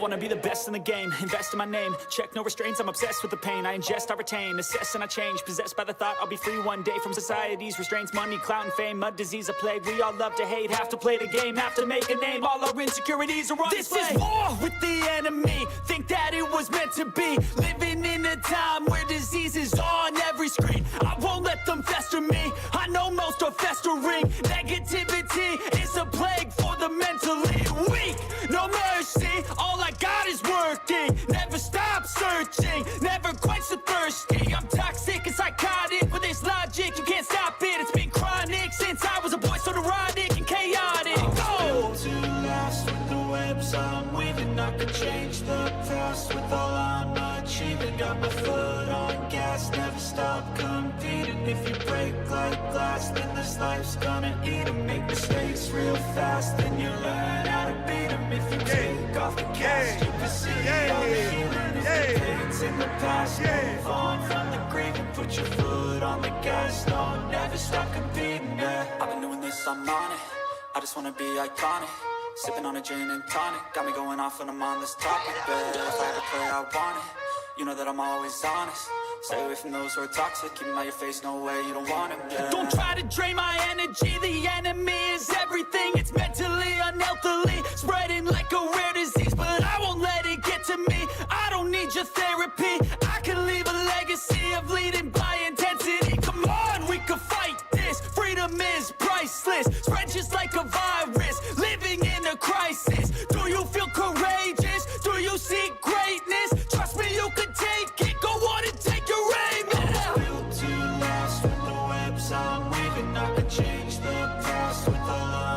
wanna be the best in the game, invest in my name, check no restraints, I'm obsessed with the pain. I ingest, I retain, assess and I change, possessed by the thought I'll be free one day from society's restraints. Money, clout and fame, mud, disease, a plague. We all love to hate, have to play the game, have to make a name. All our insecurities are on display. This is war with the enemy, think that it was meant to be. Living in a time where disease is on every screen. I won't let them fester me, I know most are festering. Negativity is a plague for the mentally weak. No mercy, all I got is working. Never stop searching, never quench the thirsty. I'm toxic and psychotic, with this logic you can't stop it. It's been chronic since I was a boy, so neurotic and chaotic. Go! To last with the webs I'm weaving, I could change the past with all I'm achieving. Got my foot on gas, never stop competing. If you break like glass, then this life's gonna eat 'em. Make mistakes real fast, then you learn how to beat 'em. If you take off the cast, you can see all the healing. If the pain's in the past, move on from the grave and put your foot on the gas. No, never stop competing, yeah. I've been doing this, I'm on it. I just wanna be iconic. Sipping on a gin and tonic, got me going off when I'm on this topic. But if I ever play, I want it. You know that I'm always honest. Stay away from those who are toxic. Keep them out your face, no way, you don't want them, yeah. Don't try to drain my energy. The enemy is everything. It's mentally, unhealthily, spreading like a rare disease. But I won't let it get to me. I don't need your therapy. I can leave a legacy of leading by intensity. Come on, we can fight this. Freedom is priceless. Spread just like a virus. Living in a crisis. Do you feel courageous? Do you seek greatness? Trust me, you can take it. Go on and take your aim. Yeah. Built to last with the webs I'm weaving. I could change the past with all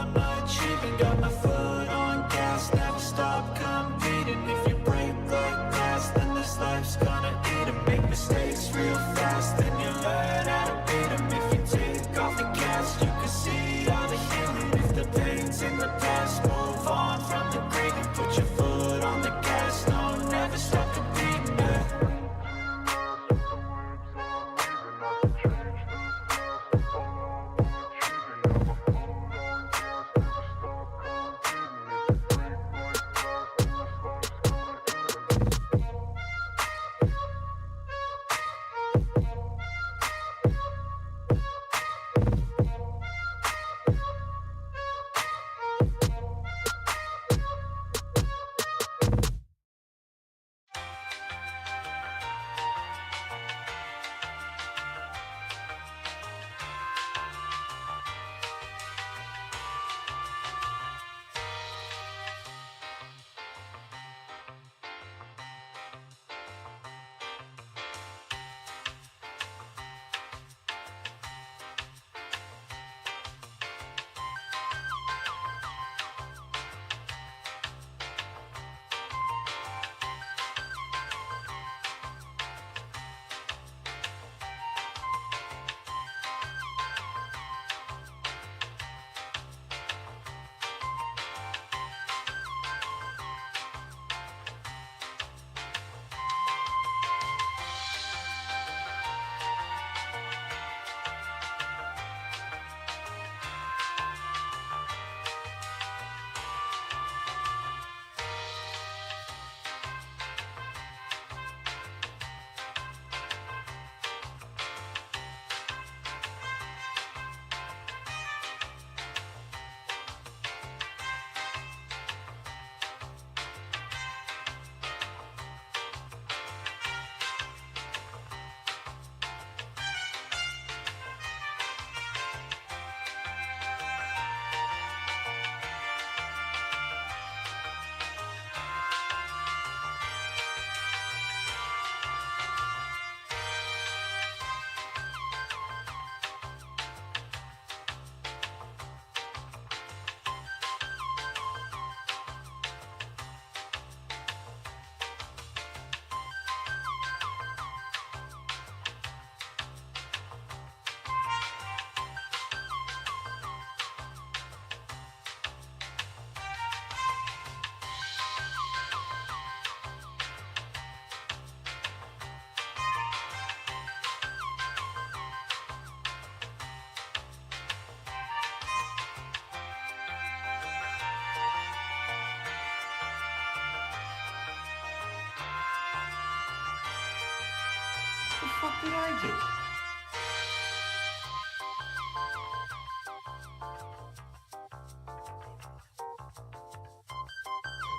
the fuck did I do?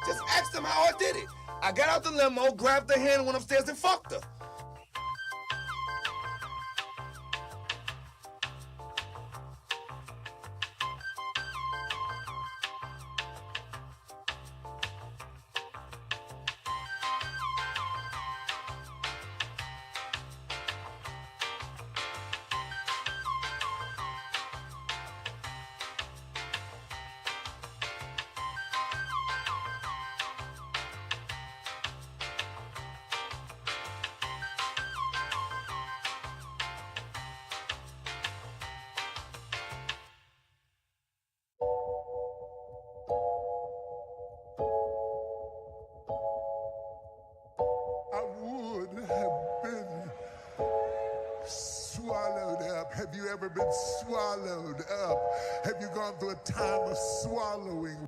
Just ask them how I did it. I got out the limo, grabbed her hand, went upstairs and fucked her. I would have been swallowed up. Have you ever been swallowed up? Have you gone through a time of swallowing?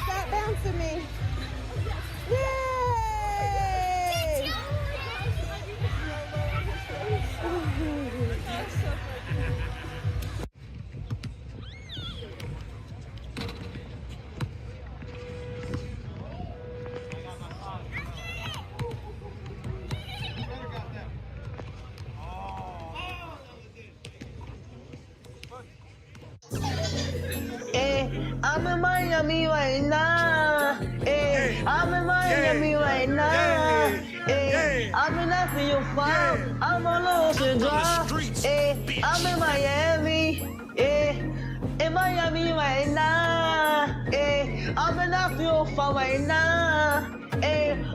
Stop bouncing me. Yay! I'm in Miami right now. I'm in Miami right now. I'm in that for your farm. I'm on Ocean Drive. I'm in Miami. In Miami right now. I'm in that for your farm right now.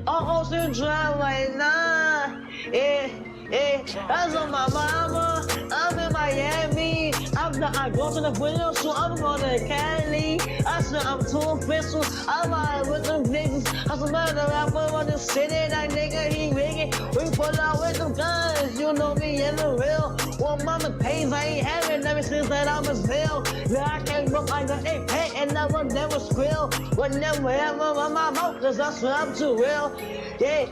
On Ocean Drive right now. That's on my mama. I'm in Miami. I'm time I go to the window, so I'm going to Cali. I said I'm too official. I'm out with them niggas. I said, man, the rapper on the city, that nigga, he wicked. We pull out with them guns, you know me in the real. Well, mama pays, I ain't having ever since that I was real. Now I can't look like a pet and I will never squeal. But never ever on my mouth, cause I swear I'm too real. Yeah,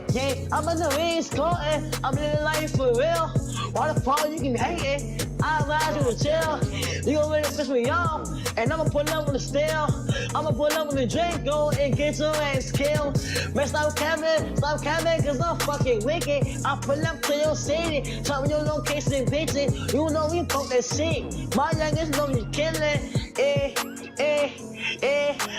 I'm in the ring scoring. I'm in the life for real. Why the fuck you can hate it? I ride you to chill. You gon' really piss me off. And I'ma pull up with the steel. I'ma pull up with the drink, go and get your ass killed. Man, stop capping, cause I'm fucking wicked. I pull up to your city, tell me your location, bitches. You know we fuck that shit. My youngest know you killing.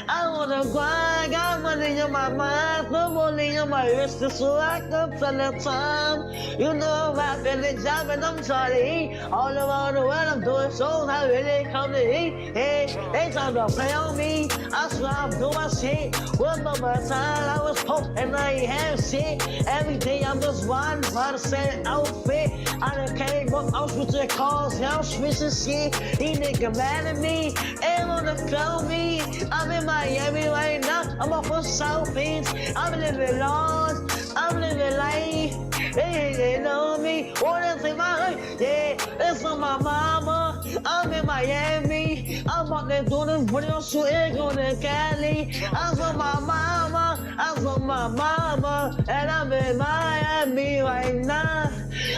I wanna grind, got money in my mind, put money in my wrist, so I can tell the time. You know I'm rapping the job and I'm trying to eat. All around the world I'm doing shows, I really come to eat. Hey, they trying to play on me, I swear I'm doing shit. One more time I was post and I ain't have shit. Every day I'm just riding by the same outfit. I done came up, I'm switching cars, yeah, I'm switching shit. These niggas mad at me, ain't wanna clone me. I'm in Miami right now, I'm off of South Beach. I'm living large, I'm living life. They know me, wanna take my life. Yeah, it's on my mama. I'm in Miami. I'm out there doing video shooting, going to Cali. I'm on my mama, I'm on my mama, and I'm in Miami right now.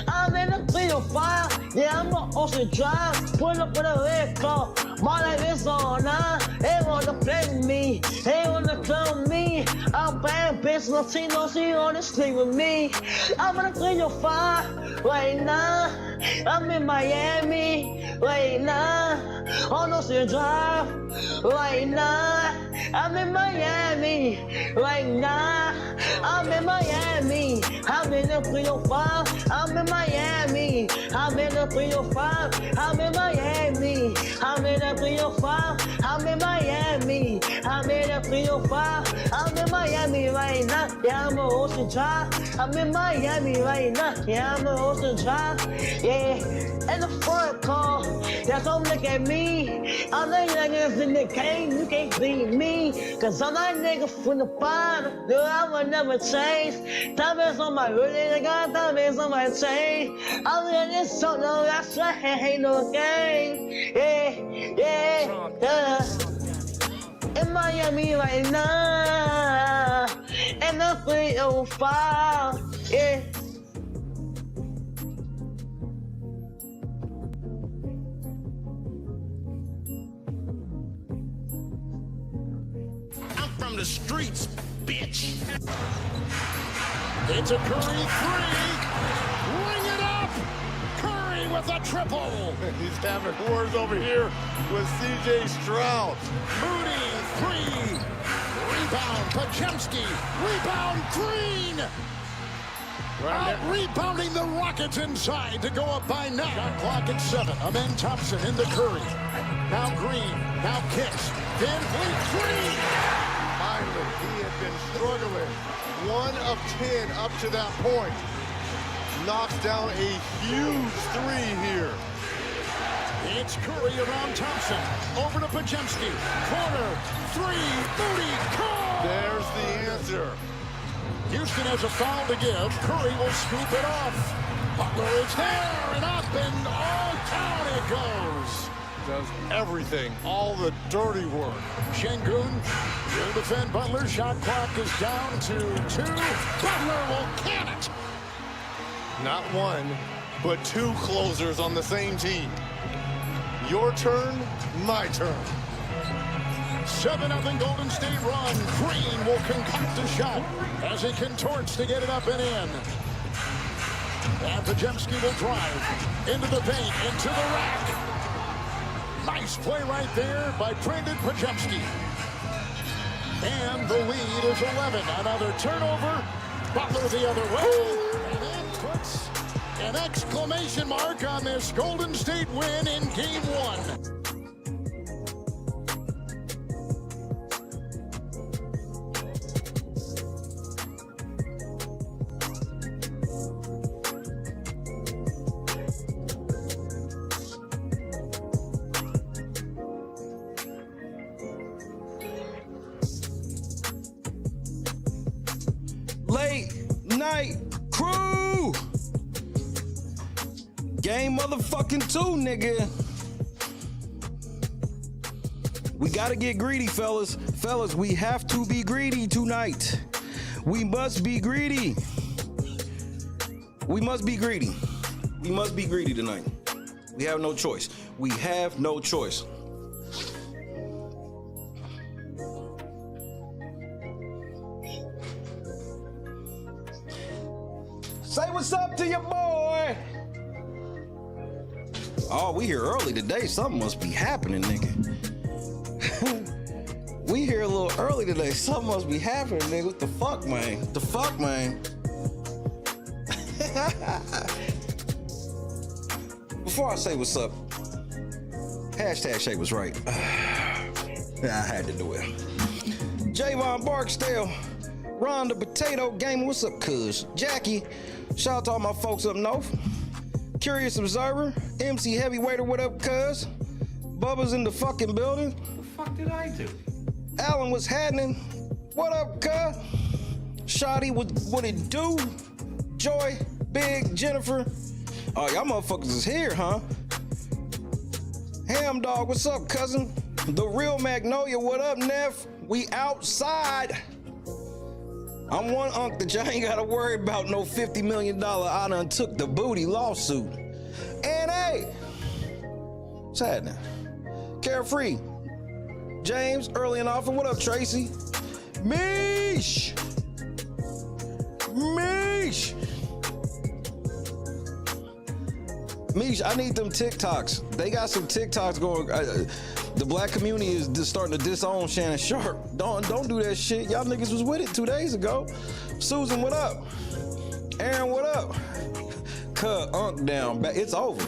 I'm in the 305, yeah, I'm on Ocean Drive. Pull up with a red car, my life is on now. They wanna play with me, they wanna clone me. I'm bad bitch, Latino, she wanna sleep with me. I'm in the 305 right now. I'm in Miami right now. On Ocean Drive right now. I'm in Miami right now. I'm in Miami. I'm in the 305. I'm in Miami. I'm in the 305. I'm in Miami. I'm in the 305. I'm in Miami. I'm in the 305. I'm in Miami right now. Yeah, I'm on Ocean Drive. I'm in Miami right now. Yeah, I'm on Ocean Drive. Yeah, in the front car. Yeah, come look at me. I'm the youngest in the game. You can't beat me. Cause I'm that nigga from the bottom. No, I will never change. Diamonds on my hoodie. I got diamonds on my chain. I'm in this so no, that's why ain't no game. Yeah. In Miami right now. And the 305. Yeah. From the streets, bitch. It's a Curry three. Ring it up. Curry with a triple. He's having wars over here with C.J. Stroud. Moody, three. Rebound, Pajemski. Rebound, Green. Rebounding the Rockets inside to go up by 9. Shot clock at 7. Amen Thompson into Curry. Now Green. Now kicks. Van Vliet, three. Finally, he had been struggling. 1 of 10 up to that point. Knocks down a huge three here. It's Curry around Thompson. Over to Pajemski. Corner. Three. Moody. Call. There's the answer. Houston has a foul to give. Curry will scoop it off. Butler is there and up and all down it goes. Does everything, all the dirty work. Şengün will defend Butler. Shot clock is down to 2. Butler will can it. Not one, but 2 closers on the same team. Your turn, my turn. 7-0 Golden State run. Green will concoct a shot as he contorts to get it up and in. And Pajemski will drive into the paint, into the rack. Nice play right there by Brendan Pajemski. And the lead is 11. Another turnover. Butler the other way. And that puts an exclamation mark on this Golden State win in Game 1. tonight, crew. Game motherfucking 2, nigga. We gotta get greedy, fellas. Fellas, we have to be greedy tonight. We must be greedy. We must be greedy. We must be greedy tonight. We have no choice. We have no choice. Say what's up to your boy. Oh, we here early today. Something must be happening, nigga. We here a little early today. Something must be happening, nigga. What the fuck, man? What the fuck, man? Before I say what's up, hashtag Shay was right. I had to do it. Javon Barksdale, Ron the Potato Gamer, what's up, cuz? Jackie, shout out to all my folks up north. Curious Observer, MC Heavyweighter, what up, cuz? Bubba's in the fucking building. What the fuck did I do? Alan, what's happening? What up, cuz? Shoddy, what it do? Joy, Big, Jennifer. Oh, y'all motherfuckers is here, huh? Ham Dog, what's up, cousin? The Real Magnolia, what up, Neff? We outside. I'm one unk that y'all ain't gotta worry about no $50 million I done took the booty lawsuit. And hey, what's happening? Carefree. James, early and often, what up, Tracy? Meesh! Meesh! Meesh, I need them TikToks. They got some TikToks going. The black community is just starting to disown Shannon Sharpe. Don't do that shit. Y'all niggas was with it 2 days ago. Susan, what up? Aaron, what up? Cut Unk down. It's over.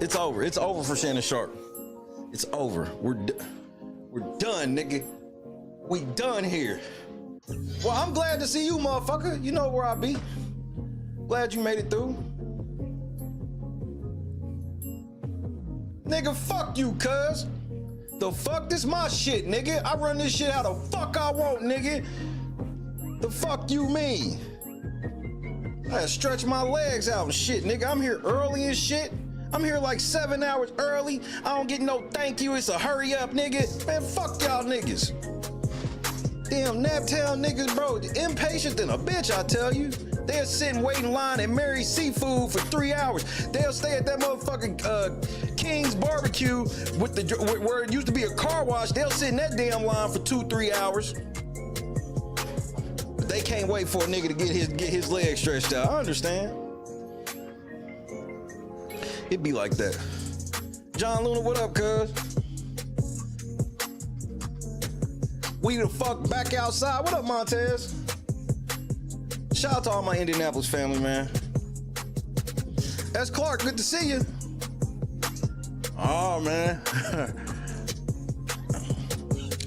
It's over. It's over for Shannon Sharpe. It's over. We're done, nigga. We done here. Well, I'm glad to see you, motherfucker. You know where I be. Glad you made it through. Nigga, fuck you, cuz. The fuck? This my shit, nigga. I run this shit how the fuck I want, nigga. The fuck you mean? I gotta stretch my legs out and shit, nigga. I'm here early and shit. I'm here like 7 hours early. I don't get no thank you. It's a hurry up, nigga. Man, fuck y'all niggas. Damn Naptown niggas, bro. Impatient than a bitch, I tell you. They'll sit and wait in line at Mary's Seafood for 3 hours. They'll stay at that motherfucking King's Barbecue with where it used to be a car wash. They'll sit in that damn line for 2-3 hours. But they can't wait for a nigga to get his legs stretched out. I understand. It be like that. John Luna, what up, cuz? We the fuck back outside. What up, Montez? Shout out to all my Indianapolis family, man. That's Clark, good to see you. Oh, man.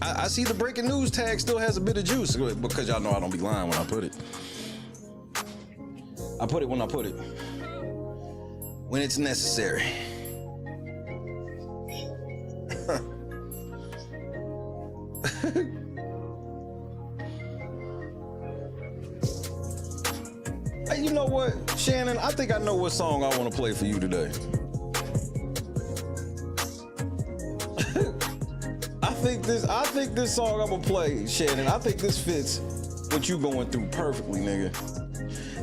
I see the breaking news tag still has a bit of juice because y'all know I don't be lying when I put it. I put it when I put it. When it's necessary. Hey, you know what, Shannon? I think I know what song I want to play for you today. I think this song I'm gonna play, Shannon, I think this fits what you going through perfectly, nigga.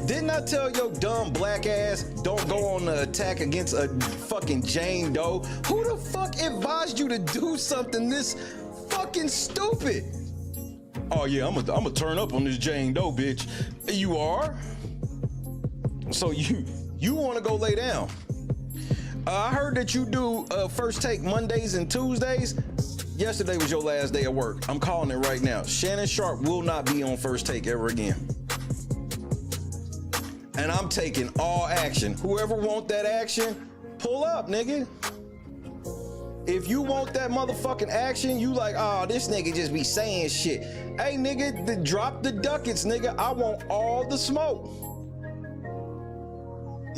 Didn't I tell your dumb black ass don't go on the attack against a fucking Jane Doe? Who the fuck advised you to do something this fucking stupid? Oh yeah, I'm gonna turn up on this Jane Doe, bitch. You are? So you want to go lay down? I heard that you do First Take Mondays and Tuesdays. Yesterday was your last day of work. I'm calling it right now. Shannon Sharpe will not be on First Take ever again. And I'm taking all action. Whoever want that action, pull up, nigga. If you want that motherfucking action, you like, oh, this nigga just be saying shit. Hey, nigga, drop the ducats, nigga. I want all the smoke.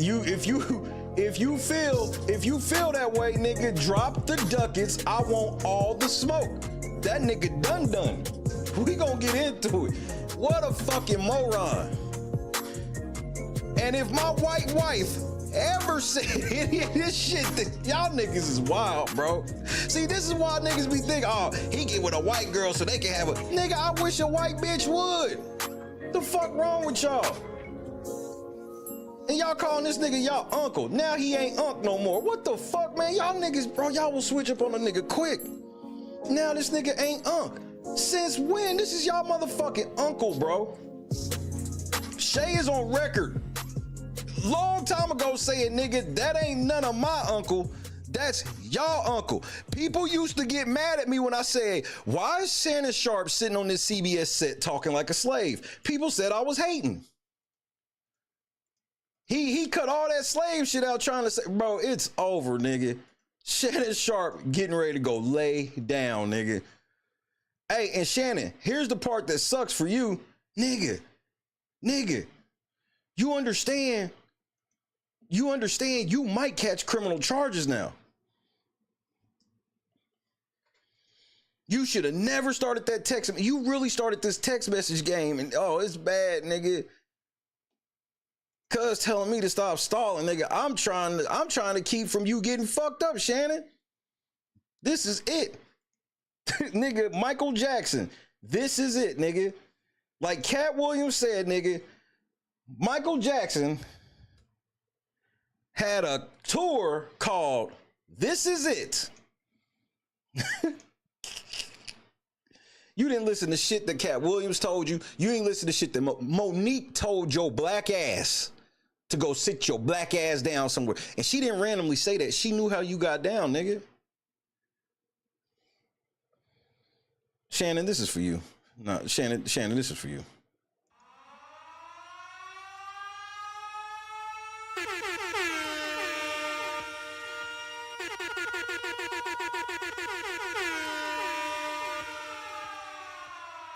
If you feel that way, nigga, drop the ducats. I want all the smoke. That nigga done. We gonna get into it. What a fucking moron. And if my white wife ever said any of this shit, that y'all niggas is wild, bro. See, this is why niggas be thinking, oh, he get with a white girl so they can have a nigga. I wish a white bitch would. The fuck wrong with y'all? And y'all calling this nigga y'all uncle. Now he ain't unk no more. What the fuck, man? Y'all niggas, bro, y'all will switch up on a nigga quick. Now this nigga ain't unk. Since when? This is y'all motherfucking uncle, bro. Shay is on record long time ago saying, nigga, that ain't none of my uncle. That's y'all uncle. People used to get mad at me when I said, why is Shannon Sharpe sitting on this CBS set talking like a slave? People said I was hating. He cut all that slave shit out trying to say, bro, it's over, nigga. Shannon Sharpe getting ready to go lay down, nigga. Hey, and Shannon, here's the part that sucks for you. Nigga, you understand you might catch criminal charges now. You should have never started that text. You really started this text message game, and oh, it's bad, nigga. Cuz telling me to stop stalling, nigga. I'm trying to keep from you getting fucked up, Shannon. This is it. Nigga, Michael Jackson. This is it, nigga. Like Cat Williams said, nigga, Michael Jackson had a tour called This Is It. You didn't listen to shit that Cat Williams told you. You ain't listen to shit that Monique told your black ass to go sit your black ass down somewhere. And she didn't randomly say that. She knew how you got down, nigga. Shannon, this is for you. No, Shannon, this is for you.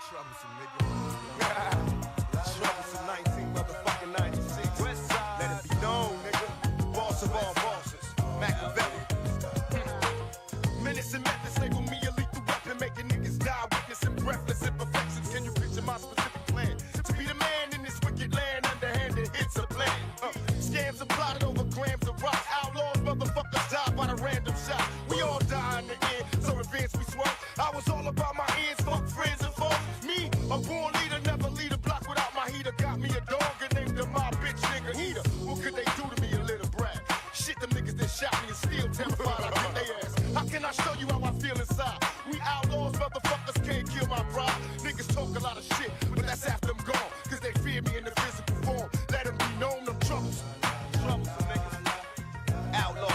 Troublesome, nigga. Troublesome 19 motherfucking 96. Let it be known, nigga. Boss of all bosses. Machiavelli. Minutes and methods label me a lethal weapon, making niggas die, witnessing breathless imperfections. Can you picture my specific plan? To be the man in this wicked land, underhanded, it's a plan. Scams are plotted over grams of rock. Outlaws, motherfuckers die by the random shot. We all die in the end, so advance we swerve. I was all about my ends, fuck friends and foes. Me, a born leader, never lead a block without my heater. Got me a dog and named him my bitch nigga Eater. What could they do to me, a little brat? Shit, them niggas that shot me and still terrified. I beat they ass. How can I show you how I feel inside? We outlaws, motherfuckers can't kill my pride. Niggas talk a lot of shit, but that's after I'm gone. Cause they fear me in the physical form. Let them be known, I'm troublesome. Troublesome niggas. Outlaws.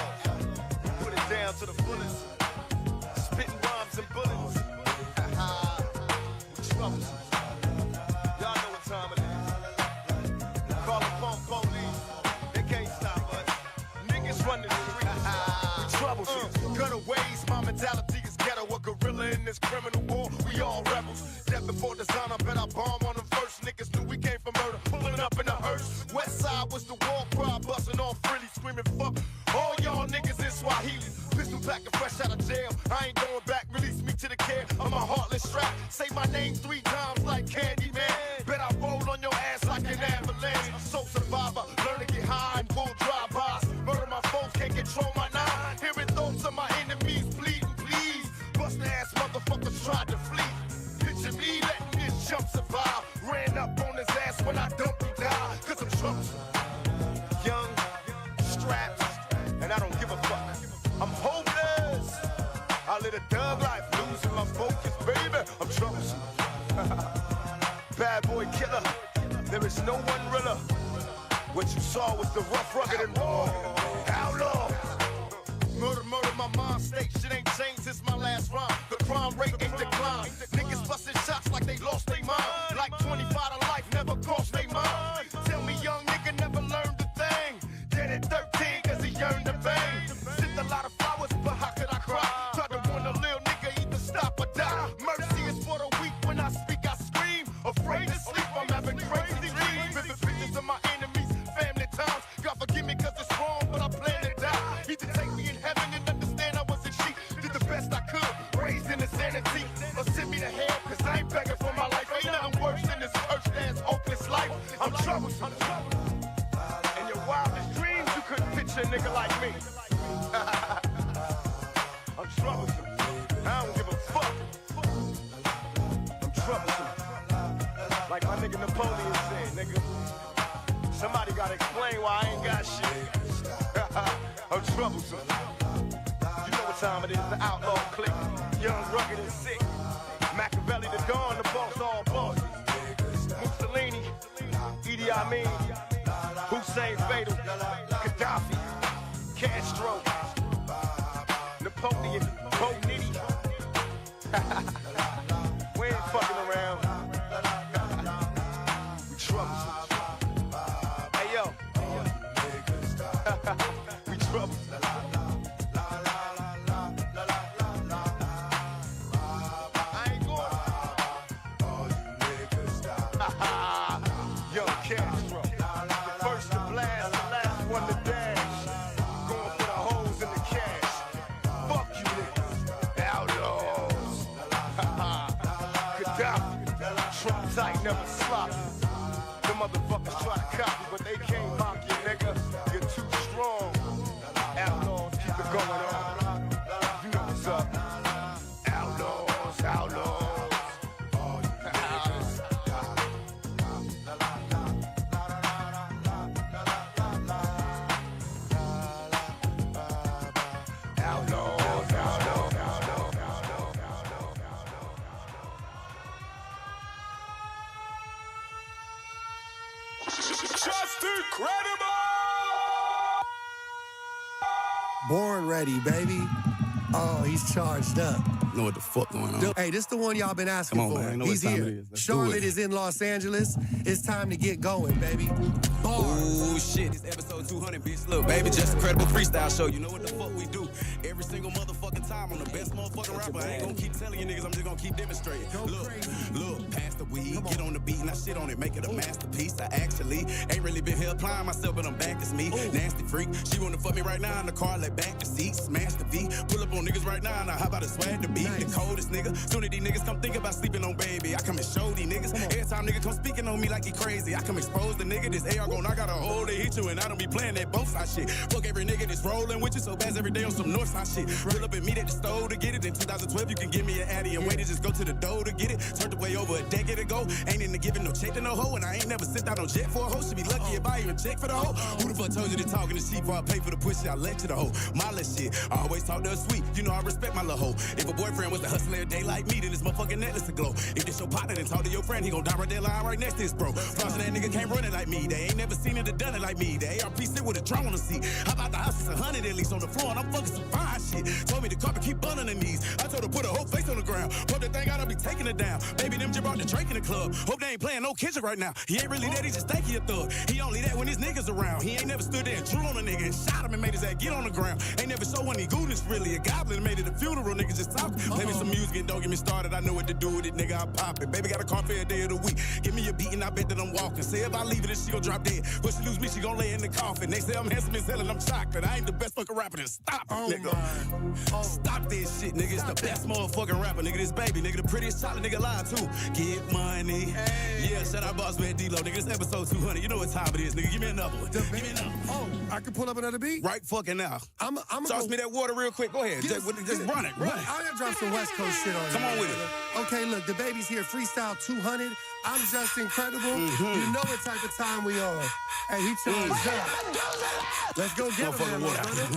Put it down to the fullest. Spitting rhymes and bullets. We troublesome. Y'all know what time it is. Call the pump police. They can't stop us. Niggas run the streets. We troublesome. Gutaways, my mentality is ghetto. A gorilla in this criminal war. We all rebels. Death before design, I bet I bomb on them first. Niggas knew we came from murder. Pulling up in a hearse. West side was the war cry. Busting off freely, screaming fuck. All y'all niggas in Swahili. Pistol back and fresh out of jail. I ain't going back. Release me to the care of my heartless strap. Say my name 3 times like Candyman. Bet I roll on your ass like an avalanche. Soul survivor. Learn to get high and full drive-bys. Murder my foes, can't control my nine. Hearing thoughts of my enemies bleeding, please. Bust ass motherfuckers tried to flee. Picture me letting this jump survive. Ran up on his ass when I dumped him down. Cause I'm troublesome. Young, strapped, and I don't give a fuck. I'm hopeless. I live a thug life, losing my focus, baby. I'm troublesome. Bad boy killer. There is no one realer. What you saw was the rough, rugged, and raw. Outlaw. Murder, my mind state. Shit ain't changed since my last rhyme. The crime rate ain't declined. Niggas busting shots like they lost their mind. Like 25 to life never crossed their mind. Tell me young nigga never learned a thing. Dead at 13 cause he yearned to fame. Sent a lot of flowers, but how could I cry? Tried to warn a little nigga either stop or die. Mercy is for the weak. When I speak, I scream. Afraid to sleep, I'm having crazy dreams. Vivid pictures of my enemies, family times. God forgive me cause it's wrong, but I plan to die. Either take me in heaven and understand I wasn't sheep. Did the best I could, raised in insanity. Or send me to a nigga like me. I'm troublesome. I don't give a fuck. I'm troublesome. Like my nigga Napoleon said, nigga. Somebody gotta explain why I ain't got shit. I'm troublesome. You know what time it is, the outlaw clique. Young, rugged, and sick. Machiavelli, the Dawn, the boss, all bosses. Mussolini, Idi Amin, Hussein Fatal, Gaddafi, Castro, Napoleon, Bo Nitty. We ain't fucking around. We troublesome. Hey yo. We troublesome. Castro. The first to blast, the last one to dash. Going for the holes in the cash. Fuck you niggas. Outlaws. Gaddafi. Trump tight, never sloppy. The motherfuckers try to copy, but they can't mock you, nigga. You're too strong. Outlaws, keep it going on. You know what's up. Outlaws, outlaws. Just incredible! Born ready, baby. Oh, he's charged up. Know what the fuck going on? Hey, this the one y'all been asking Come on, for. man. I know He's what time here. it is. Let's Charlotte do it. is in Los Angeles. It's time to get going, baby. Bars. Oh shit, it's episode 200, bitch. Look, baby, just incredible freestyle show. You know what the fuck we do every single motherfucking time. I'm the best motherfucking rapper. I ain't gonna keep telling you niggas, I'm just gonna keep demonstrating. Look, pass the weed, get on the beat and I shit on it, make it a masterpiece. I actually ain't really been here applying myself, but I'm back as me. Nasty freak, she wanna fuck me right now in the car, let back the seat, smash the V, pull up on niggas right now. Now how about a swag the beat? The coldest nigga. Soon as these niggas come think about sleeping on baby, I come and show these niggas. Every time nigga come speaking on me like he crazy, I come expose the nigga. This AR gon' knock out a hole, they hit you, and I don't be playing that both side shit. Fuck every nigga that's rolling with you so bad every day on some north side shit. Pull up and meet at the stove to get it. In 2012, you can give me an Addy and wait to just go to the door to get it. Turned away over a decade ago. Ain't into giving no check to no hoe, and I ain't never sent out no jet for a hoe. Should be lucky if I even check for the hoe. Who the fuck told you to talking to sheep before I pay for the pussy? I let you the hoe. My little shit, I always talk to her sweet. You know I respect my little hoe. If a boyfriend was to hustle every day like me, then this motherfucking necklace a glow. If this your partner, then talk to your friend. He gon' die right there lying right next to his bro. Flossing that nigga can't run it like me. They ain't never seen it or done it like me. The ARP sit with a drone on the seat. How about the house is 100 at least on the floor, and I'm fucking some fine shit. Told me the carpet keep burning the knees. I told her put her whole face on the ground. Put the thing out, I'll be taking it down. Baby, them just brought the Drake in the club. Hope they ain't playing no Kendrick right now. He ain't really that, he just think he a thug. He only that when his niggas around. He ain't never stood there and drew on a nigga and shot him and made his ass get on the ground. Ain't never show any goodness really. A goblin made it a funeral, niggas just talk. Play me some music and don't get me started. I know what to do with it, nigga. I pop it. Baby got a car for a day of the week. Give me a beat and I bet that I'm walking. Say if I leave it, she gon' drop dead. But she lose me, she gon' lay in the coffin. They say I'm handsome as hell and I'm shocked that I ain't the best fucking rapper. Then stop it, nigga. Stop this shit, nigga. It's the best motherfucking rapper, nigga. This baby, nigga. The prettiest chocolate nigga alive too. Get money. Yeah, shout out boss man D-Lo, nigga. This episode 200. You know what time it is, nigga. Give me another one. Give me another one. Oh, I can pull up another beat? Right fucking now. I'm Toss me that water real quick. Go ahead. Just run it. Run it. I gotta drop some West Coast shit on you. Come on with it. Okay, look, the baby's here. Freestyle 200. I'm just incredible. You know what type of time we on. Hey, he charged up. Let's go get him, brother.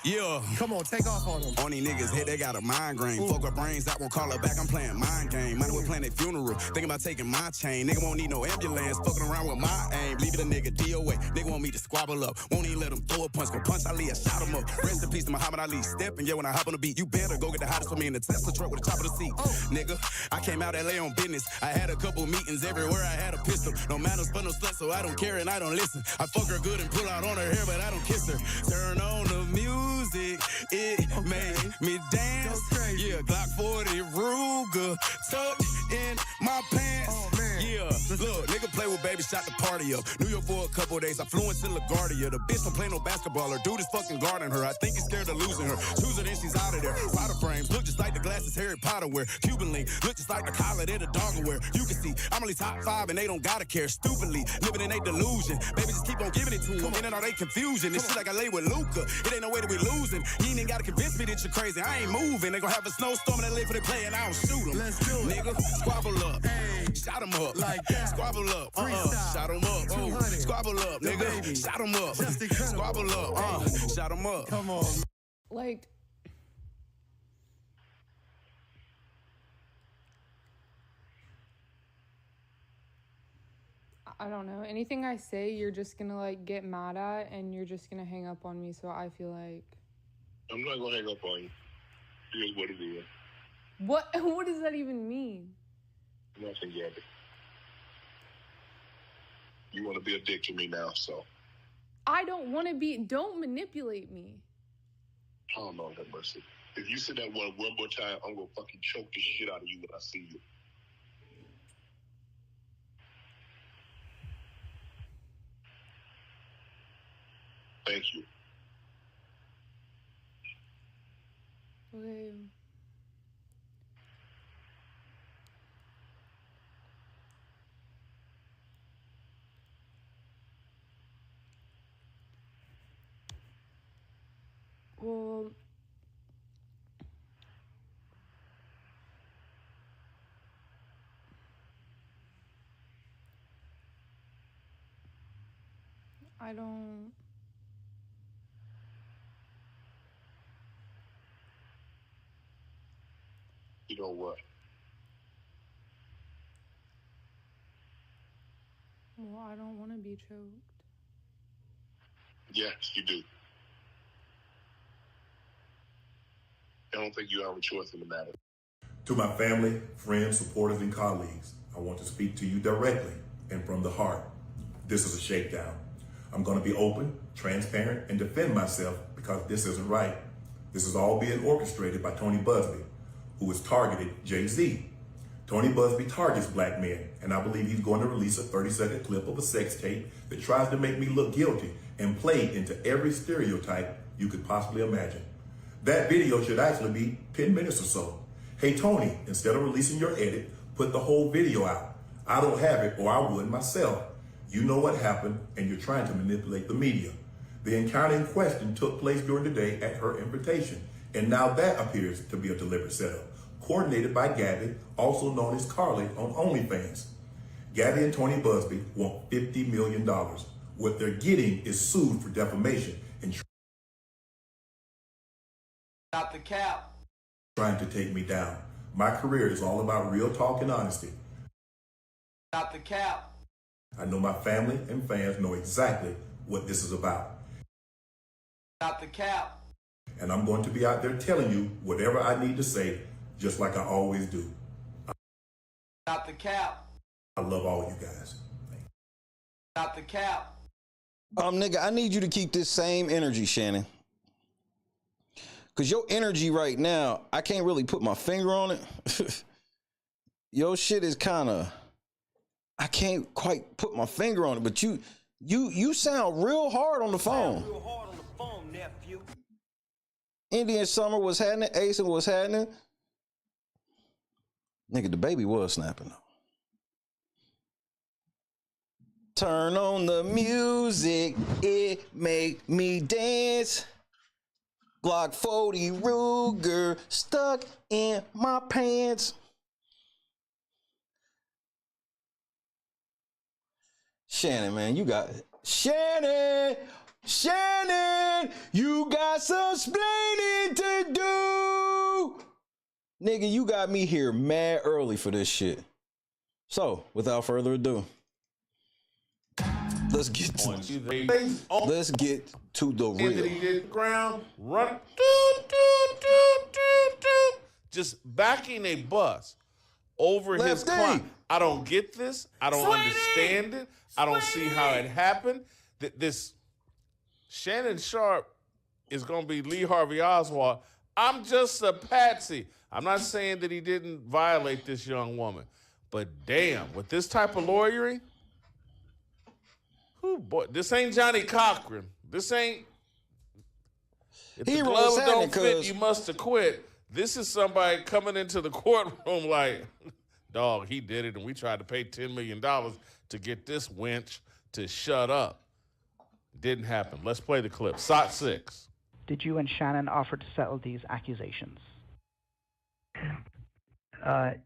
Yeah. Come on, take off on him. On these niggas' head, they got a migraine. Fuck with brains, I won't call her back. I'm playing mind game. Might as well plan their funeral. Thinking about taking my chain. Nigga won't need no ambulance. Fucking around with my aim. Leave it a nigga DOA. Nigga want me to squabble up. Won't even let him throw a punch. Go punch Ali, I shot him up. Rest in peace to Muhammad Ali. Stepping, yeah, when I hop on the beat, you better go get the hottest for me in the Tesla truck with the top of the seat. Nigga, I came out LA on business. I had a couple meetings everywhere. I had a pistol. No manners but no slut, so I don't care and I don't listen. I fuck her good and pull out on her hair, but I don't kiss her. Turn on the music, it made me dance. Yeah, Glock 40 Ruger tucked in my pants. Oh man, Yeah, look, nigga play with baby, shot the party up. New York for a couple days, I flew into LaGuardia. The bitch don't play no basketball, her dude is fucking guarding her. I think he's scared of losing her. Choosing and she's out of there. Powder frames, look just like the glasses Harry Potter wear. Cuban link, look just like the collar that a dog will wear. You can see, I'm only top 5 and they don't gotta care. Stupidly, living in a delusion. Baby, just keep on giving it to them. In and all they confusion. This shit like I lay with Luca. It ain't no way that we losing. He ain't even gotta convince me that you're crazy. I ain't moving. They gon' have a snowstorm and they live for the play and I don't shoot them. Let's do it. Nigga, squabble up. Hey. Shot him up. Like that. Squabble up. Shot him up. Oh. Squabble up, nigga. Shot him up. Squabble up. Shot him up. Come on. Like, I don't know. Anything I say, you're just gonna like get mad at and you're just gonna hang up on me. So I feel like I'm not gonna hang up on you. Here's what it is. What does that even mean? Nothing, Gabby. You want to be a dick to me now, so. I don't want to be. Don't manipulate me. Oh, Lord have mercy. If you say that one more time, I'm gonna fucking choke the shit out of you when I see you. Thank you. Okay. Well, I don't. You know what? Well, I don't want to be choked. Yes, you do. I don't think you have a choice in the matter. To my family, friends, supporters, and colleagues, I want to speak to you directly and from the heart. This is a shakedown. I'm going to be open, transparent, and defend myself because this isn't right. This is all being orchestrated by Tony Busby, who has targeted Jay-Z. Tony Busby targets black men, and I believe he's going to release a 30-second clip of a sex tape that tries to make me look guilty and play into every stereotype you could possibly imagine. That video should actually be 10 minutes or so. Hey, Tony, instead of releasing your edit, put the whole video out. I don't have it, or I would myself. You know what happened, and you're trying to manipulate the media. The encounter in question took place during the day at her invitation, and now that appears to be a deliberate setup, coordinated by Gabby, also known as Carly on OnlyFans. Gabby and Tony Busby want $50 million. What they're getting is sued for defamation and Stop the cap. Trying to take me down. My career is all about real talk and honesty. Stop the cap. I know my family and fans know exactly what this is about. Stop the cap. And I'm going to be out there telling you whatever I need to say, just like I always do. Stop the cap. I love all you guys. Stop the cap. Nigga, I need you to keep this same energy, Shannon. Cause your energy right now, I can't really put my finger on it. Your shit is kind of, I can't quite put my finger on it, but you sound real hard on the phone. Nephew. Indian Summer was happening, Ace was happening. Nigga, the baby was snapping though. Turn on the music, it make me dance. Glock 40 Ruger stuck in my pants. Shannon, man, you got it. Shannon, you got some splaining to do. Nigga, you got me here mad early for this shit. So, without further ado, let's get to the real. He did the ground, run, just backing a bus over his clock. I don't get this. I don't understand it. I don't see how it happened. This Shannon Sharpe is going to be Lee Harvey Oswald. I'm just a patsy. I'm not saying that he didn't violate this young woman, But damn, with this type of lawyering, boy, this ain't Johnny Cochran. This ain't. If the gloves don't fit, you must have quit. This is somebody coming into the courtroom like, dog, he did it, and we tried to pay $10 million to get this wench to shut up. Didn't happen. Let's play the clip. SOT 6. Did you and Shannon offer to settle these accusations?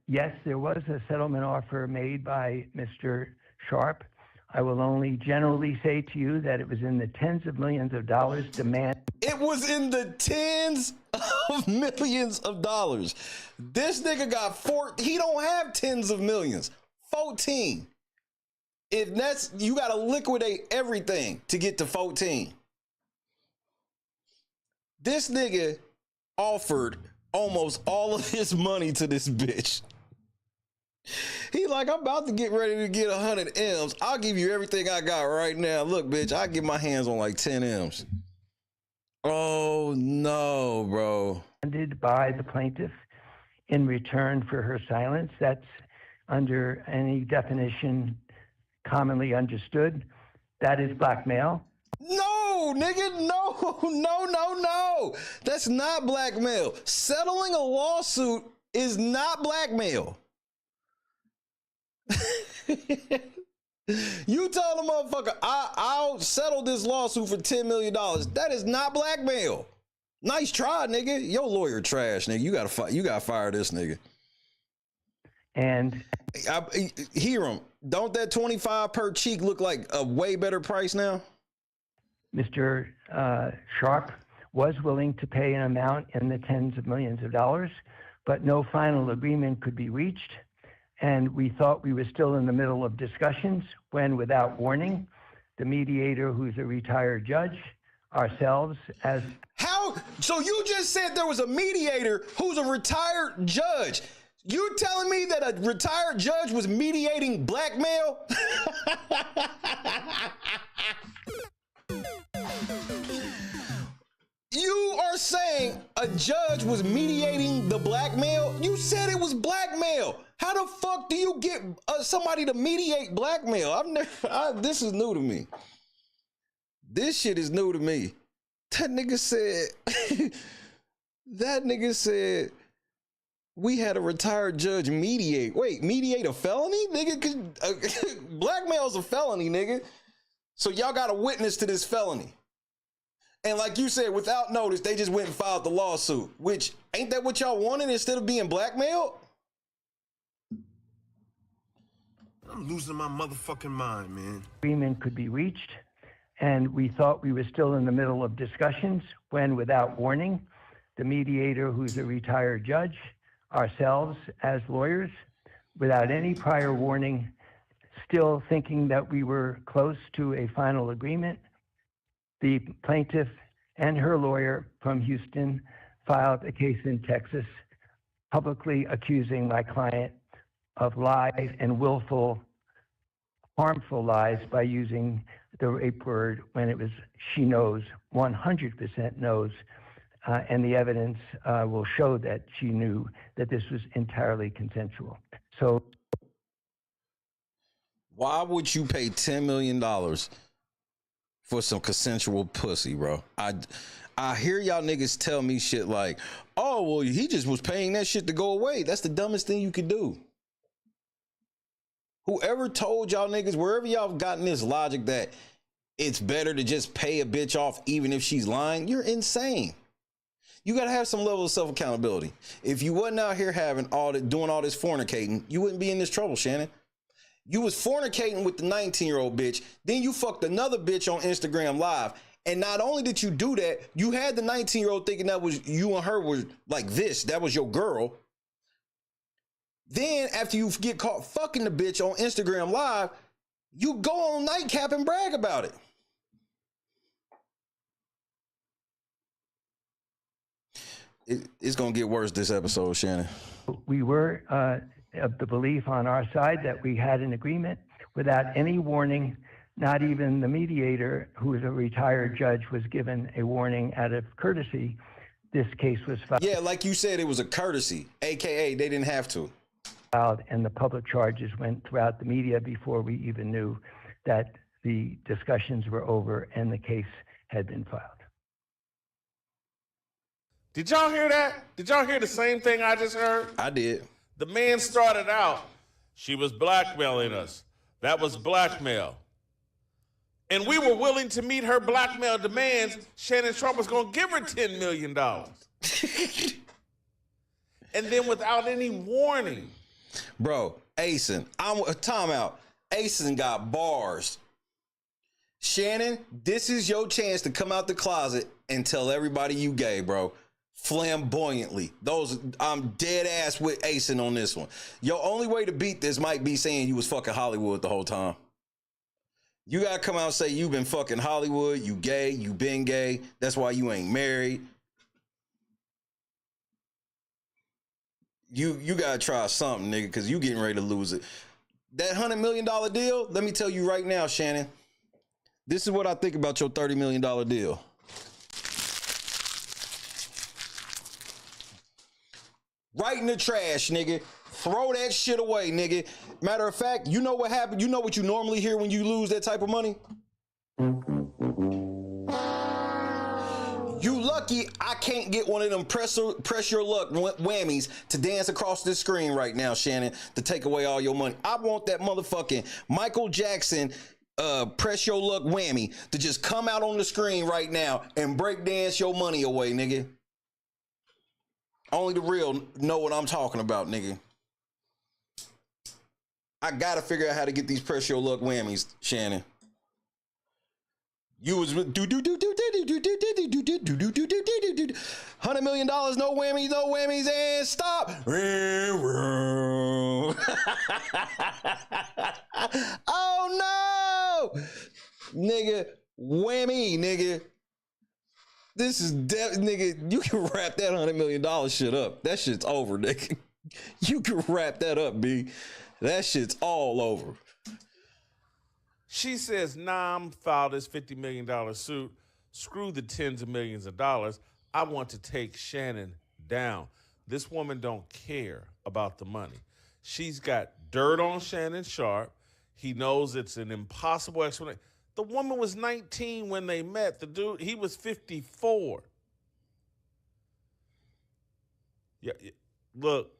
Yes, there was a settlement offer made by Mr. Sharpe. I will only generally say to you that it was in the tens of millions of dollars demand. It was in the tens of millions of dollars. This nigga got he don't have tens of millions. 14. If that's, you got to liquidate everything to get to 14. This nigga offered almost all of his money to this bitch. He like, I'm about to get ready to get 100 M's. I'll give you everything I got right now. Look, bitch, I get my hands on like 10 M's. Oh, no, bro. By the plaintiff in return for her silence. That's under any definition commonly understood. That is blackmail. No, nigga, no. That's not blackmail. Settling a lawsuit is not blackmail. You tell the motherfucker, I'll settle this lawsuit for $10 million. That is not blackmail. Nice try, nigga. Your lawyer trash, nigga. You gotta fire this nigga. And hear him. Don't that 25 per cheek look like a way better price now? Mr. Sharpe was willing to pay an amount in the tens of millions of dollars, but no final agreement could be reached. And we thought we were still in the middle of discussions when, without warning, the mediator, who's a retired judge, ourselves as... How? So you just said there was a mediator who's a retired judge. You telling me that a retired judge was mediating blackmail? You are saying a judge was mediating the blackmail? You said it was blackmail. How the fuck do you get somebody to mediate blackmail? This is new to me. This shit is new to me. That nigga said, we had a retired judge mediate. Wait, mediate a felony? Nigga, blackmail's a felony, nigga. So y'all got a witness to this felony. And like you said, without notice, they just went and filed the lawsuit. Which, ain't that what y'all wanted instead of being blackmailed? I'm losing my motherfucking mind, man. Agreement could be reached, and we thought we were still in the middle of discussions when, without warning, the mediator, who's a retired judge, ourselves as lawyers, without any prior warning, still thinking that we were close to a final agreement, the plaintiff and her lawyer from Houston filed a case in Texas, publicly accusing my client of lies and willful, harmful lies by using the rape word when it was she knows, 100% knows, and the evidence will show that she knew that this was entirely consensual. So, why would you pay $10 million for some consensual pussy, bro? I hear y'all niggas tell me shit like, oh, well, he just was paying that shit to go away. That's the dumbest thing you could do. Whoever told y'all niggas, wherever y'all gotten this logic that it's better to just pay a bitch off even if she's lying, you're insane. You gotta have some level of self-accountability. If you wasn't out here doing all this fornicating, you wouldn't be in this trouble, Shannon. You was fornicating with the 19-year-old bitch, then you fucked another bitch on Instagram Live. And not only did you do that, you had the 19-year-old thinking that was you and her was like this, that was your girl. Then after you get caught fucking the bitch on Instagram Live, you go on Nightcap and brag about it. It's gonna get worse this episode, Shannon. we were of the belief on our side that we had an agreement without any warning. Not even the mediator, who is a retired judge, was given a warning out of courtesy. This case was filed. Yeah, like you said, it was a courtesy, AKA they didn't have to. filed, and the public charges went throughout the media before we even knew that the discussions were over and the case had been filed. Did y'all hear that? Did y'all hear the same thing I just heard? I did. The man started out, she was blackmailing us. That was blackmail. And we were willing to meet her blackmail demands. Shannon Sharpe was going to give her $10 million. And then without any warning. Bro, Asen, time out. Asen got bars. Shannon, this is your chance to come out the closet and tell everybody you gay, bro. Flamboyantly. I'm dead ass with Asen on this one. Your only way to beat this might be saying you was fucking Hollywood the whole time. You gotta come out and say you been fucking Hollywood, you gay, you been gay. That's why you ain't married. You gotta try something, nigga, because you getting ready to lose it. That $100 million deal, let me tell you right now, Shannon. This is what I think about your $30 million deal. Right in the trash, nigga. Throw that shit away, nigga. Matter of fact, you know what happened? You know what you normally hear when you lose that type of money? You lucky I can't get one of them press your luck whammies to dance across this screen right now, Shannon, to take away all your money. I want that motherfucking Michael Jackson press your luck whammy to just come out on the screen right now and break dance your money away, nigga. Only the real know what I'm talking about, nigga. I gotta figure out how to get these press your luck whammies, Shannon. You was $100 million, no whammies, and stop. Oh no, nigga, whammy, nigga. This is nigga. You can wrap that $100 million shit up. That shit's over, nigga. You can wrap that up, B. That shit's all over. She says, nah, I'm filed this $50 million suit. Screw the tens of millions of dollars. I want to take Shannon down. This woman don't care about the money. She's got dirt on Shannon Sharpe. He knows it's an impossible explanation. The woman was 19 when they met. The dude, he was 54. Yeah, look,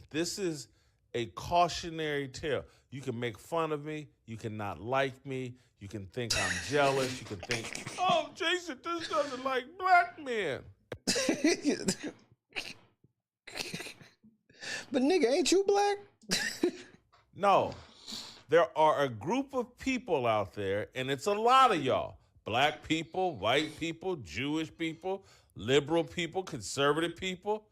this is a cautionary tale. You can make fun of me. You can not like me. You can think I'm jealous. You can think, oh, Jason, this doesn't like black men. But nigga, ain't you black? No. There are a group of people out there, and it's a lot of y'all. Black people, white people, Jewish people, liberal people, conservative people.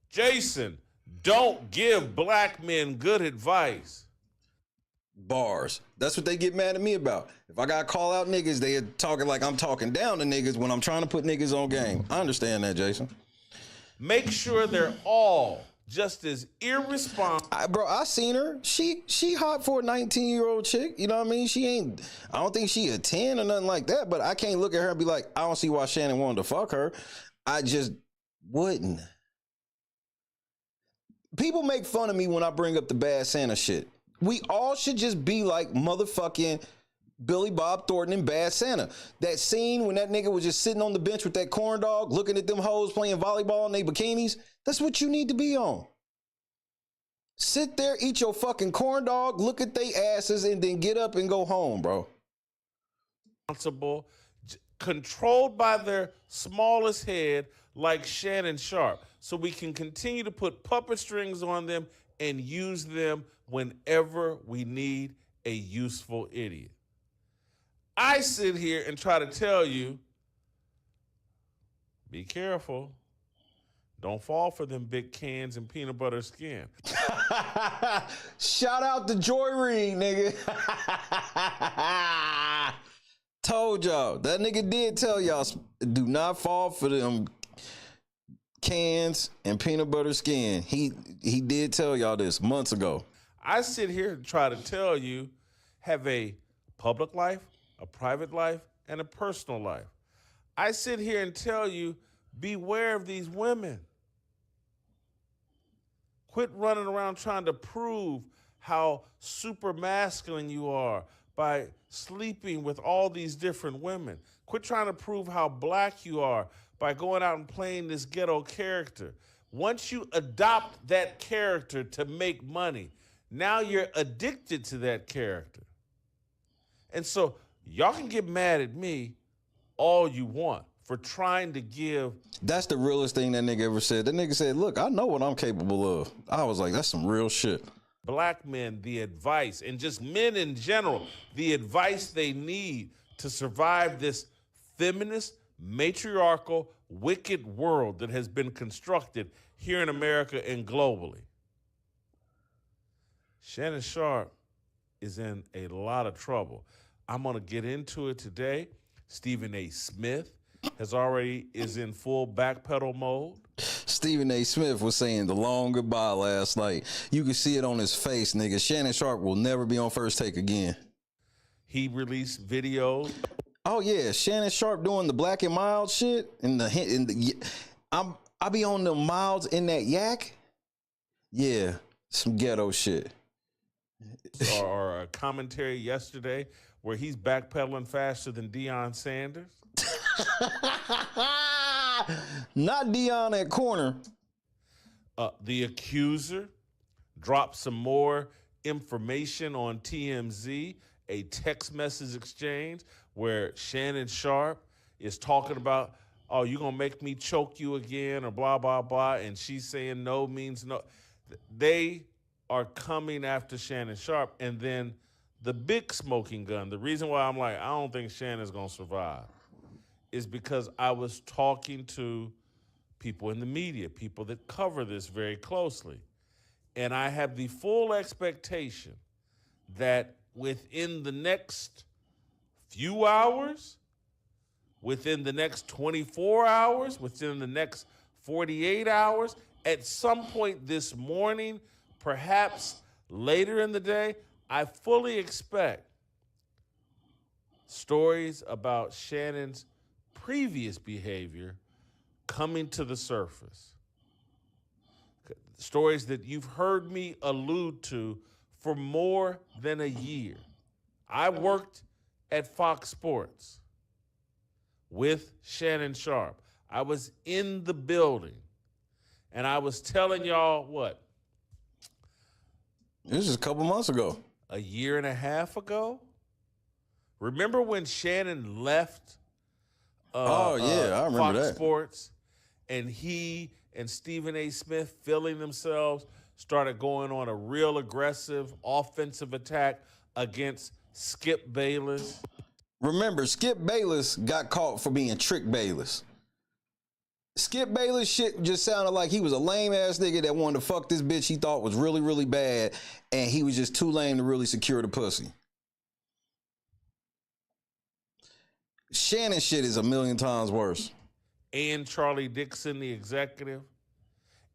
Jason, don't give black men good advice. Bars. That's what they get mad at me about. If I gotta call out niggas, they are talking like I'm talking down to niggas when I'm trying to put niggas on game. I understand that, Jason. Make sure they're all just as irresponsible. Bro, I seen her. She hot for a 19-year-old chick. You know what I mean? I don't think she a 10 or nothing like that, but I can't look at her and be like, I don't see why Shannon wanted to fuck her. I just wouldn't. People make fun of me when I bring up the bad Santa shit. We all should just be like motherfucking Billy Bob Thornton in Bad Santa. That scene when that nigga was just sitting on the bench with that corn dog, looking at them hoes playing volleyball in their bikinis. That's what you need to be on. Sit there, eat your fucking corn dog, look at they asses, and then get up and go home, bro. Responsible, controlled by their smallest head like Shannon Sharpe, so we can continue to put puppet strings on them and use them whenever we need a useful idiot. I sit here and try to tell you, be careful. Don't fall for them big cans and peanut butter skin. Shout out to Joy Reid, nigga. Told y'all. That nigga did tell y'all, do not fall for them cans and peanut butter skin. He did tell y'all this months ago. I sit here and try to tell you, have a public life, a private life, and a personal life. I sit here and tell you, beware of these women. Quit running around trying to prove how super masculine you are by sleeping with all these different women. Quit trying to prove how black you are by going out and playing this ghetto character. Once you adopt that character to make money, now you're addicted to that character. And so y'all can get mad at me all you want for trying to give. That's the realest thing that nigga ever said. That nigga said, look, I know what I'm capable of. I was like, that's some real shit. Black men the advice, and just men in general, the advice they need to survive this feminist, matriarchal, wicked world that has been constructed here in America and globally. Shannon Sharpe is in a lot of trouble. I'm going to get into it today. Stephen A. Smith is in full backpedal mode. Stephen A. Smith was saying the long goodbye last night. You can see it on his face, nigga. Shannon Sharpe will never be on First Take again. He released videos. Oh yeah, Shannon Sharpe doing the Black and Mild shit I be on the Milds in that yak. Yeah, some ghetto shit. Or a commentary yesterday where he's backpedaling faster than Deion Sanders. Not Deion at corner. The accuser dropped some more information on TMZ, a text message exchange where Shannon Sharpe is talking about, oh, you gonna make me choke you again or blah, blah, blah. And she's saying no means no. They are coming after Shannon Sharpe. And then the big smoking gun, the reason why I'm like, I don't think Shannon's gonna survive is because I was talking to people in the media, people that cover this very closely. And I have the full expectation that within the next few hours, within the next 24 hours, within the next 48 hours, at some point this morning, perhaps later in the day, I fully expect stories about Shannon's previous behavior coming to the surface. Stories that you've heard me allude to for more than a year. I worked at Fox Sports with Shannon Sharpe. I was in the building, and I was telling y'all what? This is a couple months ago. A year and a half ago? Remember when Shannon left I remember Fox that. Sports, and he and Stephen A. Smith feeling themselves started going on a real aggressive offensive attack against Skip Bayless? Remember, Skip Bayless got caught for being Trick Bayless. Skip Bayless shit just sounded like he was a lame ass nigga that wanted to fuck this bitch he thought was really, really bad, and he was just too lame to really secure the pussy. Shannon shit is a million times worse. And Charlie Dixon, the executive.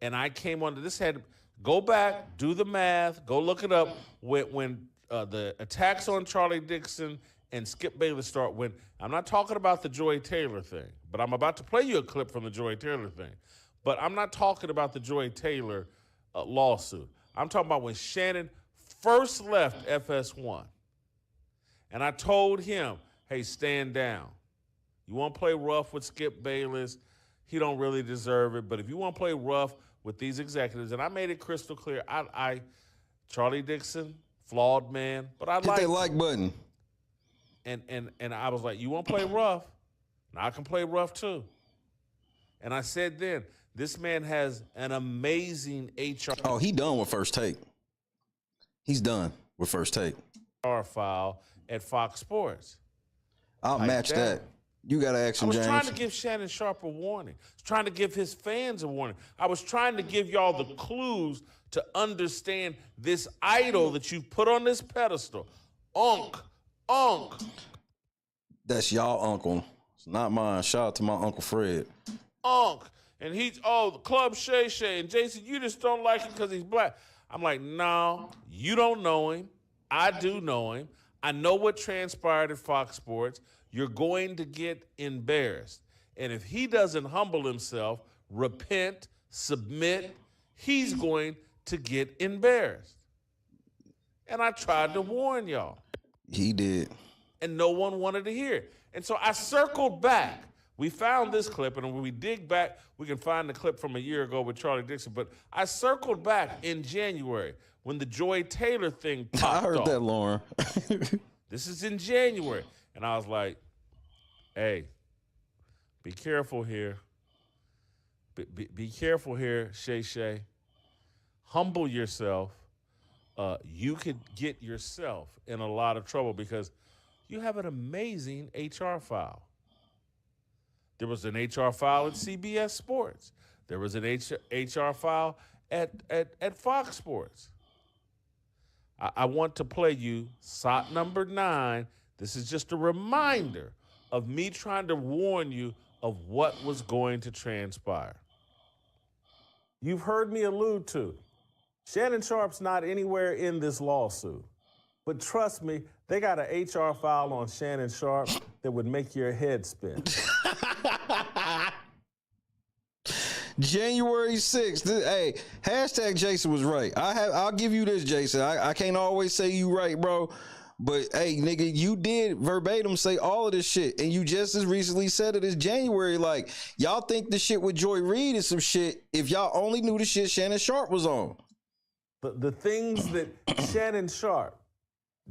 And I came on to this, had go back, do the math, go look it up. When the attacks on Charlie Dixon and Skip Bayless start, when I'm not talking about the Joy Taylor thing, but I'm about to play you a clip from the Joy Taylor thing. But I'm not talking about the Joy Taylor lawsuit. I'm talking about when Shannon first left FS1. And I told him, hey, stand down. You want to play rough with Skip Bayless? He don't really deserve it. But if you want to play rough with these executives, and I made it crystal clear, Charlie Dixon, flawed man, but I Hit like that like button. And I was like, you want to play rough? Now I can play rough too. And I said then, this man has an amazing HR. Oh, he done with First Take. He's done with First Take. File at Fox Sports. I'll match that. You got to ask him, I was James. trying to give Shannon Sharpe a warning. I was trying to give his fans a warning. I was trying to give y'all the clues to understand this idol that you put on this pedestal. Unc. That's y'all uncle. It's not mine. Shout out to my Uncle Fred. Unc. And he's, the club Shay. And Jason, you just don't like him because he's black. I'm like, no, you don't know him. I do know him. I know what transpired at Fox Sports. You're going to get embarrassed. And if he doesn't humble himself, repent, submit, he's going to get embarrassed. And I tried to warn y'all. He did. And no one wanted to hear it. And so I circled back. We found this clip, and when we dig back, we can find the clip from a year ago with Charlie Dixon. But I circled back in January when the Joy Taylor thing popped I heard off. that, Lauren. This is in January. And I was like, hey, be careful here. Be careful here, Shay. Humble yourself. You could get yourself in a lot of trouble because you have an amazing HR file. There was an HR file at CBS Sports. There was an HR file at Fox Sports. I want to play you SOT number 9. This is just a reminder of me trying to warn you of what was going to transpire. You've heard me allude to it. Shannon Sharpe's not anywhere in this lawsuit. But trust me, they got an HR file on Shannon Sharpe that would make your head spin. January 6th. Hey, hashtag Jason was right. I'll give you this, Jason. I can't always say you right, bro. But hey, nigga, you did verbatim say all of this shit, and you just as recently said it as January. Like, y'all think the shit with Joy Reid is some shit if y'all only knew the shit Shannon Sharpe was on. The things that Shannon Sharpe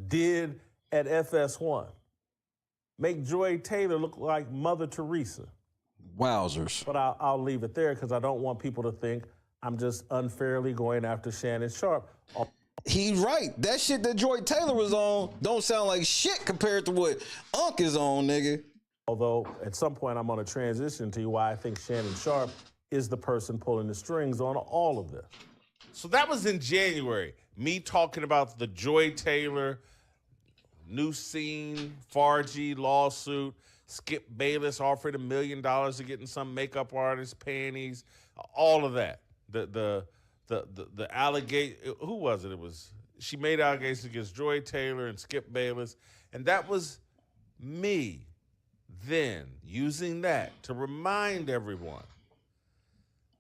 did at FS1 make Joy Taylor look like Mother Teresa. Wowzers. But I'll leave it there because I don't want people to think I'm just unfairly going after Shannon Sharpe. He's right. That shit that Joy Taylor was on don't sound like shit compared to what Unc is on, nigga. Although at some point I'm going to transition to you why I think Shannon Sharpe is the person pulling the strings on all of this. So that was in January. Me talking about the Joy Taylor, New Scene, Fargy lawsuit, Skip Bayless offered $1 million to getting some makeup artist panties, all of that. The allegation, who was it? She made allegations against Joy Taylor and Skip Bayless, and that was me then using that to remind everyone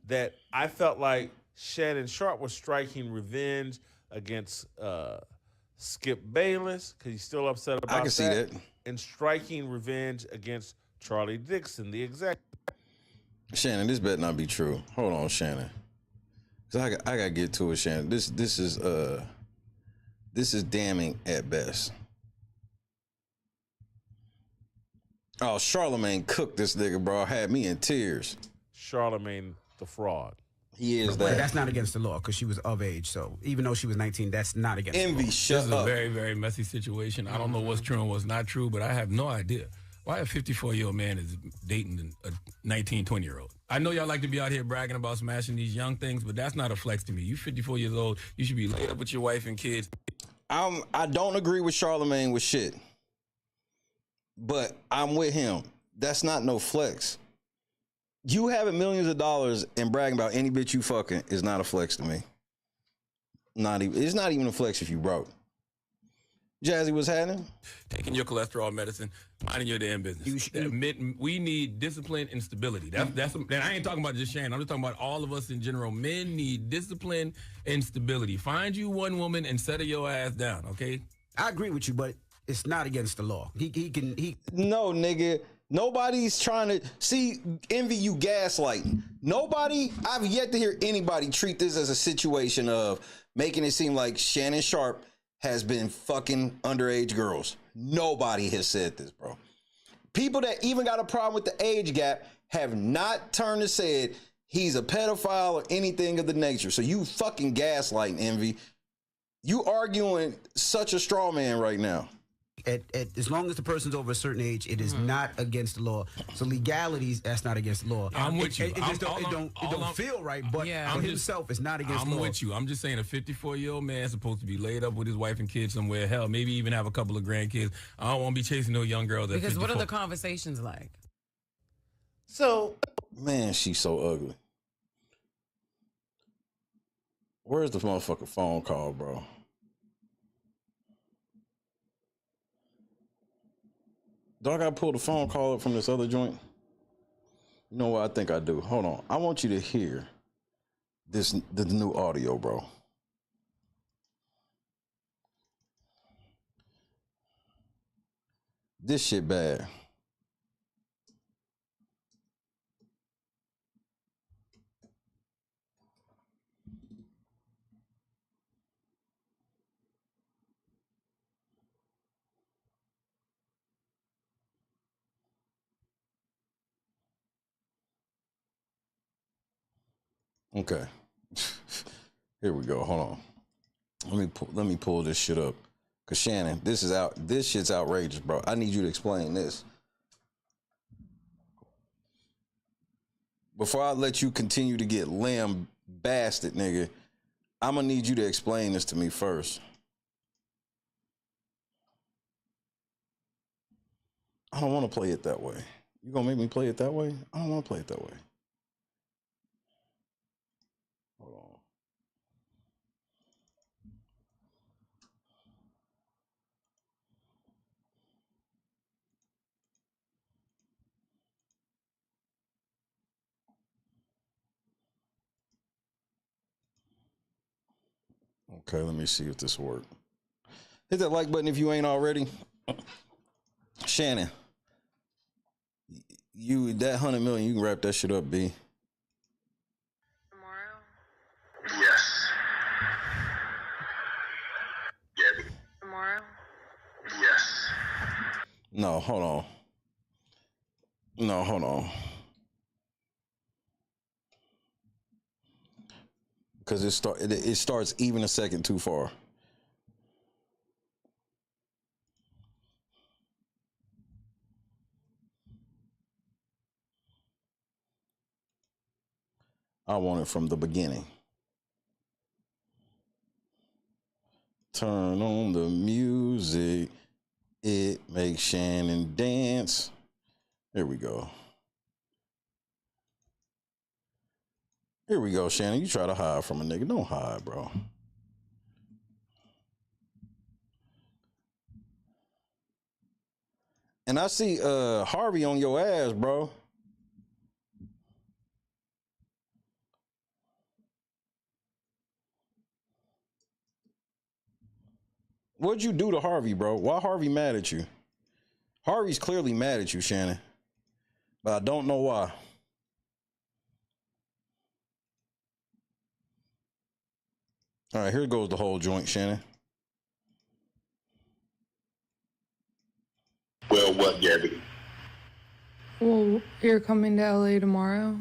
that I felt like Shannon Sharpe was striking revenge against Skip Bayless because he's still upset about that. I can see that. And striking revenge against Charlie Dixon, the executive. Shannon, this better not be true. Hold on, Shannon. I gotta get to it, Shannon. This is damning at best. Oh, Charlemagne cooked this nigga, bro. Had me in tears. Charlemagne the fraud. He is But that. that's not against the law because she was of age. So even though she was 19, that's not against the law. Envy, shut This is up. a very, very messy situation. I don't know what's true and what's not true, but I have no idea why a 54-year-old man is dating a 19, 20-year-old. I know y'all like to be out here bragging about smashing these young things, but that's not a flex to me. You 54 years old, you should be laid up with your wife and kids. I don't agree with Charlemagne with shit, but I'm with him. That's not no flex. You having millions of dollars and bragging about any bitch you fucking is not a flex to me. It's not even a flex if you broke. Jazzy, what's happening? Taking your cholesterol medicine, minding your damn business. We need discipline and stability. That's. And I ain't talking about just Shane. I'm just talking about all of us in general. Men need discipline and stability. Find you one woman and settle your ass down, okay? I agree with you, but it's not against the law. No, nigga. Nobody's trying to see envy you gaslighting. I've yet to hear anybody treat this as a situation of making it seem like Shannon Sharpe has been fucking underage girls. Nobody has said this, bro. People that even got a problem with the age gap have not turned and said he's a pedophile or anything of the nature. So you fucking gaslighting, Envy. You arguing such a straw man right now. As long as the person's over a certain age, it is not against the law. So legalities, that's not against the law. I'm with you. It don't feel right, but for himself, it's not against the law. I'm with you. I'm just saying a 54-year-old man is supposed to be laid up with his wife and kids somewhere. Hell, maybe even have a couple of grandkids. I don't want to be chasing no young girl. Because 54. What are the conversations like? So, man, she's so ugly. Where's the motherfucking phone call, bro? Do I gotta pull the phone call up from this other joint? You know what? I think I do. Hold on. I want you to hear the new audio, bro. This shit bad. Okay. Here we go. Hold on. Let me pull this shit up. Cause Shannon, this shit's outrageous, bro. I need you to explain this. Before I let you continue to get lambasted, nigga, I'm gonna need you to explain this to me first. I don't want to play it that way. You gonna make me play it that way? I don't want to play it that way. Hold on. Okay, let me see if this works. Hit that like button if you ain't already. Shannon, you that 100 million, you can wrap that shit up, B. Yes. Gabby. Tomorrow? Yes. No, hold on. No, hold on. Because it starts even a second too far. I want it from the beginning. Turn on the music. It makes Shannon dance. There we go. Here we go, Shannon. You try to hide from a nigga. Don't hide, bro. And I see Harvey on your ass, bro. What'd you do to Harvey, bro? Why Harvey mad at you? Harvey's clearly mad at you, Shannon. But I don't know why. All right, here goes the whole joint, Shannon. Well, what, Gabby? Well, you're coming to LA tomorrow?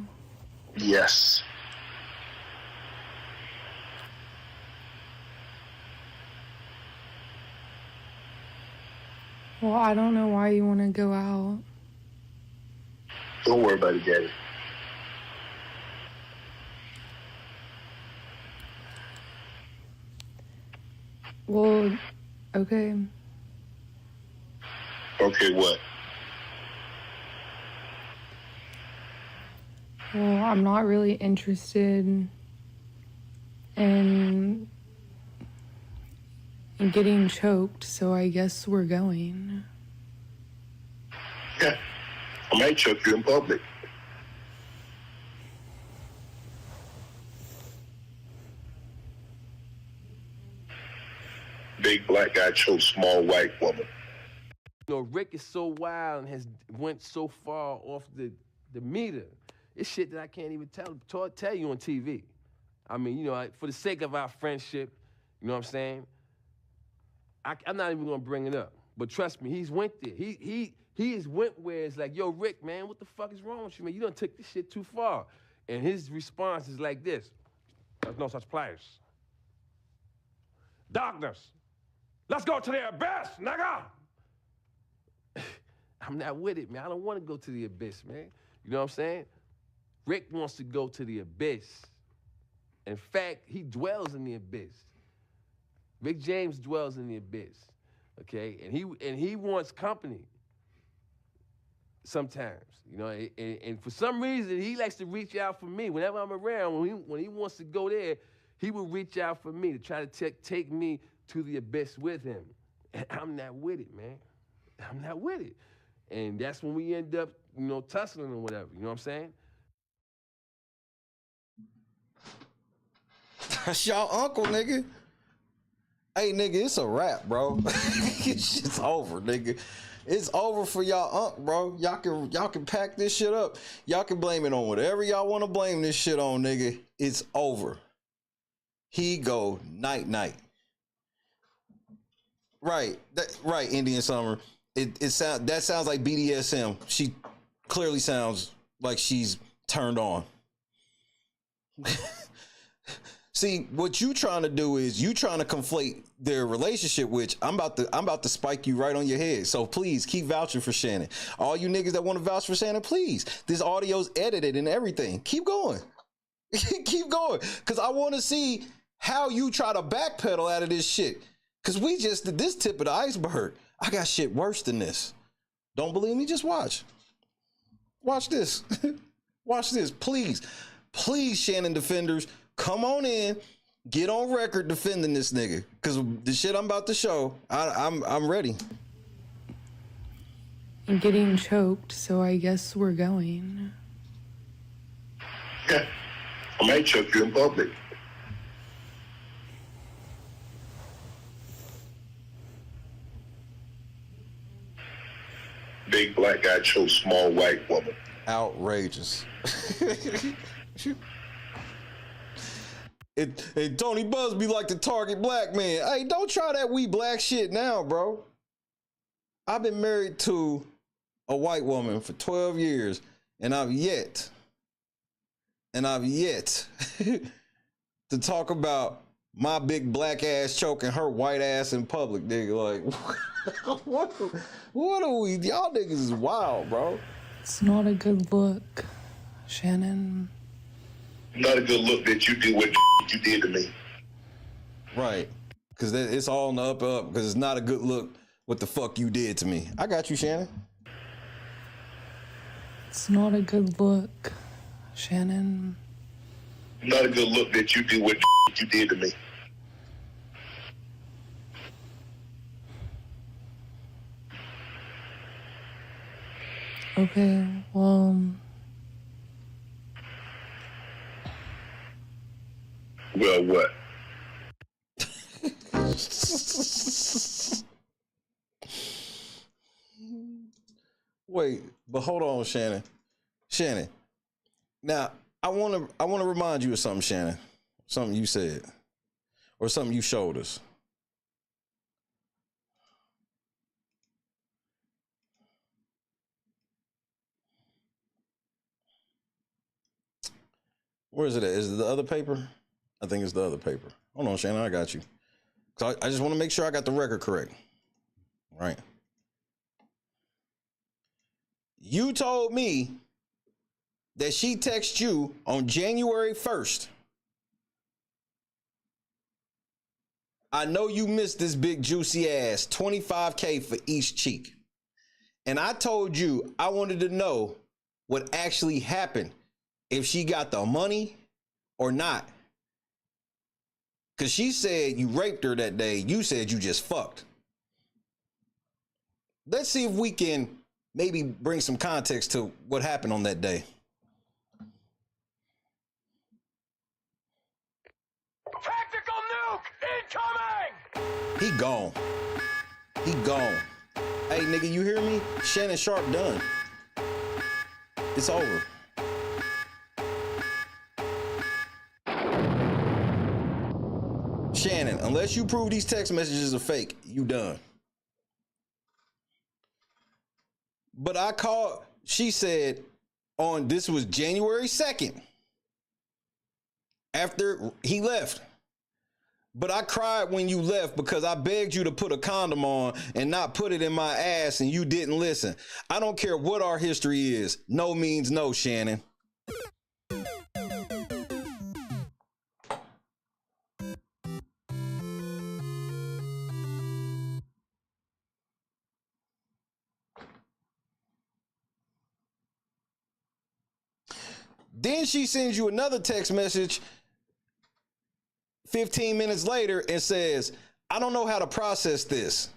Yes. Well, I don't know why you want to go out. Don't worry about it, Gabby. Well, okay. Okay, what? Well, I'm not really interested in getting choked, so I guess we're going. Yeah. I might choke you in public. Big black guy chokes small white woman. You know, Rick is so wild and has went so far off the meter. It's shit that I can't even tell you on TV. I mean, you know, for the sake of our friendship, you know what I'm saying? I'm not even gonna bring it up. But trust me, he's went there. He has went where it's like, yo, Rick, man, what the fuck is wrong with you, man? You done took this shit too far. And his response is like this: there's no such place. Darkness. Let's go to the abyss, nigga. I'm not with it, man. I don't want to go to the abyss, man. You know what I'm saying? Rick wants to go to the abyss. In fact, he dwells in the abyss. Rick James dwells in the abyss, okay? And he wants company sometimes, you know? And for some reason, he likes to reach out for me. Whenever I'm around, when he wants to go there, he will reach out for me to try to take me to the abyss with him. And I'm not with it, man. I'm not with it. And that's when we end up, you know, tussling or whatever, you know what I'm saying? That's y'all uncle, nigga. Hey, nigga, it's a wrap, bro. It's just over, nigga. It's over for y'all, bro. Y'all can pack this shit up. Y'all can blame it on whatever y'all want to blame this shit on, nigga. It's over. He go night. Right, right. Indian Summer. That sounds like BDSM. She clearly sounds like she's turned on. See, what you trying to do is you trying to conflate their relationship, which I'm about to spike you right on your head. So please keep vouching for Shannon. All you niggas that want to vouch for Shannon, please. This audio's edited and everything. Keep going. Keep going. Cause I want to see how you try to backpedal out of this shit. Cause we just did this tip of the iceberg. I got shit worse than this. Don't believe me? Just watch. Watch this. Watch this. Please, Shannon defenders. Come on in, get on record defending this nigga, cause the shit I'm about to show, I'm ready. I'm getting choked, so I guess we're going. Yeah, I might choke you in public. Big black guy chokes small white woman. Outrageous. And Tony Busby like to target black men. Hey, don't try that we black shit now, bro. I've been married to a white woman for 12 years, and I've yet to talk about my big black ass choking her white ass in public, nigga. Like, what are we? Y'all niggas is wild, bro. It's not a good look, Shannon. Not a good look that you did what you did to me. Right. Because it's all on the up, because it's not a good look what the fuck you did to me. I got you, Shannon. It's not a good look, Shannon. Not a good look that you did what you did to me. Okay, well... Well, what? Wait, but hold on, Shannon. Shannon. Now, I want to remind you of something, Shannon. Something you said, or something you showed us. Where is it at? Is it the other paper? I think it's the other paper. Hold on, Shannon, I got you. So I just want to make sure I got the record correct. Right. You told me that she texted you on January 1st. I know you missed this big juicy ass, $25K for each cheek. And I told you I wanted to know what actually happened, if she got the money or not. Because she said you raped her that day. You said you just fucked. Let's see if we can maybe bring some context to what happened on that day. Tactical nuke incoming! He gone. He gone. Hey, nigga, you hear me? Shannon Sharpe done. It's over. Shannon, unless you prove these text messages are fake, you done. But I called, she said this was January 2nd, after he left. But I cried when you left because I begged you to put a condom on and not put it in my ass, and you didn't listen. I don't care what our history is. No means no, Shannon. Then she sends you another text message 15 minutes later and says, I don't know how to process this.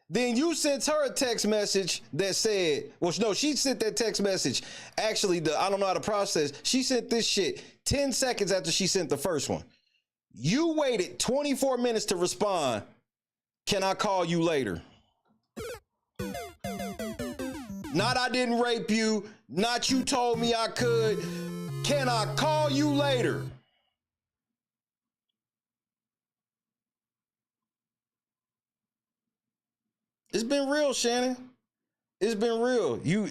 Then you sent her a text message that said, well, no, she sent that text message. Actually, I don't know how to process. She sent this shit 10 seconds after she sent the first one. You waited 24 minutes to respond. Can I call you later? Not I didn't rape you. Not you told me I could. Can I call you later? It's been real, Shannon. It's been real. You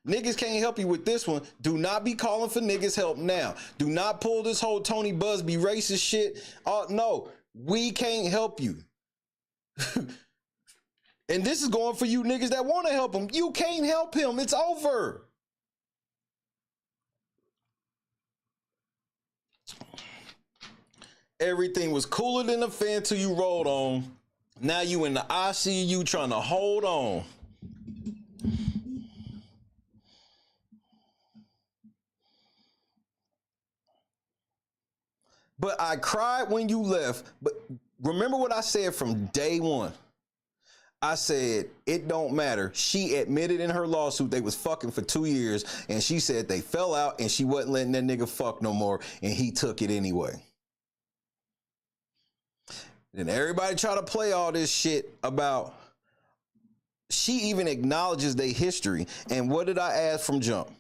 niggas can't help you with this one. Do not be calling for niggas help now. Do not pull this whole Tony Busby racist shit. No, we can't help you. And this is going for you niggas that want to help him. You can't help him. It's over. Everything was cooler than a fan till you rolled on. Now you in the ICU trying to hold on. But I cried when you left. But remember what I said from day one. I said, it don't matter. She admitted in her lawsuit they was fucking for 2 years, and she said they fell out and she wasn't letting that nigga fuck no more, and he took it anyway. Then everybody try to play all this shit about, she even acknowledges their history. And what did I ask from jump?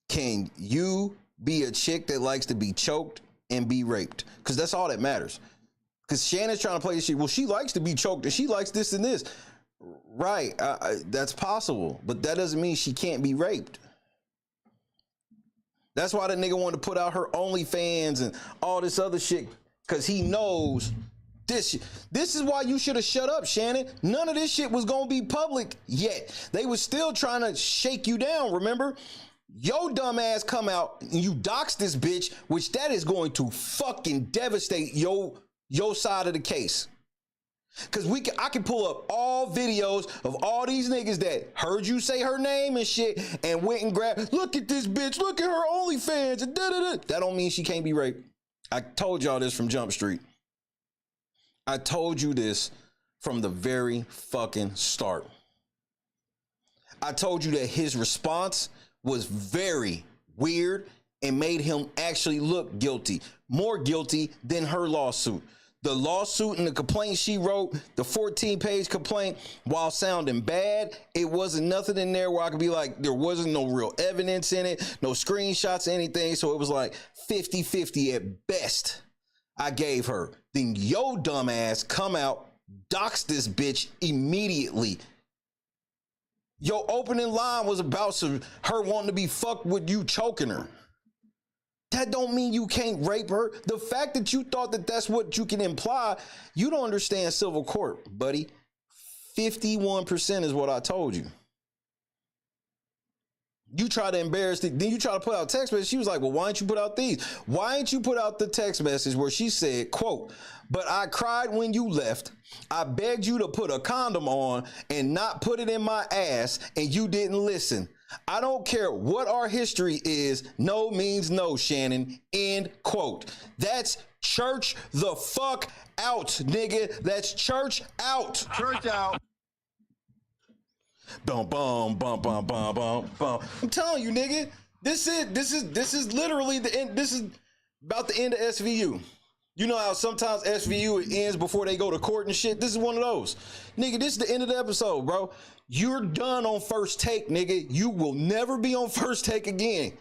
Can you be a chick that likes to be choked and be raped? Because that's all that matters. Because Shannon's trying to play this shit. Well, she likes to be choked and she likes this and this. Right. That's possible. But that doesn't mean she can't be raped. That's why the nigga wanted to put out her OnlyFans and all this other shit. Because he knows this shit. This is why you should have shut up, Shannon. None of this shit was going to be public yet. They was still trying to shake you down, remember? Yo dumb ass come out and you dox this bitch, which that is going to fucking devastate your side of the case. Cause I can pull up all videos of all these niggas that heard you say her name and shit and went and grabbed, look at this bitch, look at her OnlyFans and da-da-da. That don't mean she can't be raped. I told y'all this from Jump Street. I told you this from the very fucking start. I told you that his response was very weird and made him actually look guilty, more guilty than her lawsuit. The lawsuit and the complaint she wrote, the 14-page complaint, while sounding bad, it wasn't nothing in there where I could be like, there wasn't no real evidence in it, no screenshots, anything. So it was like 50-50 at best I gave her. Then yo dumb ass come out, dox this bitch immediately. Your opening line was about her wanting to be fucked with you choking her. That don't mean you can't rape her. The fact that you thought that that's what you can imply, you don't understand civil court, buddy. 51% is what I told you. You try to embarrass it. Then you try to put out text message. She was like, well, why didn't you put out these? Why didn't you put out the text message where she said, quote, but I cried when you left. I begged you to put a condom on and not put it in my ass, and you didn't listen. I don't care what our history is. No means no, Shannon. End quote. That's church the fuck out, nigga. That's church out. Church out. Bum, bum, bum, bum, bum, bum, bum. I'm telling you, nigga. This is literally the end. This is about the end of SVU. You know how sometimes SVU ends before they go to court and shit? This is one of those. Nigga, this is the end of the episode, bro. You're done on First Take, nigga. You will never be on First Take again.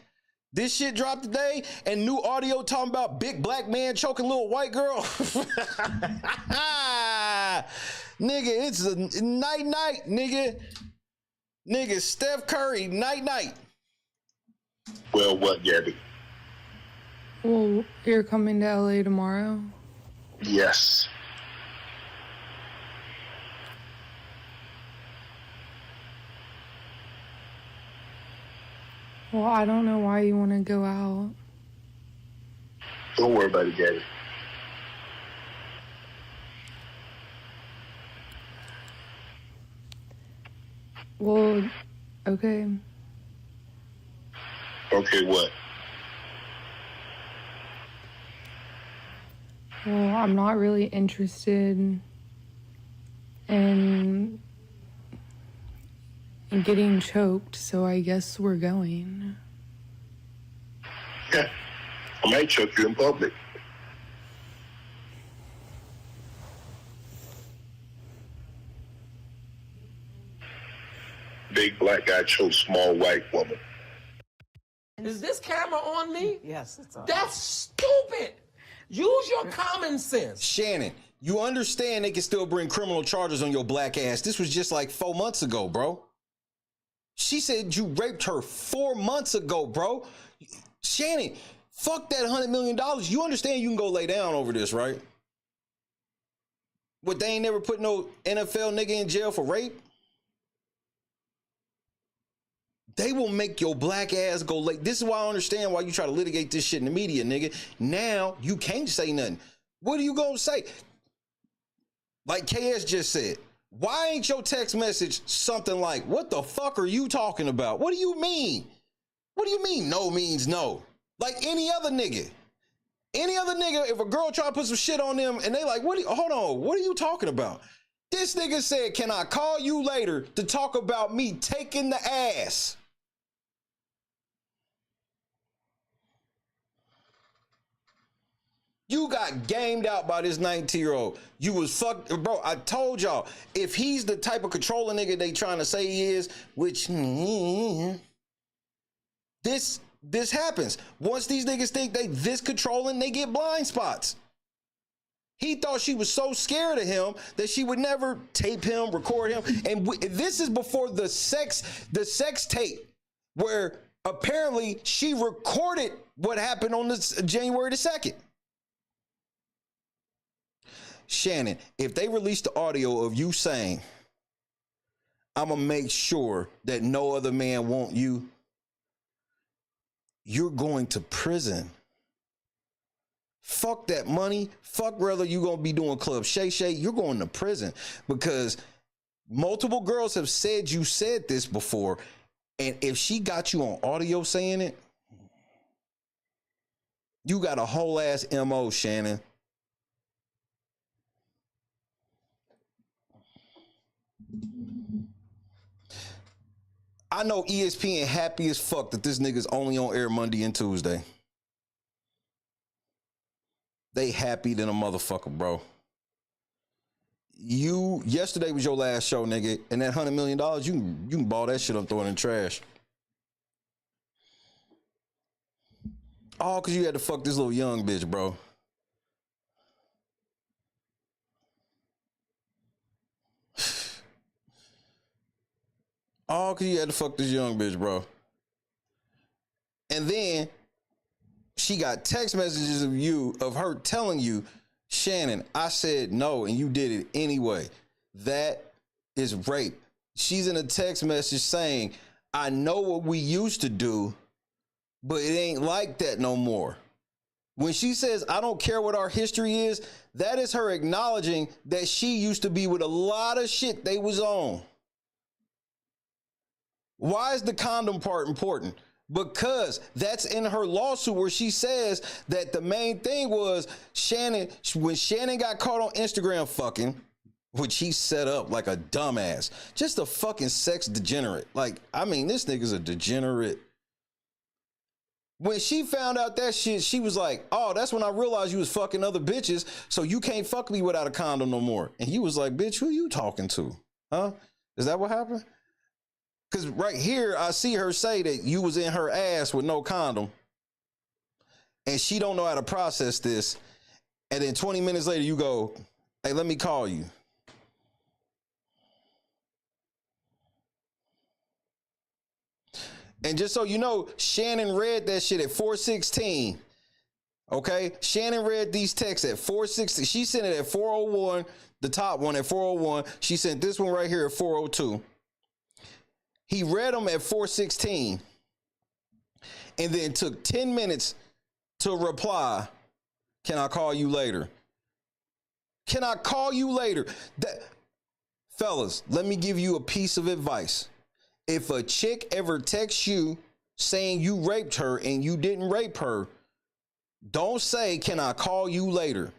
This shit dropped today and new audio talking about big black man choking little white girl. Nigga, it's a night-night, nigga. Nigga, Steph Curry, night-night. Well, what, Gabby? Well, you're coming to LA tomorrow? Yes. Well, I don't know why you want to go out. Don't worry about it, Gabby. Well, okay. Okay, what? Well, I'm not really interested in getting choked, so I guess we're going. Yeah. I might choke you in public. big black guy choke small white woman. Is this camera on me? Yes, it's on. That's stupid. Use your common sense. Shannon, you understand they can still bring criminal charges on your black ass. This was just like 4 months ago, bro. She said you raped her 4 months ago, bro. Shannon, fuck that $100 million. You understand you can go lay down over this, right? But they ain't never put no NFL nigga in jail for rape? They will make your black ass go late. This is why I understand why you try to litigate this shit in the media, nigga. Now you can't say nothing. What are you gonna say? Like KS just said, why ain't your text message something like, what the fuck are you talking about? What do you mean? What do you mean no means no? Like any other nigga. Any other nigga, if a girl try to put some shit on them and they like, hold on, what are you talking about? This nigga said, can I call you later to talk about me taking the ass? You got gamed out by this 19-year-old. You was fucked, bro. I told y'all, if he's the type of controlling nigga they trying to say he is, which this happens. Once these niggas think they this controlling, they get blind spots. He thought she was so scared of him that she would never tape him, record him. And this is before the sex tape, where apparently she recorded what happened on this January the 2nd. Shannon, if they release the audio of you saying, I'm going to make sure that no other man want you, you're going to prison. Fuck that money. Fuck whether you're going to be doing Club Shay, you're going to prison, because multiple girls have said you said this before. And if she got you on audio saying it, you got a whole ass MO, Shannon. I know ESPN happy as fuck that this nigga's only on air Monday and Tuesday. They happy than a motherfucker, bro. Yesterday was your last show, nigga, and that $100 million, you can ball that shit up, throw it in the trash. All because you had to fuck this little young bitch, bro. All because you had to fuck this young bitch, bro. And then she got text messages of her telling you, Shannon, I said no, and you did it anyway. That is rape. She's in a text message saying, I know what we used to do, but it ain't like that no more. When she says, I don't care what our history is, that is her acknowledging that she used to be with a lot of shit they was on. Why is the condom part important? Because that's in her lawsuit where she says that the main thing was Shannon, when Shannon got caught on Instagram fucking, which he set up like a dumbass, just a fucking sex degenerate. Like, I mean, this nigga's a degenerate. When she found out that shit, she was like, oh, that's when I realized you was fucking other bitches, so you can't fuck me without a condom no more. And he was like, bitch, who you talking to? Huh? Is that what happened? Because right here, I see her say that you was in her ass with no condom. And she don't know how to process this. And then 20 minutes later, you go, hey, let me call you. And just so you know, Shannon read that shit at 4:16. Okay? Shannon read these texts at 4:16. She sent it at 4:01, the top one at 4:01. She sent this one right here at 4:02. He read them at 4:16 and then took 10 minutes to reply, can I call you later? Can I call you later? Fellas, let me give you a piece of advice. If a chick ever texts you saying you raped her and you didn't rape her, don't say, can I call you later?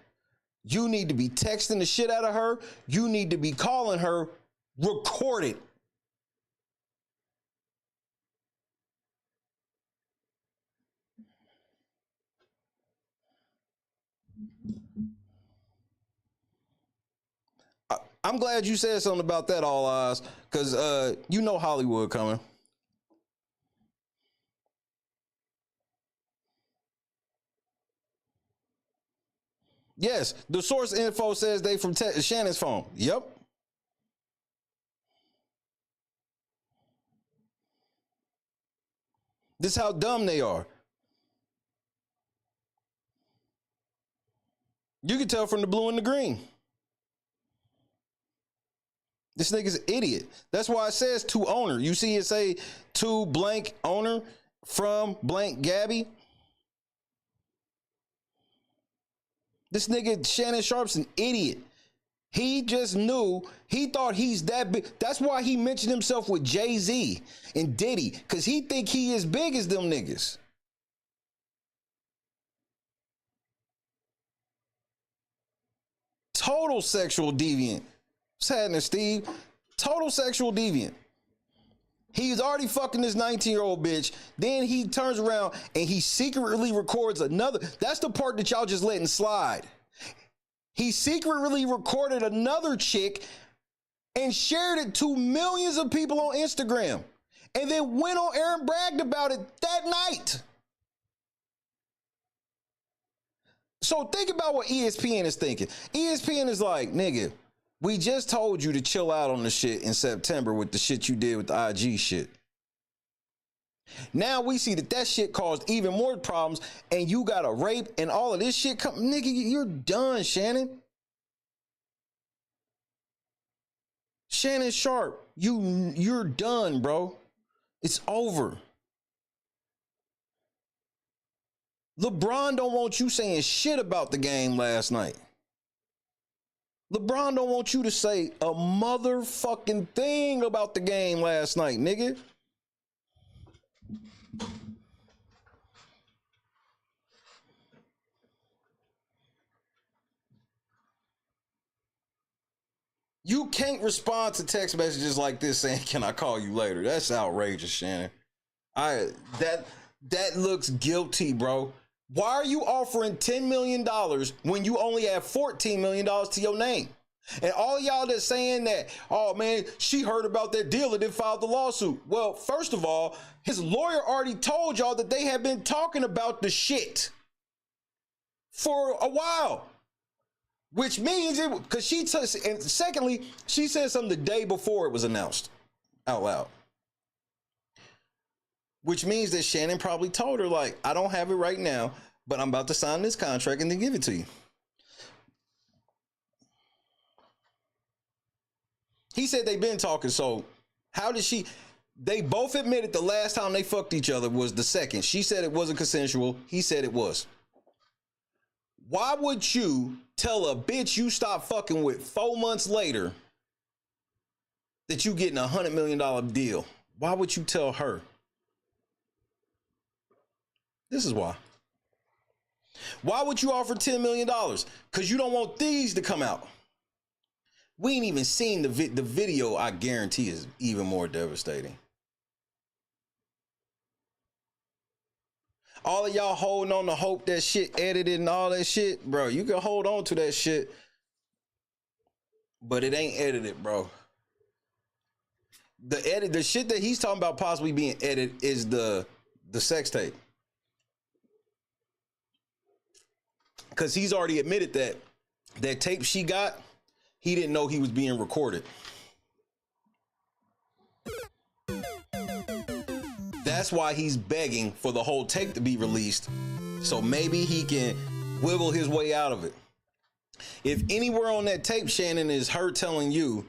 You need to be texting the shit out of her. You need to be calling her, record it. I'm glad you said something about that, All Eyes, because you know Hollywood coming. Yes, the source info says they from Shannon's phone. Yep. This is how dumb they are. You can tell from the blue and the green. This nigga's an idiot. That's why it says to owner. You see it say to blank owner from blank Gabby. This nigga Shannon Sharpe's an idiot. He just knew, he thought he's that big. That's why he mentioned himself with Jay-Z and Diddy, because he think he as big as them niggas. Total sexual deviant. What's happening, Steve? Total sexual deviant. He's already fucking this 19-year-old bitch. Then he turns around and he secretly records another. That's the part that y'all just letting slide. He secretly recorded another chick and shared it to millions of people on Instagram. And then went on air and bragged about it that night. So think about what ESPN is thinking. ESPN is like, nigga, we just told you to chill out on the shit in September with the shit you did with the IG shit. Now we see that shit caused even more problems and you got a rape and all of this shit come. Nigga, you're done, Shannon. Shannon Sharpe, you're done, bro. It's over. LeBron don't want you saying shit about the game last night. LeBron don't want you to say a motherfucking thing about the game last night, nigga. You can't respond to text messages like this saying, "Can I call you later?" That's outrageous, Shannon. That looks guilty, bro. Why are you offering $10 million when you only have $14 million to your name? And all y'all that's saying that, oh man, she heard about that deal and then filed the lawsuit. Well, first of all, his lawyer already told y'all that they have been talking about the shit for a while. Which means it, because and secondly, she said something the day before it was announced out loud. Which means that Shannon probably told her, like, I don't have it right now, but I'm about to sign this contract and then give it to you. He said they've been talking, so how did she? They both admitted the last time they fucked each other was the second. She said it wasn't consensual. He said it was. Why would you tell a bitch you stopped fucking with 4 months later that you getting $100 million deal? Why would you tell her? This is why. Why would you offer $10 million? Because you don't want these to come out. We ain't even seen the video. I guarantee is even more devastating. All of y'all holding on to hope that shit edited and all that shit, bro. You can hold on to that shit, but it ain't edited, bro. The shit that he's talking about possibly being edited is the sex tape. Because he's already admitted that tape she got, he didn't know he was being recorded. That's why he's begging for the whole tape to be released, so maybe he can wiggle his way out of it. If anywhere on that tape, Shannon, is her telling you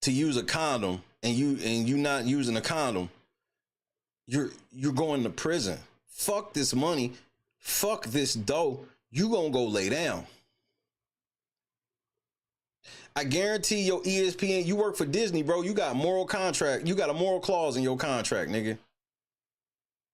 to use a condom and you not using a condom, you're going to prison. Fuck this money. Fuck this dough. You gonna go lay down. I guarantee your ESPN, you work for Disney, bro. You got moral contract. You got a moral clause in your contract, nigga.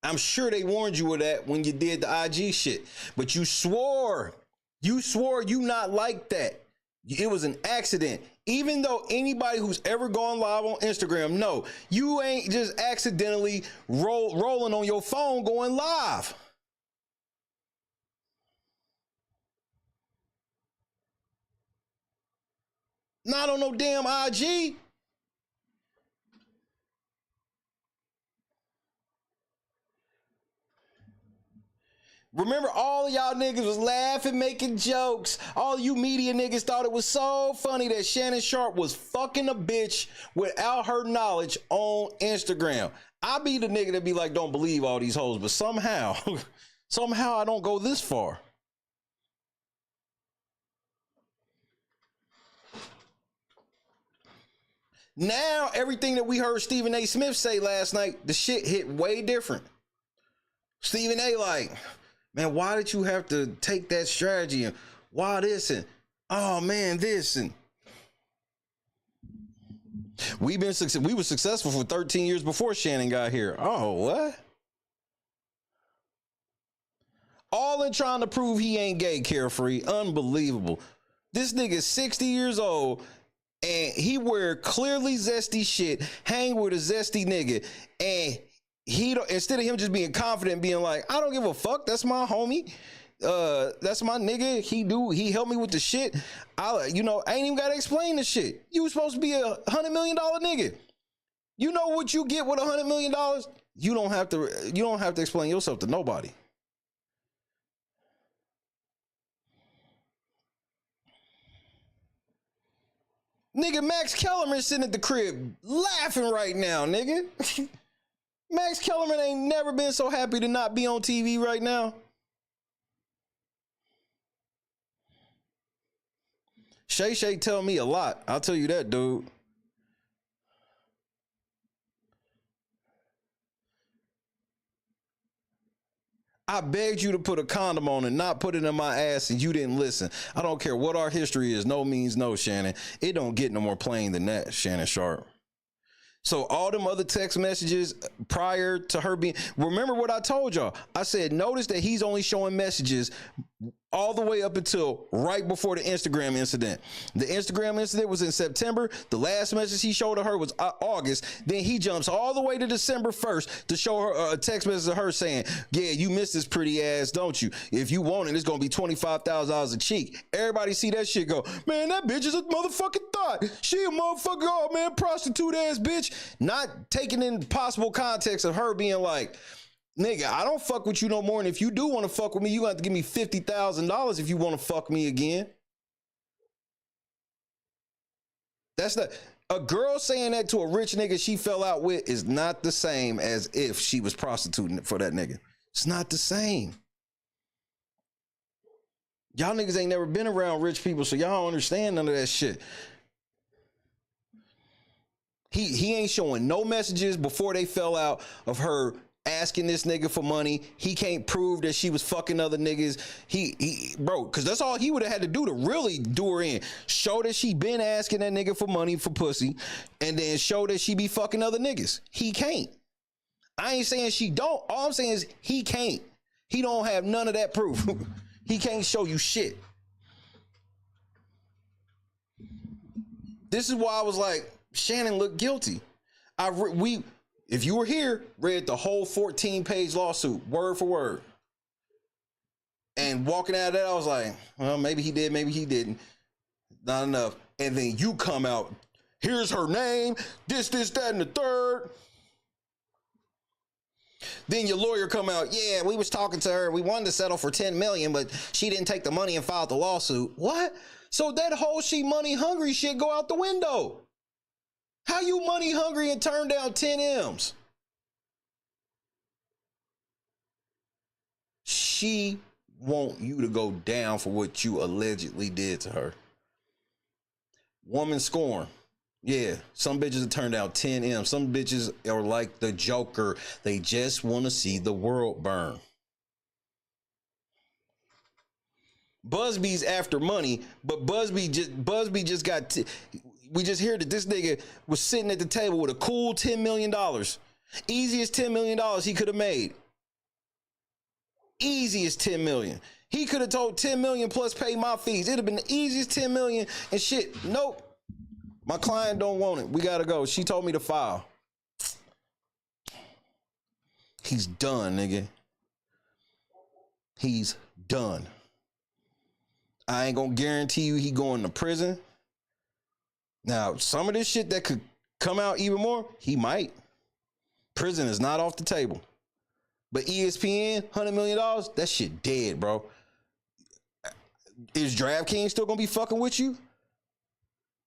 I'm sure they warned you of that when you did the IG shit, but you swore you not like that. It was an accident. Even though anybody who's ever gone live on Instagram, no, you ain't just accidentally rolling on your phone going live. Not on no damn IG. Remember, all of y'all niggas was laughing, making jokes. All you media niggas thought it was so funny that Shannon Sharpe was fucking a bitch without her knowledge on Instagram. I be the nigga that be like, don't believe all these hoes, but somehow I don't go this far. Now, everything that we heard Stephen A. Smith say last night, the shit hit way different. Stephen A. like, man, why did you have to take that strategy? And why this? And oh man, this. And we were successful for 13 years before Shannon got here. Oh, what? All in trying to prove he ain't gay, Carefree. Unbelievable. This nigga 60 years old and he wear clearly zesty shit, hang with a zesty nigga, and he don't, instead of him just being confident, being like, I don't give a fuck, that's my homie, that's my nigga, he helped me with the shit, I ain't even gotta explain the shit. You was supposed to be $100 million nigga. You know what you get with $100 million? You don't have to explain yourself to nobody. Nigga, Max Kellerman sitting at the crib laughing right now, nigga. Max Kellerman ain't never been so happy to not be on TV right now. Shay tell me a lot. I'll tell you that, dude. I begged you to put a condom on and not put it in my ass, and you didn't listen. I don't care what our history is. No means no, Shannon. It don't get no more plain than that, Shannon Sharpe. So all them other text messages prior to her being, remember what I told y'all? I said, notice that he's only showing messages all the way up until right before the Instagram incident. The Instagram incident was in September. The last message he showed to her was August. Then he jumps all the way to December 1st to show her a text message of her saying, yeah, you missed this pretty ass, don't you? If you want it, it's going to be $25,000 a cheek. Everybody see that shit go, man, that bitch is a motherfucking thought. She a motherfucker, oh man, prostitute ass bitch. Not taking in possible context of her being like, nigga, I don't fuck with you no more. And if you do want to fuck with me, you got to give me $50,000 if you want to fuck me again. That's not a girl saying that to a rich nigga she fell out with is not the same as if she was prostituting for that nigga. It's not the same. Y'all niggas ain't never been around rich people, so y'all don't understand none of that shit. He ain't showing no messages before they fell out of her asking this nigga for money. He can't prove that she was fucking other niggas. Bro, because that's all he would have had to do to really do her in. Show that she been asking that nigga for money for pussy, and then show that she be fucking other niggas. He can't. I ain't saying she don't. All I'm saying is he can't. He don't have none of that proof. He can't show you shit. This is why I was like, Shannon looked guilty. If you were here, read the whole 14-page lawsuit, word for word. And walking out of that, I was like, well, maybe he did, maybe he didn't. Not enough. And then you come out, here's her name, this, that, and the third. Then your lawyer come out, yeah, we was talking to her. We wanted to settle for $10 million, but she didn't take the money and filed the lawsuit. What? So that whole she money hungry shit go out the window. How you money hungry and turn down 10 M's? She want you to go down for what you allegedly did to her. Woman scorn. Yeah, some bitches have turned out 10 M's. Some bitches are like the Joker. They just want to see the world burn. Busby's after money, but Busby just got... we just heard that this nigga was sitting at the table with a cool $10 million. Easiest $10 million he could have made. Easiest $10 million. He could have told $10 million plus pay my fees. It'd have been the easiest $10 million and shit. Nope. My client don't want it. We gotta go. She told me to file. He's done, nigga. He's done. I ain't gonna guarantee you he going to prison. Now, some of this shit that could come out even more, he might. Prison is not off the table. But ESPN, $100 million, that shit dead, bro. Is DraftKings still gonna be fucking with you?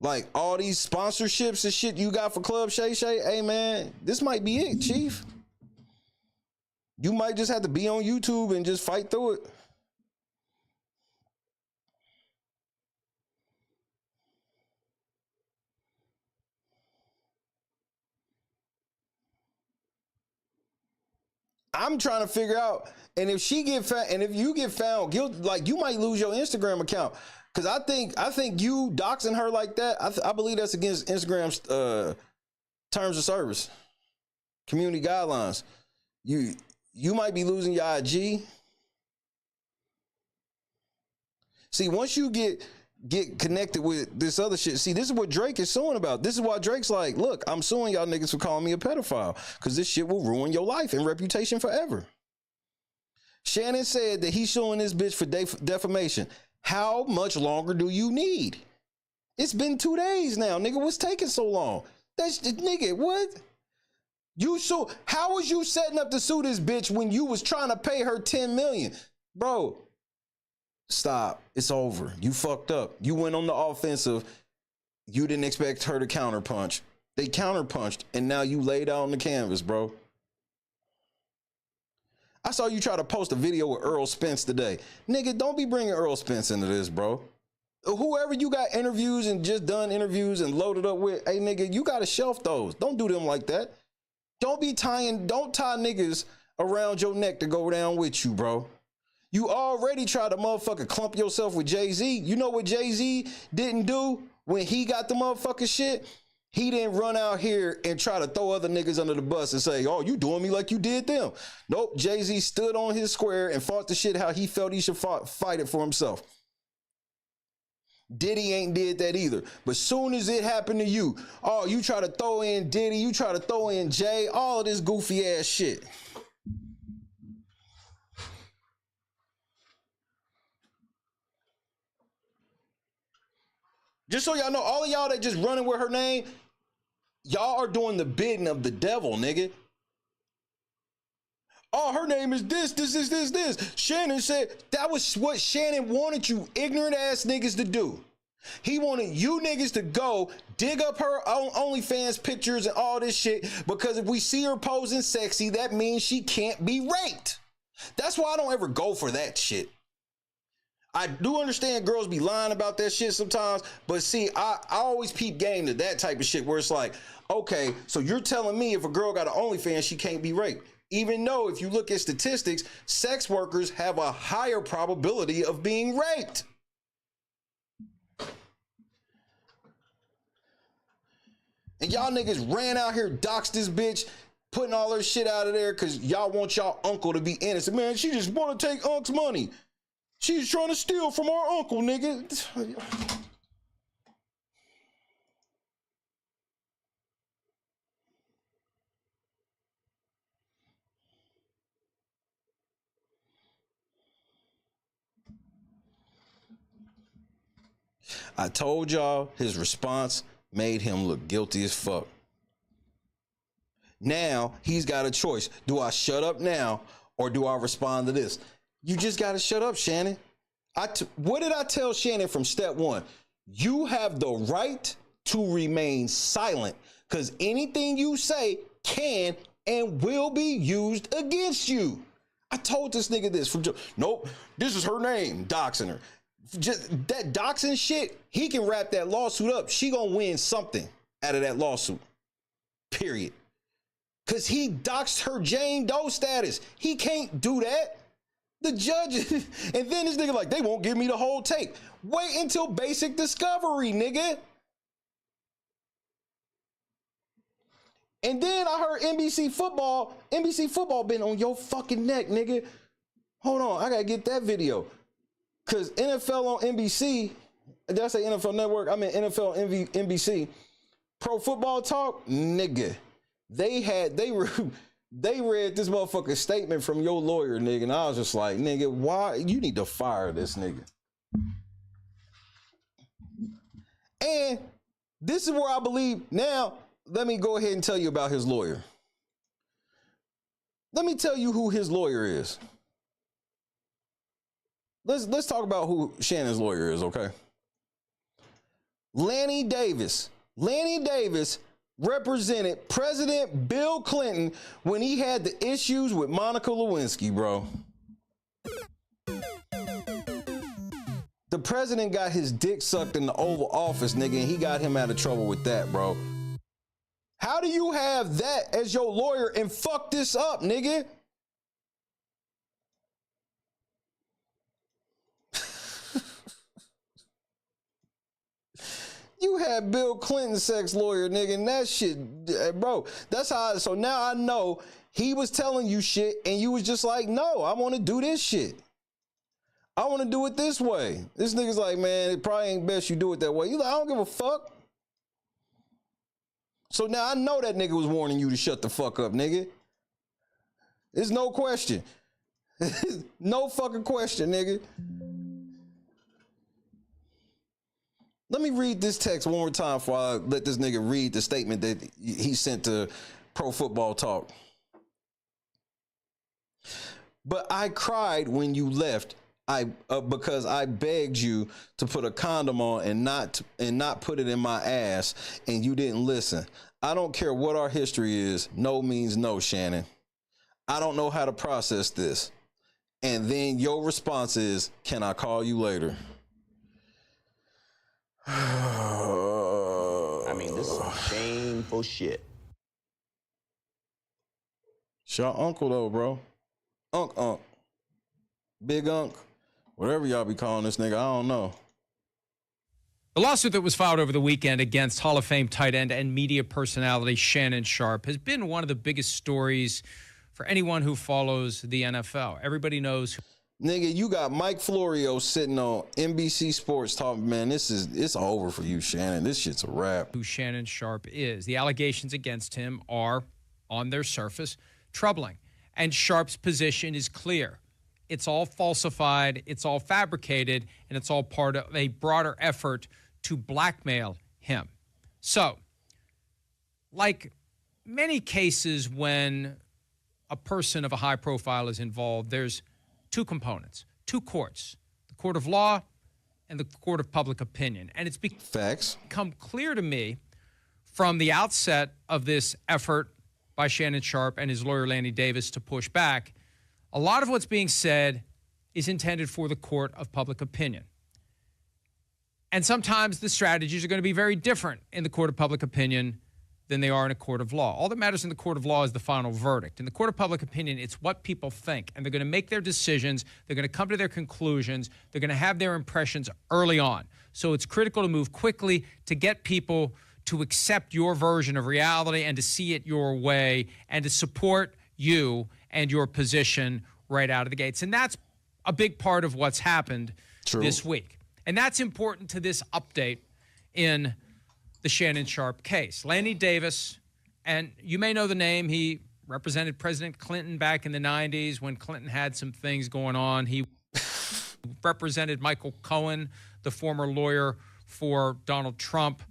Like all these sponsorships and shit you got for Club Shay Shay, hey man, this might be it, Chief. You might just have to be on YouTube and just fight through it. I'm trying to figure out, and if she get found, and if you get found guilty, like you might lose your Instagram account. Cause I think you doxing her like that, I believe that's against Instagram's terms of service, community guidelines. You might be losing your IG. See, once you get connected with this other shit, see, this is what Drake is suing about. This is why Drake's like, look, I'm suing y'all niggas for calling me a pedophile, because this shit will ruin your life and reputation forever. Shannon said that he's suing this bitch for defamation. How much longer do you need? It's been 2 days now, nigga. What's taking so long? That's nigga, what? How was you setting up to sue this bitch when you was trying to pay her $10 million? Bro, stop. It's over. You fucked up. You went on the offensive. You didn't expect her to counterpunch. They counterpunched, and now you laid out on the canvas, bro. I saw you try to post a video with Earl Spence today. Nigga, don't be bringing Earl Spence into this, bro. Whoever you got interviews and just done interviews and loaded up with, hey, nigga, you got to shelf those. Don't do them like that. Don't tie niggas around your neck to go down with you, bro. You already tried to motherfucker clump yourself with Jay-Z. You know what Jay-Z didn't do when he got the motherfucking shit? He didn't run out here and try to throw other niggas under the bus and say, oh, you doing me like you did them. Nope, Jay-Z stood on his square and fought the shit how he felt he should fight it for himself. Diddy ain't did that either. But soon as it happened to you, oh, you try to throw in Diddy, you try to throw in Jay, all of this goofy ass shit. Just so y'all know, all of y'all that just running with her name, y'all are doing the bidding of the devil, nigga. Oh, her name is this. Shannon said that was what Shannon wanted you ignorant ass niggas to do. He wanted you niggas to go dig up her OnlyFans pictures and all this shit, because if we see her posing sexy, that means she can't be raped. That's why I don't ever go for that shit. I do understand girls be lying about that shit sometimes, but see, I always peep game to that type of shit where it's like, okay, so you're telling me if a girl got an OnlyFans, she can't be raped. Even though if you look at statistics, sex workers have a higher probability of being raped. And y'all niggas ran out here, doxed this bitch, putting all her shit out of there because y'all want y'all uncle to be innocent. Man, she just want to take Unc's money. She's trying to steal from our uncle, nigga. I told y'all his response made him look guilty as fuck. Now he's got a choice. Do I shut up now or do I respond to this? You just got to shut up, Shannon. What did I tell Shannon from step one? You have the right to remain silent because anything you say can and will be used against you. I told this nigga this from nope, this is her name, doxing her. Just that doxing shit, he can wrap that lawsuit up. She gonna win something out of that lawsuit. Period. Cause he doxed her Jane Doe status. He can't do that. The judge, and then this nigga like, they won't give me the whole tape. Wait until basic discovery, nigga. And then I heard NBC football been on your fucking neck, nigga. Hold on, I gotta get that video. Cause NFL on NBC, did I say NFL Network? I mean NFL NBC. Pro Football Talk, nigga. They read this motherfucking statement from your lawyer, nigga, and I was just like, nigga, why? You need to fire this nigga. And This is where I believe. Now, let me go ahead and tell you about his lawyer. Let me tell you who his lawyer is. Let's talk about who Shannon's lawyer is, okay? Lanny Davis. Lanny Davis represented President Bill Clinton when he had the issues with Monica Lewinsky, bro. The president got his dick sucked in the Oval Office, nigga, and he got him out of trouble with that, bro. How do you have that as your lawyer and fuck this up, nigga? You had Bill Clinton's sex lawyer, nigga, and that shit, bro, that's how, so now I know he was telling you shit and you was just like, no, I want to do this shit. I want to do it this way. This nigga's like, man, it probably ain't best you do it that way. You like, I don't give a fuck. So now I know that nigga was warning you to shut the fuck up, nigga. There's no question. No fucking question, nigga. Let me read this text one more time before I let this nigga read the statement that he sent to Pro Football Talk. But I cried when you left. Because I begged you to put a condom on and not put it in my ass, and you didn't listen. I don't care what our history is. No means no, Shannon. I don't know how to process this. And then your response is, can I call you later? I mean, this is some shameful shit. It's your uncle though, bro. Unc. Big Unc. Whatever y'all be calling this nigga, I don't know. The lawsuit that was filed over the weekend against Hall of Fame tight end and media personality Shannon Sharpe has been one of the biggest stories for anyone who follows the NFL. Everybody knows. Nigga, you got Mike Florio sitting on NBC Sports talking, man, it's over for you, Shannon. This shit's a wrap. Who Shannon Sharpe is. The allegations against him are, on their surface, troubling. And Sharpe's position is clear. It's all falsified, it's all fabricated, and it's all part of a broader effort to blackmail him. So, like many cases when a person of a high profile is involved, there's two components, two courts, the court of law and the court of public opinion. And it's become clear to me from the outset of this effort by Shannon Sharpe and his lawyer Lanny Davis to push back, a lot of what's being said is intended for the court of public opinion. And sometimes the strategies are going to be very different in the court of public opinion than they are in a court of law. All that matters in the court of law is the final verdict. In the court of public opinion, it's what people think. And they're going to make their decisions. They're going to come to their conclusions. They're going to have their impressions early on. So it's critical to move quickly to get people to accept your version of reality and to see it your way and to support you and your position right out of the gates. And that's a big part of what's happened this week. And that's important to this update in the Shannon Sharpe case. Lanny Davis, and you may know the name, he represented President Clinton back in the 90s when Clinton had some things going on. He represented Michael Cohen, the former lawyer for Donald Trump.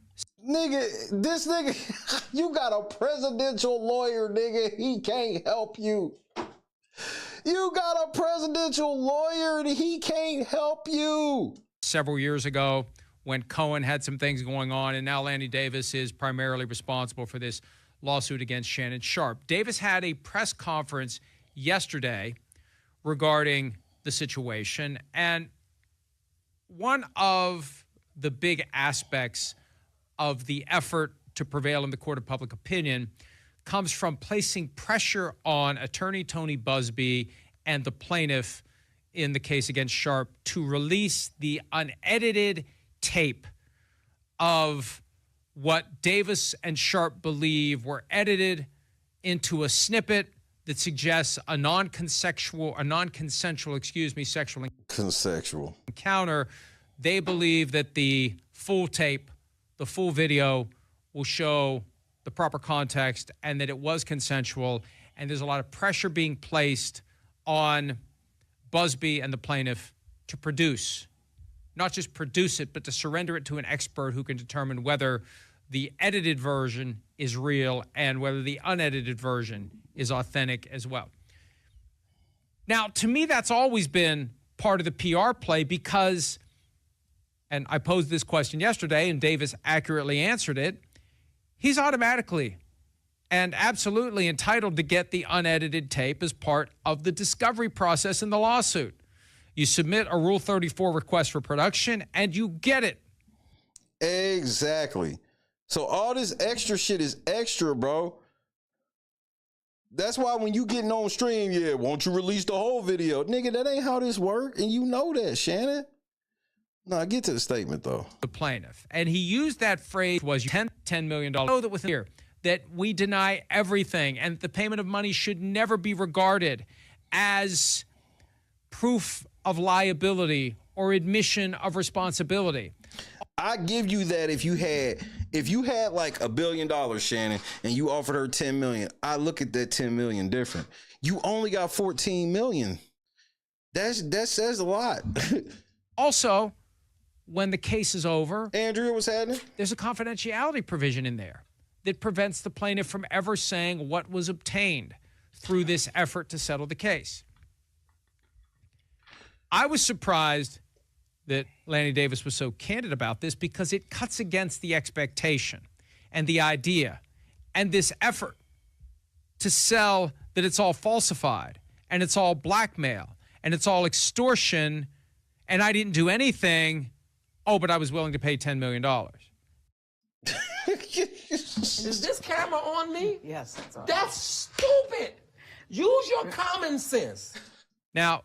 Nigga, this nigga, you got a presidential lawyer, nigga. He can't help you. You got a presidential lawyer and he can't help you. Several years ago when Cohen had some things going on, and now Lanny Davis is primarily responsible for this lawsuit against Shannon Sharpe. Davis had a press conference yesterday regarding the situation, and one of the big aspects of the effort to prevail in the court of public opinion comes from placing pressure on attorney Tony Busby and the plaintiff in the case against Sharpe to release the unedited tape of what Davis and Sharpe believe were edited into a snippet that suggests a non-consensual sexual encounter. They believe that the full tape, the full video, will show the proper context and that it was consensual. And there's a lot of pressure being placed on Busby and the plaintiff to produce, not just produce it, but to surrender it to an expert who can determine whether the edited version is real and whether the unedited version is authentic as well. Now, to me, that's always been part of the PR play because, and I posed this question yesterday and Davis accurately answered it, he's automatically and absolutely entitled to get the unedited tape as part of the discovery process in the lawsuit. You submit a Rule 34 request for production and you get it. Exactly. So all this extra shit is extra, bro. That's why when you getting on stream, yeah, won't you release the whole video? Nigga, that ain't how this work, and you know that, Shannon. No, get to the statement, though. The plaintiff. And he used that phrase was $10 million. Know that within here that we deny everything and the payment of money should never be regarded as proof of liability or admission of responsibility. I give you that if you had like $1 billion, Shannon, and you offered her 10 million, I look at that 10 million different. You only got 14 million. That says a lot. Also, when the case is over, Andrea, what's happening? There's a confidentiality provision in there that prevents the plaintiff from ever saying what was obtained through this effort to settle the case. I was surprised that Lanny Davis was so candid about this because it cuts against the expectation and the idea and this effort to sell that it's all falsified and it's all blackmail and it's all extortion and I didn't do anything. Oh, but I was willing to pay $10 million. Is this camera on me? Yes, that's on. That's stupid. Use your common sense. Now,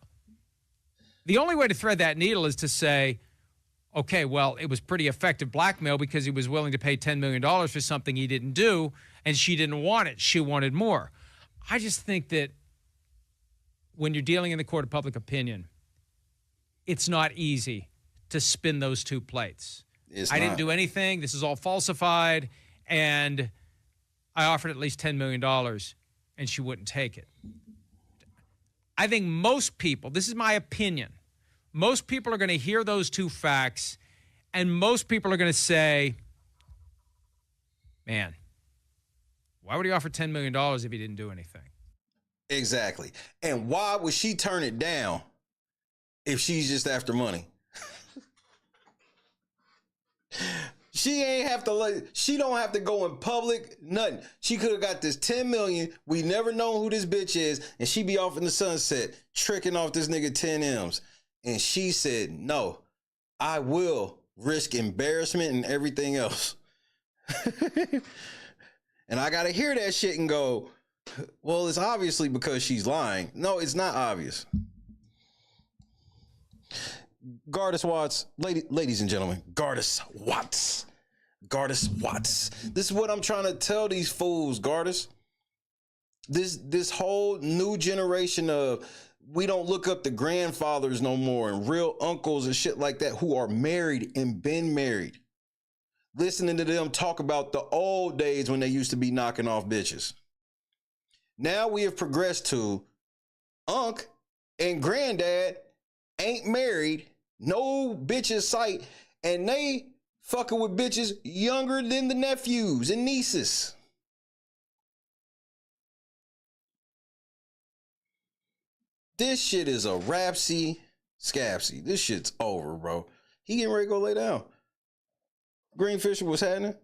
the only way to thread that needle is to say, okay, well, it was pretty effective blackmail because he was willing to pay $10 million for something he didn't do, and she didn't want it. She wanted more. I just think that when you're dealing in the court of public opinion, it's not easy to spin those two plates. I didn't do anything. This is all falsified, and I offered at least $10 million, and she wouldn't take it. I think most people, this is my opinion, most people are going to hear those two facts, and most people are going to say, man, why would he offer $10 million if he didn't do anything? Exactly. And why would she turn it down if she's just after money? She don't have to go in public, nothing. She could have got this 10 million. We never know who this bitch is. And she be off in the sunset, tricking off this nigga 10 M's. And she said, no, I will risk embarrassment and everything else. And I got to hear that shit and go, well, it's obviously because she's lying. No, it's not obvious. Gardis Watts, ladies and gentlemen, Gardis Watts. Gardis Watts. This is what I'm trying to tell these fools, Gardis. This whole new generation of we don't look up the grandfathers no more and real uncles and shit like that who are married and been married. Listening to them talk about the old days when they used to be knocking off bitches. Now we have progressed to Unc and Granddad ain't married, no bitches sight, and they fucking with bitches younger than the nephews and nieces. This shit is a rapsy scapsy. This shit's over, bro. He getting ready to go lay down. Greenfisher, what's happening?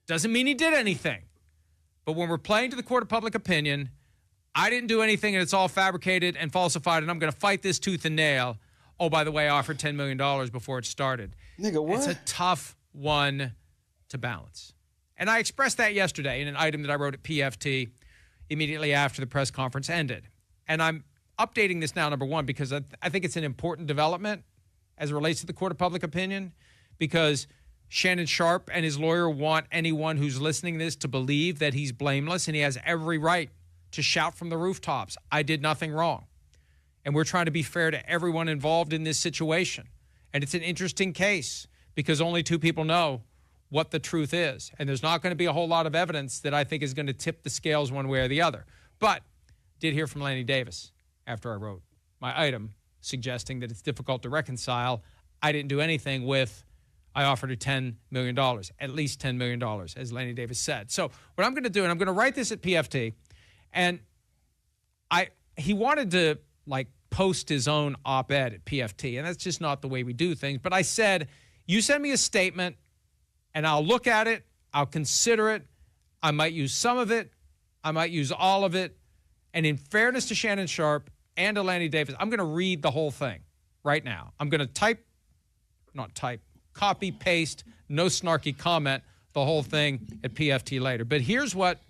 Doesn't mean he did anything. But when we're playing to the court of public opinion, I didn't do anything and it's all fabricated and falsified and I'm going to fight this tooth and nail. Oh, by the way, I offered $10 million before it started. Nigga, what? It's a tough one to balance. And I expressed that yesterday in an item that I wrote at PFT immediately after the press conference ended. And I'm updating this now, number one, because I think it's an important development as it relates to the court of public opinion, because Shannon Sharpe and his lawyer want anyone who's listening to this to believe that he's blameless and he has every right to shout from the rooftops, I did nothing wrong. And we're trying to be fair to everyone involved in this situation. And it's an interesting case because only two people know what the truth is. And there's not going to be a whole lot of evidence that I think is going to tip the scales one way or the other. But did hear from Lanny Davis after I wrote my item suggesting that it's difficult to reconcile. I didn't do anything with I offered her $10 million, at least $10 million, as Lanny Davis said. So what I'm going to do, and I'm going to write this at PFT, and he wanted to, like, post his own op-ed at PFT, and that's just not the way we do things. But I said, you send me a statement, and I'll look at it, I'll consider it, I might use some of it, I might use all of it, and in fairness to Shannon Sharpe and to Lanny Davis, I'm going to read the whole thing right now. I'm going to copy, paste, no snarky comment, the whole thing at PFT later. But here's what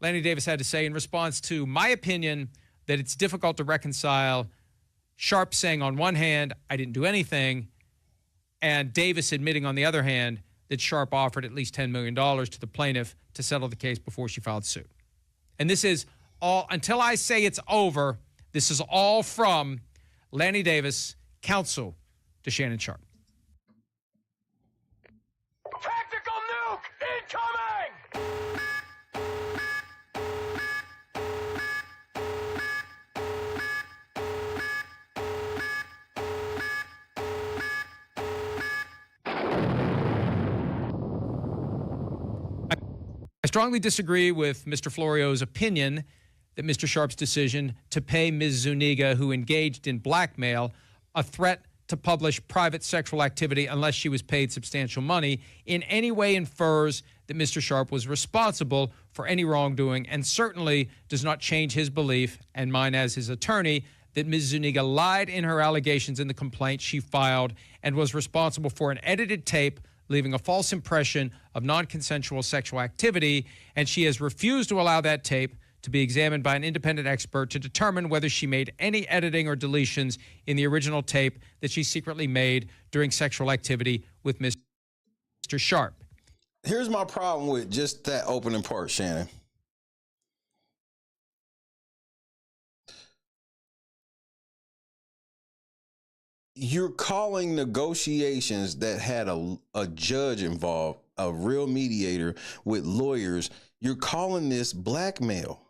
Lanny Davis had to say in response to my opinion that it's difficult to reconcile Sharpe saying on one hand, I didn't do anything, and Davis admitting on the other hand that Sharpe offered at least $10 million to the plaintiff to settle the case before she filed suit. And this is all, until I say it's over, this is all from Lanny Davis, counsel to Shannon Sharpe. Tactical nuke incoming! I strongly disagree with Mr. Florio's opinion that Mr. Sharpe's decision to pay Ms. Zuniga, who engaged in blackmail, a threat to publish private sexual activity unless she was paid substantial money, in any way infers that Mr. Sharpe was responsible for any wrongdoing, and certainly does not change his belief, and mine as his attorney, that Ms. Zuniga lied in her allegations in the complaint she filed and was responsible for an edited tape leaving a false impression of non-consensual sexual activity, and she has refused to allow that tape to be examined by an independent expert to determine whether she made any editing or deletions in the original tape that she secretly made during sexual activity with Mr. Sharpe. Here's my problem with just that opening part, Shannon. You're calling negotiations that had a judge involved, a real mediator with lawyers. You're calling this blackmail.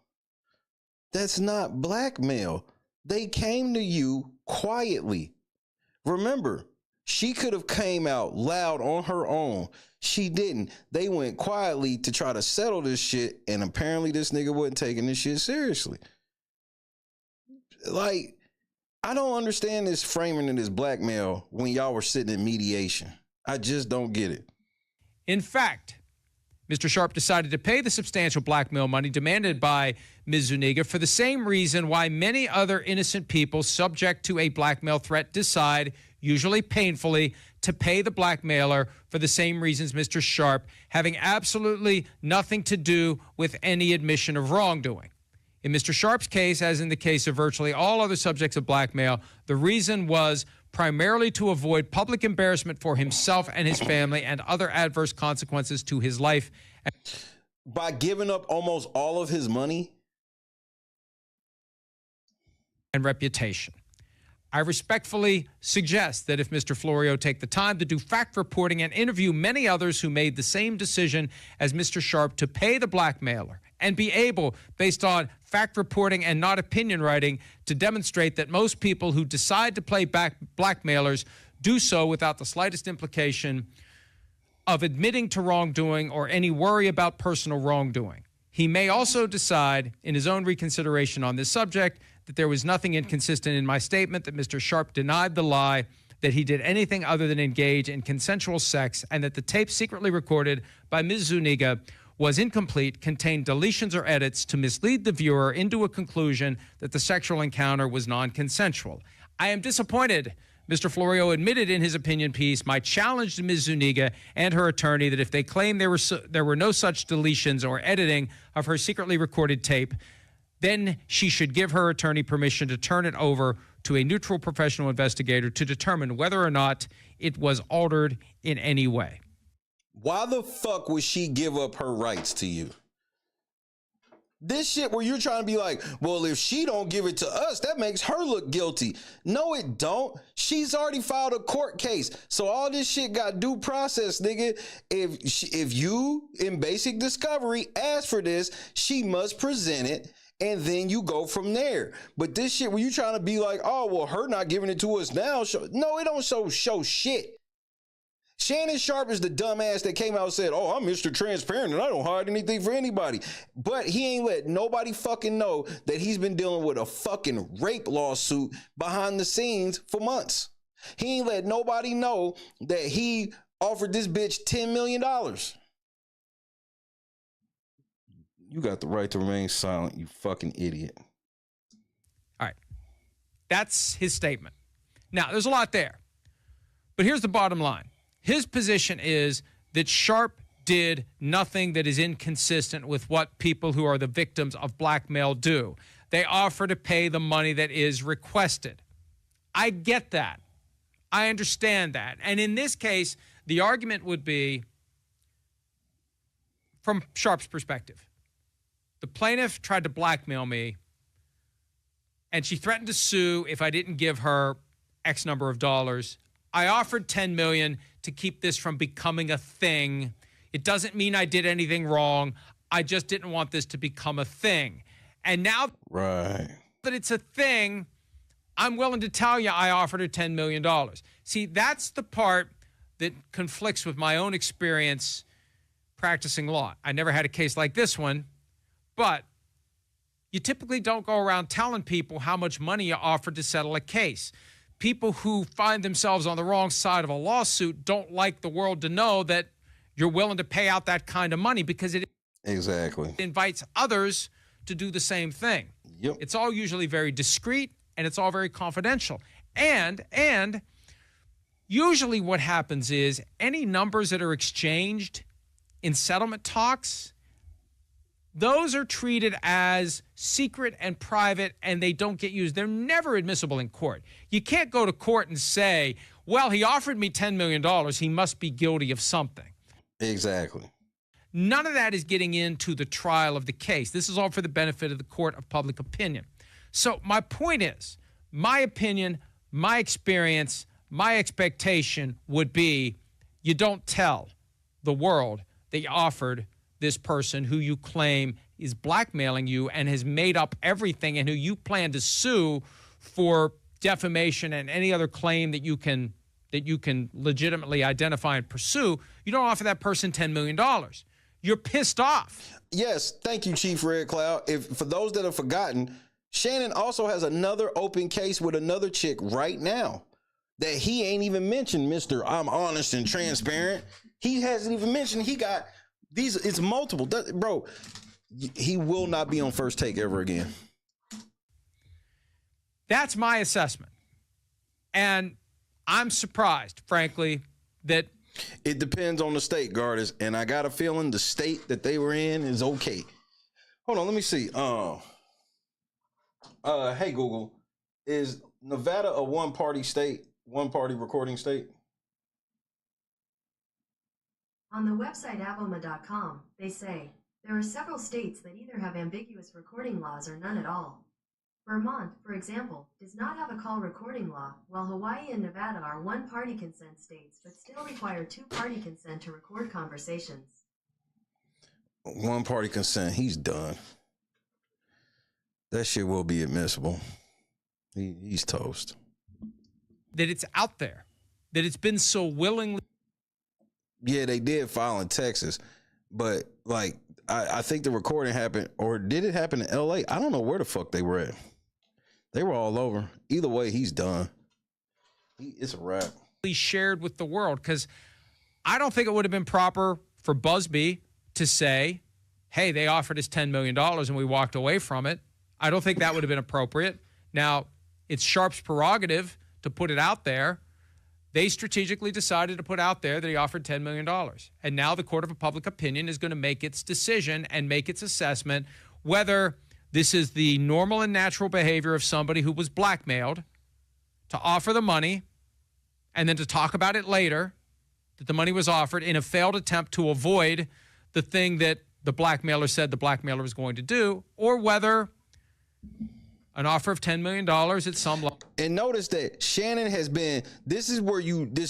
That's not blackmail. They came to you quietly. Remember, she could have came out loud on her own. She didn't. They went quietly to try to settle this shit, and apparently this nigga wasn't taking this shit seriously. Like, I don't understand this framing of this blackmail when y'all were sitting in mediation. I just don't get it. In fact, Mr. Sharpe decided to pay the substantial blackmail money demanded by Ms. Zuniga for the same reason why many other innocent people subject to a blackmail threat decide, usually painfully, to pay the blackmailer for the same reasons Mr. Sharpe, having absolutely nothing to do with any admission of wrongdoing. In Mr. Sharpe's case, as in the case of virtually all other subjects of blackmail, the reason was primarily to avoid public embarrassment for himself and his family and other adverse consequences to his life. By giving up almost all of his money and reputation. I respectfully suggest that if Mr. Florio take the time to do fact reporting and interview many others who made the same decision as Mr. Sharpe to pay the blackmailer, and be able, based on fact reporting and not opinion writing, to demonstrate that most people who decide to play blackmailers do so without the slightest implication of admitting to wrongdoing or any worry about personal wrongdoing. He may also decide, in his own reconsideration on this subject, that there was nothing inconsistent in my statement, that Mr. Sharpe denied the lie, that he did anything other than engage in consensual sex, and that the tape secretly recorded by Ms. Zuniga was incomplete, contained deletions or edits to mislead the viewer into a conclusion that the sexual encounter was non-consensual. I am disappointed Mr. Florio admitted in his opinion piece my challenge to Ms. Zuniga and her attorney that if they claim there were no such deletions or editing of her secretly recorded tape, then she should give her attorney permission to turn it over to a neutral professional investigator to determine whether or not it was altered in any way. Why the fuck would she give up her rights to you? This shit where you're trying to be like, well, if she don't give it to us, that makes her look guilty. No, it don't. She's already filed a court case. So all this shit got due process, nigga. If you, in basic discovery, ask for this, she must present it, and then you go from there. But this shit where you trying to be like, oh, well, her not giving it to us now, no, it don't show shit. Shannon Sharpe is the dumbass that came out and said, oh, I'm Mr. Transparent and I don't hide anything for anybody. But he ain't let nobody fucking know that he's been dealing with a fucking rape lawsuit behind the scenes for months. He ain't let nobody know that he offered this bitch $10 million. You got the right to remain silent, you fucking idiot. All right. That's his statement. Now, there's a lot there. But here's the bottom line. His position is that Sharpe did nothing that is inconsistent with what people who are the victims of blackmail do. They offer to pay the money that is requested. I get that. I understand that. And in this case, the argument would be, from Sharpe's perspective, the plaintiff tried to blackmail me, and she threatened to sue if I didn't give her X number of dollars. I offered $10 million to keep this from becoming a thing. It doesn't mean I did anything wrong. I just didn't want this to become a thing. And now that it's a thing, I'm willing to tell you I offered her $10 million. See, that's the part that conflicts with my own experience practicing law. I never had a case like this one, but you typically don't go around telling people how much money you offered to settle a case. People who find themselves on the wrong side of a lawsuit don't like the world to know that you're willing to pay out that kind of money because it invites others to do the same thing. Yep. It's all usually very discreet and it's all very confidential. And usually what happens is any numbers that are exchanged in settlement talks, those are treated as secret and private, and they don't get used. They're never admissible in court. You can't go to court and say, well, he offered me $10 million. He must be guilty of something. Exactly. None of that is getting into the trial of the case. This is all for the benefit of the court of public opinion. So my point is, my opinion, my experience, my expectation would be you don't tell the world that you offered this person who you claim is blackmailing you and has made up everything and who you plan to sue for defamation and any other claim that you can legitimately identify and pursue. You don't offer that person $10 million. You're pissed off. Yes, thank you, Chief Red Cloud. For those that have forgotten, Shannon also has another open case with another chick right now that he ain't even mentioned, Mr. I'm honest and transparent. He hasn't even mentioned he got these. It's multiple. Bro, he will not be on First Take ever again. That's my assessment. And I'm surprised, frankly, that it depends on the state, Gardis, and I got a feeling the state that they were in is okay. Hold on, let me see. Hey Google, is Nevada a one-party state, one-party recording state? On the website avoma.com, they say there are several states that either have ambiguous recording laws or none at all. Vermont, for example, does not have a call recording law, while Hawaii and Nevada are one-party consent states but still require two-party consent to record conversations. One-party consent, he's done. That shit will be admissible. He's toast. That it's out there, that it's been so willingly. Yeah, they did file in Texas, but like I think the recording happened, or did it happen in LA? I don't know where the fuck they were at. They were all over. Either way, he's done. It's a wrap. Shared with the world, because I don't think it would have been proper for Busby to say, hey, they offered us $10 million and we walked away from it. I don't think that would have been appropriate. Now, it's Sharpe's prerogative to put it out there. They strategically decided to put out there that he offered $10 million. And now the court of public opinion is going to make its decision and make its assessment whether this is the normal and natural behavior of somebody who was blackmailed to offer the money and then to talk about it later, that the money was offered in a failed attempt to avoid the thing that the blackmailer said the blackmailer was going to do, or whether an offer of $10 million at some level. And notice that Shannon has been, this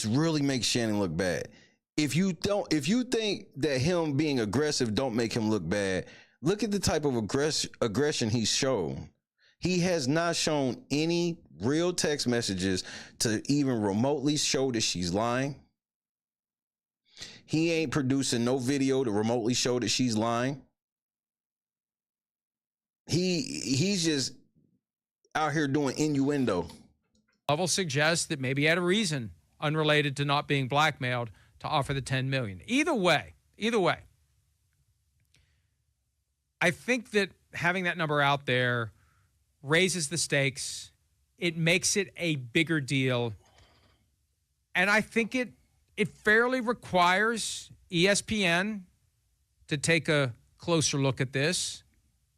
really makes Shannon look bad. If you think that him being aggressive don't make him look bad, look at the type of aggression he's shown. He has not shown any real text messages to even remotely show that she's lying. He ain't producing no video to remotely show that she's lying. He's just out here doing innuendo. Level suggests that maybe he had a reason unrelated to not being blackmailed to offer the $10 million. Either way, I think that having that number out there raises the stakes. It makes it a bigger deal. And I think it fairly requires ESPN to take a closer look at this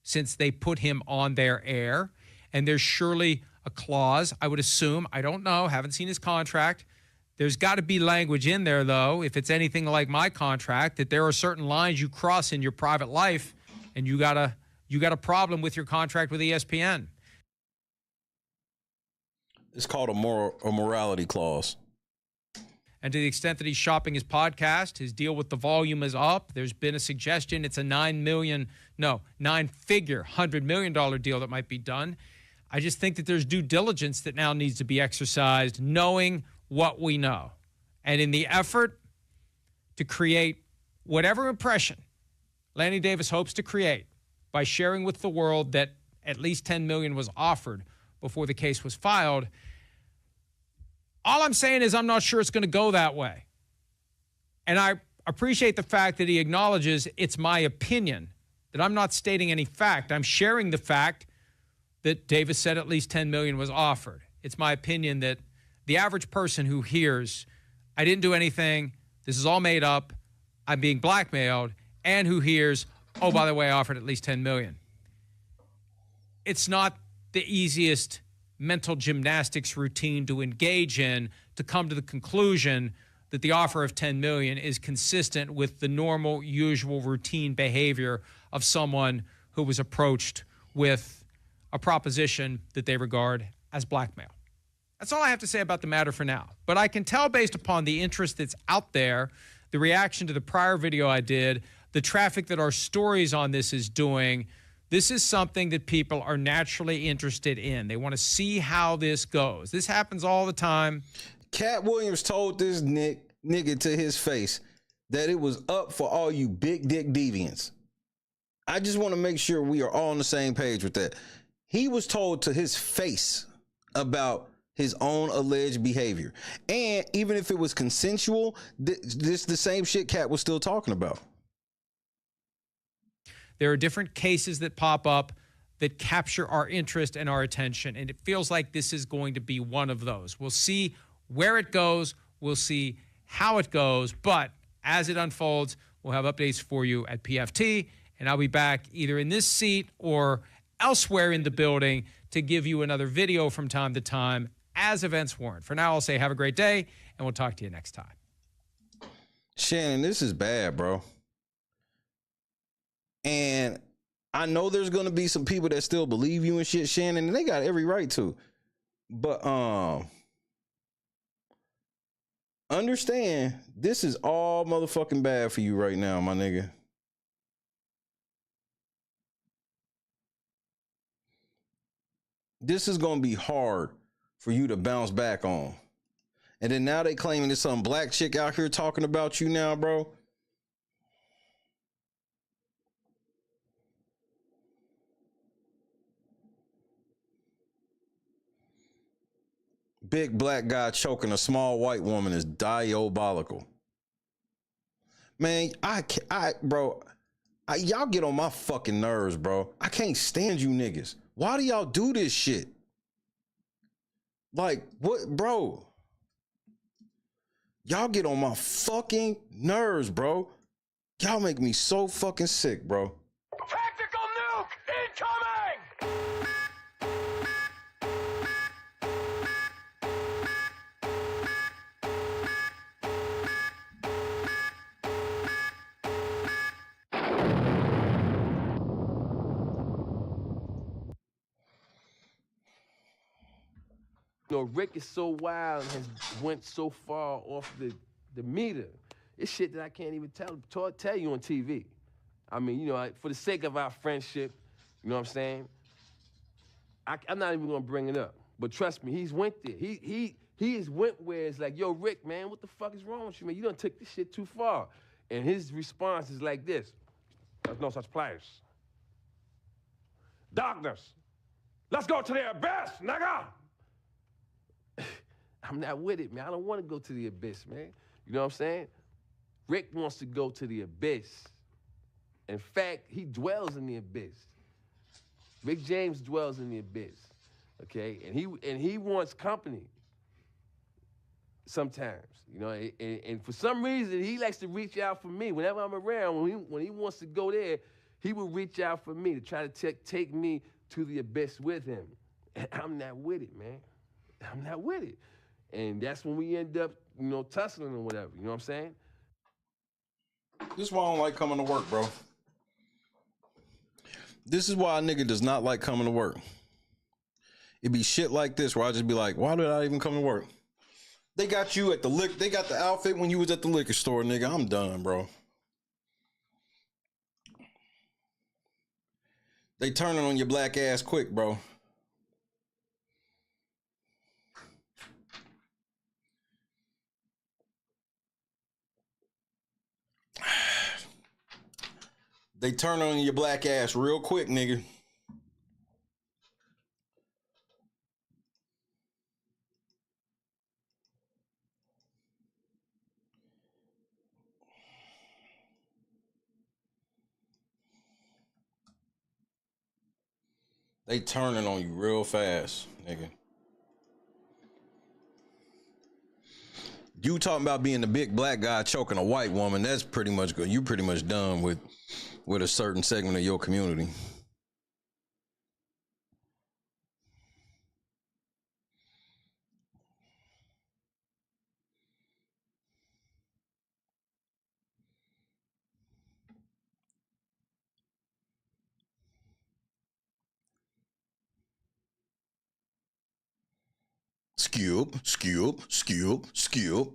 since they put him on their air. And there's surely a clause, I would assume, I don't know, haven't seen his contract. There's got to be language in there, though, if it's anything like my contract, that there are certain lines you cross in your private life, and you got a problem with your contract with ESPN. It's called a morality clause. And to the extent that he's shopping his podcast, his deal with the volume is up. There's been a suggestion it's a nine-figure, $100 million deal that might be done. I just think that there's due diligence that now needs to be exercised, knowing what we know. And in the effort to create whatever impression Lanny Davis hopes to create by sharing with the world that at least $10 million was offered before the case was filed, all I'm saying is I'm not sure it's going to go that way. And I appreciate the fact that he acknowledges it's my opinion, that I'm not stating any fact. I'm sharing the fact that Davis said at least $10 million was offered. It's my opinion that the average person who hears, I didn't do anything, this is all made up, I'm being blackmailed, and who hears, oh, by the way, I offered at least $10 million. It's not the easiest mental gymnastics routine to engage in to come to the conclusion that the offer of $10 million is consistent with the normal, usual, routine behavior of someone who was approached with a proposition that they regard as blackmail. That's all I have to say about the matter for now. But I can tell based upon the interest that's out there, the reaction to the prior video I did, the traffic that our stories on this is doing, this is something that people are naturally interested in. They want to see how this goes. This happens all the time. Cat Williams told this nigga to his face that it was up for all you big dick deviants. I just want to make sure we are all on the same page with that. He was told to his face about his own alleged behavior. And even if it was consensual, this the same shit Cat was still talking about. There are different cases that pop up that capture our interest and our attention, and it feels like this is going to be one of those. We'll see where it goes. We'll see how it goes. But as it unfolds, we'll have updates for you at PFT, and I'll be back either in this seat or elsewhere in the building to give you another video from time to time as events warrant. For now, I'll say have a great day, and we'll talk to you next time. Shannon, this is bad, bro. And I know there's going to be some people that still believe you and shit, Shannon, and they got every right to. But understand, this is all motherfucking bad for you right now, my nigga. This is going to be hard for you to bounce back on. And then now they claiming there's some black chick out here talking about you now, bro. Big black guy choking a small white woman is diabolical. Man, y'all get on my fucking nerves, bro. I can't stand you niggas. Why do y'all do this shit? Like, what, bro? Y'all get on my fucking nerves, bro. Y'all make me so fucking sick, bro. Tactical nuke incoming! You know, Rick is so wild and has went so far off the meter. It's shit that I can't even tell you on TV. I mean, you know, for the sake of our friendship, you know what I'm saying? I'm not even gonna bring it up. But trust me, he's went there. He just went where it's like, yo, Rick, man, what the fuck is wrong with you, man? You done took this shit too far. And his response is like this. There's no such place. Darkness. Let's go to the abyss, nigga. I'm not with it, man. I don't want to go to the abyss, man. You know what I'm saying? Rick wants to go to the abyss. In fact, he dwells in the abyss. Rick James dwells in the abyss, okay? And he wants company sometimes, you know? And for some reason, he likes to reach out for me. Whenever I'm around, when he wants to go there, he will reach out for me to try to take me to the abyss with him. And I'm not with it, man. I'm not with it. And that's when we end up, you know, tussling or whatever. You know what I'm saying? This is why I don't like coming to work, bro. This is why a nigga does not like coming to work. It be shit like this where I just be like, why did I even come to work? They got you at the they got the outfit when you was at the liquor store, nigga. I'm done, bro. They turning on your black ass quick, bro. They turn on your black ass real quick, nigga. They turning on you real fast, nigga. You talking about being the big black guy choking a white woman, that's pretty much good. You pretty much done with a certain segment of your community. Skip.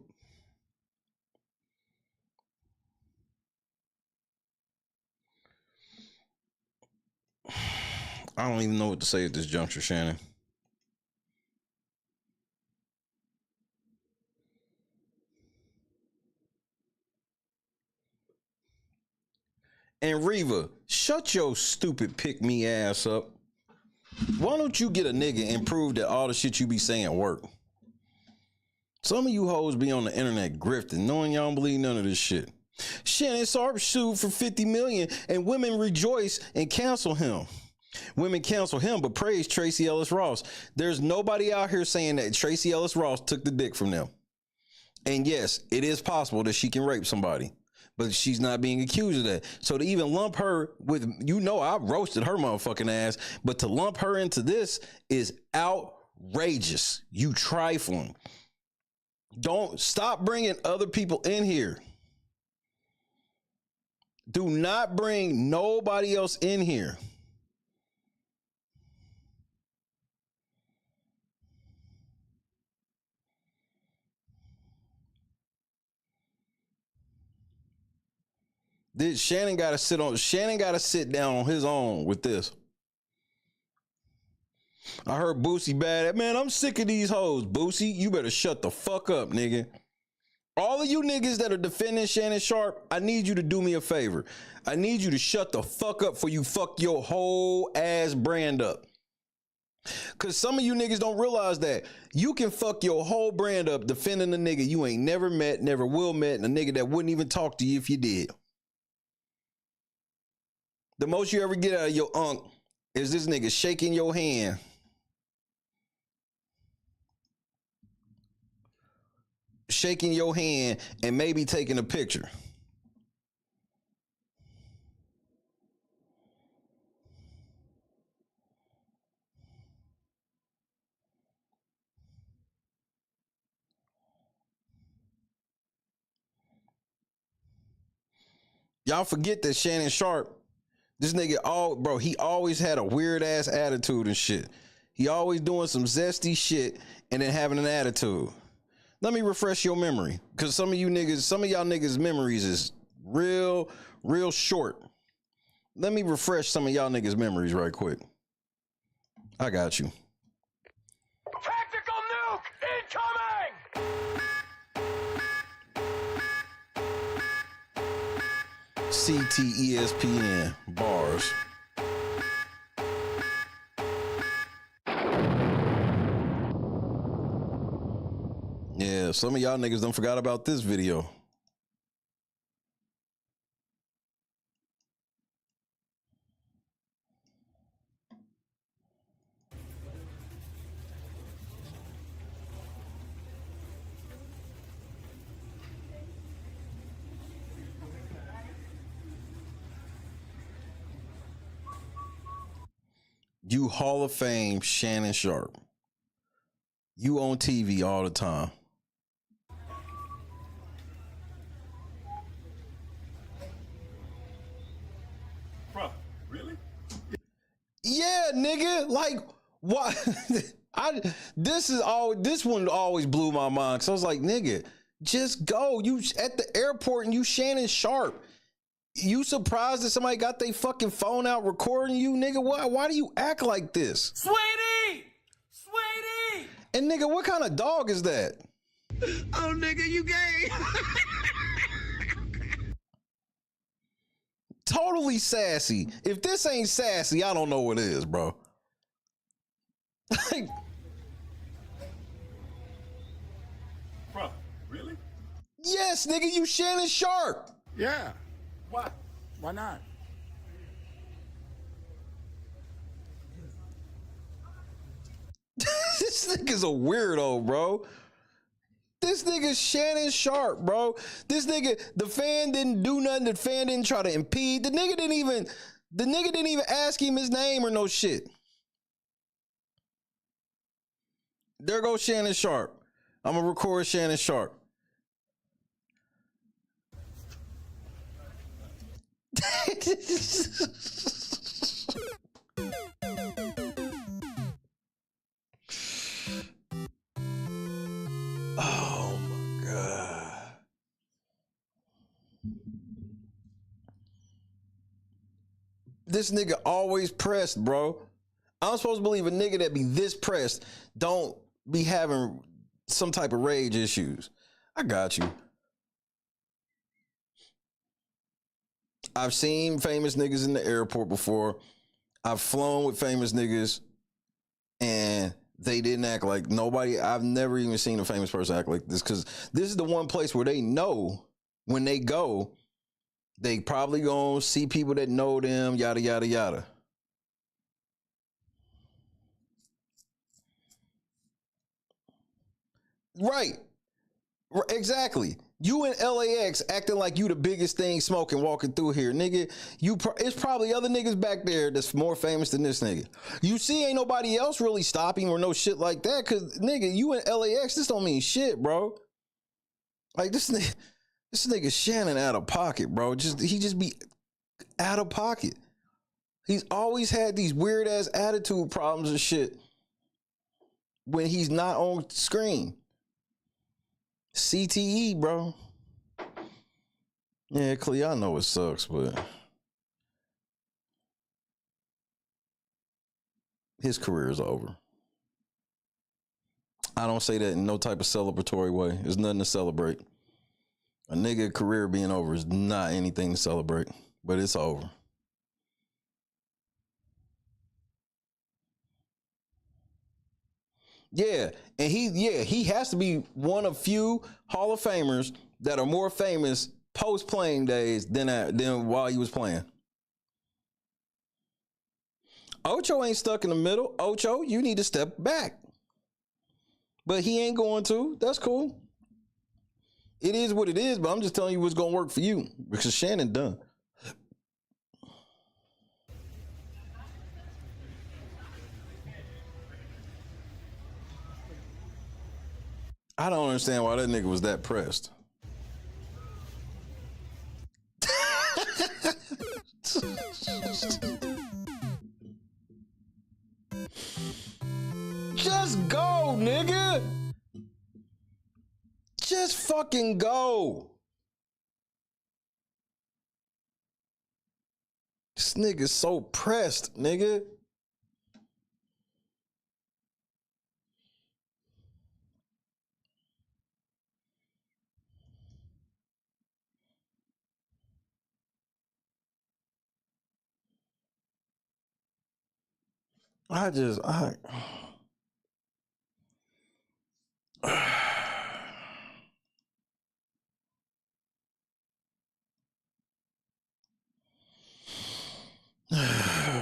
I don't even know what to say at this juncture, Shannon. And Reva, shut your stupid pick me ass up. Why don't you get a nigga and prove that all the shit you be saying work? Some of you hoes be on the internet grifting, knowing y'all don't believe none of this shit. Shannon Sharpe sued for $50 million and women rejoice and cancel him. Women cancel him but praise Tracy Ellis Ross. There's nobody out here saying that Tracy Ellis Ross took the dick from them. And yes, it is possible that she can rape somebody, but she's not being accused of that. So to even lump her with, you know, I roasted her motherfucking ass, but to lump her into this is outrageous. You trifling. Don't stop bringing other people in here. Do not bring nobody else in here. Shannon got to sit down on his own with this. I heard Boosie bad. Man, I'm sick of these hoes. Boosie, you better shut the fuck up, nigga. All of you niggas that are defending Shannon Sharpe, I need you to do me a favor. I need you to shut the fuck up before you fuck your whole ass brand up. Cause some of you niggas don't realize that you can fuck your whole brand up defending a nigga you ain't never met, never will met, and a nigga that wouldn't even talk to you if you did. The most you ever get out of your unk is this nigga shaking your hand. Shaking your hand and maybe taking a picture. Y'all forget that Shannon Sharpe, this nigga, he always had a weird ass attitude and shit. He always doing some zesty shit and then having an attitude. Let me refresh your memory, because some of y'all niggas' memories is real short. Let me refresh some of y'all niggas' memories right quick. I got you. Tactical nuke incoming! CTESPN bars. Yeah, some of y'all niggas done forgot about this video. You Hall of Fame Shannon Sharpe. You on TV all the time. Bro, really? Yeah, nigga. Like, what? This one always blew my mind. So I was like, nigga, just go. You at the airport and you Shannon Sharpe. You surprised that somebody got their fucking phone out recording you, nigga? Why do you act like this? Sweetie! Sweetie! And nigga, what kind of dog is that? Oh, nigga, you gay. Totally sassy. If this ain't sassy, I don't know what is, bro. Like, Bro, really? yes, nigga, you Shannon Sharpe. Yeah. Why? Why not? This nigga's a weirdo, bro. This nigga's Shannon Sharpe, bro. This nigga, the fan didn't do nothing. The fan didn't try to impede. The nigga didn't even ask him his name or no shit. There goes Shannon Sharpe. I'm gonna record Shannon Sharpe. Oh my God. This nigga always pressed, bro. I'm supposed to believe a nigga that be this pressed don't be having some type of rage issues. I got you. I've seen famous niggas in the airport before. I've flown with famous niggas and they didn't act like nobody. I've never even seen a famous person act like this because this is the one place where they know when they go, they probably gonna see people that know them, yada, yada, yada. Right. Exactly. You in LAX acting like you the biggest thing smoking walking through here, nigga. It's probably other niggas back there that's more famous than this nigga. You see, ain't nobody else really stopping or no shit like that, cause nigga, you in LAX, this don't mean shit, bro. Like this nigga Shannon out of pocket, bro. He just be out of pocket. He's always had these weird ass attitude problems and shit when he's not on screen. CTE, bro. Yeah, Clea, I know it sucks, but his career is over. I don't say that in no type of celebratory way. There's nothing to celebrate. A nigga career being over is not anything to celebrate, but it's over. Yeah, and he has to be one of few Hall of Famers that are more famous post playing days than while he was playing. Ocho ain't stuck in the middle. Ocho, you need to step back. But he ain't going to. That's cool. It is what it is, but I'm just telling you what's going to work for you because Shannon done. I don't understand why that nigga was that pressed. Just go, nigga. Just fucking go. This nigga's so pressed, nigga.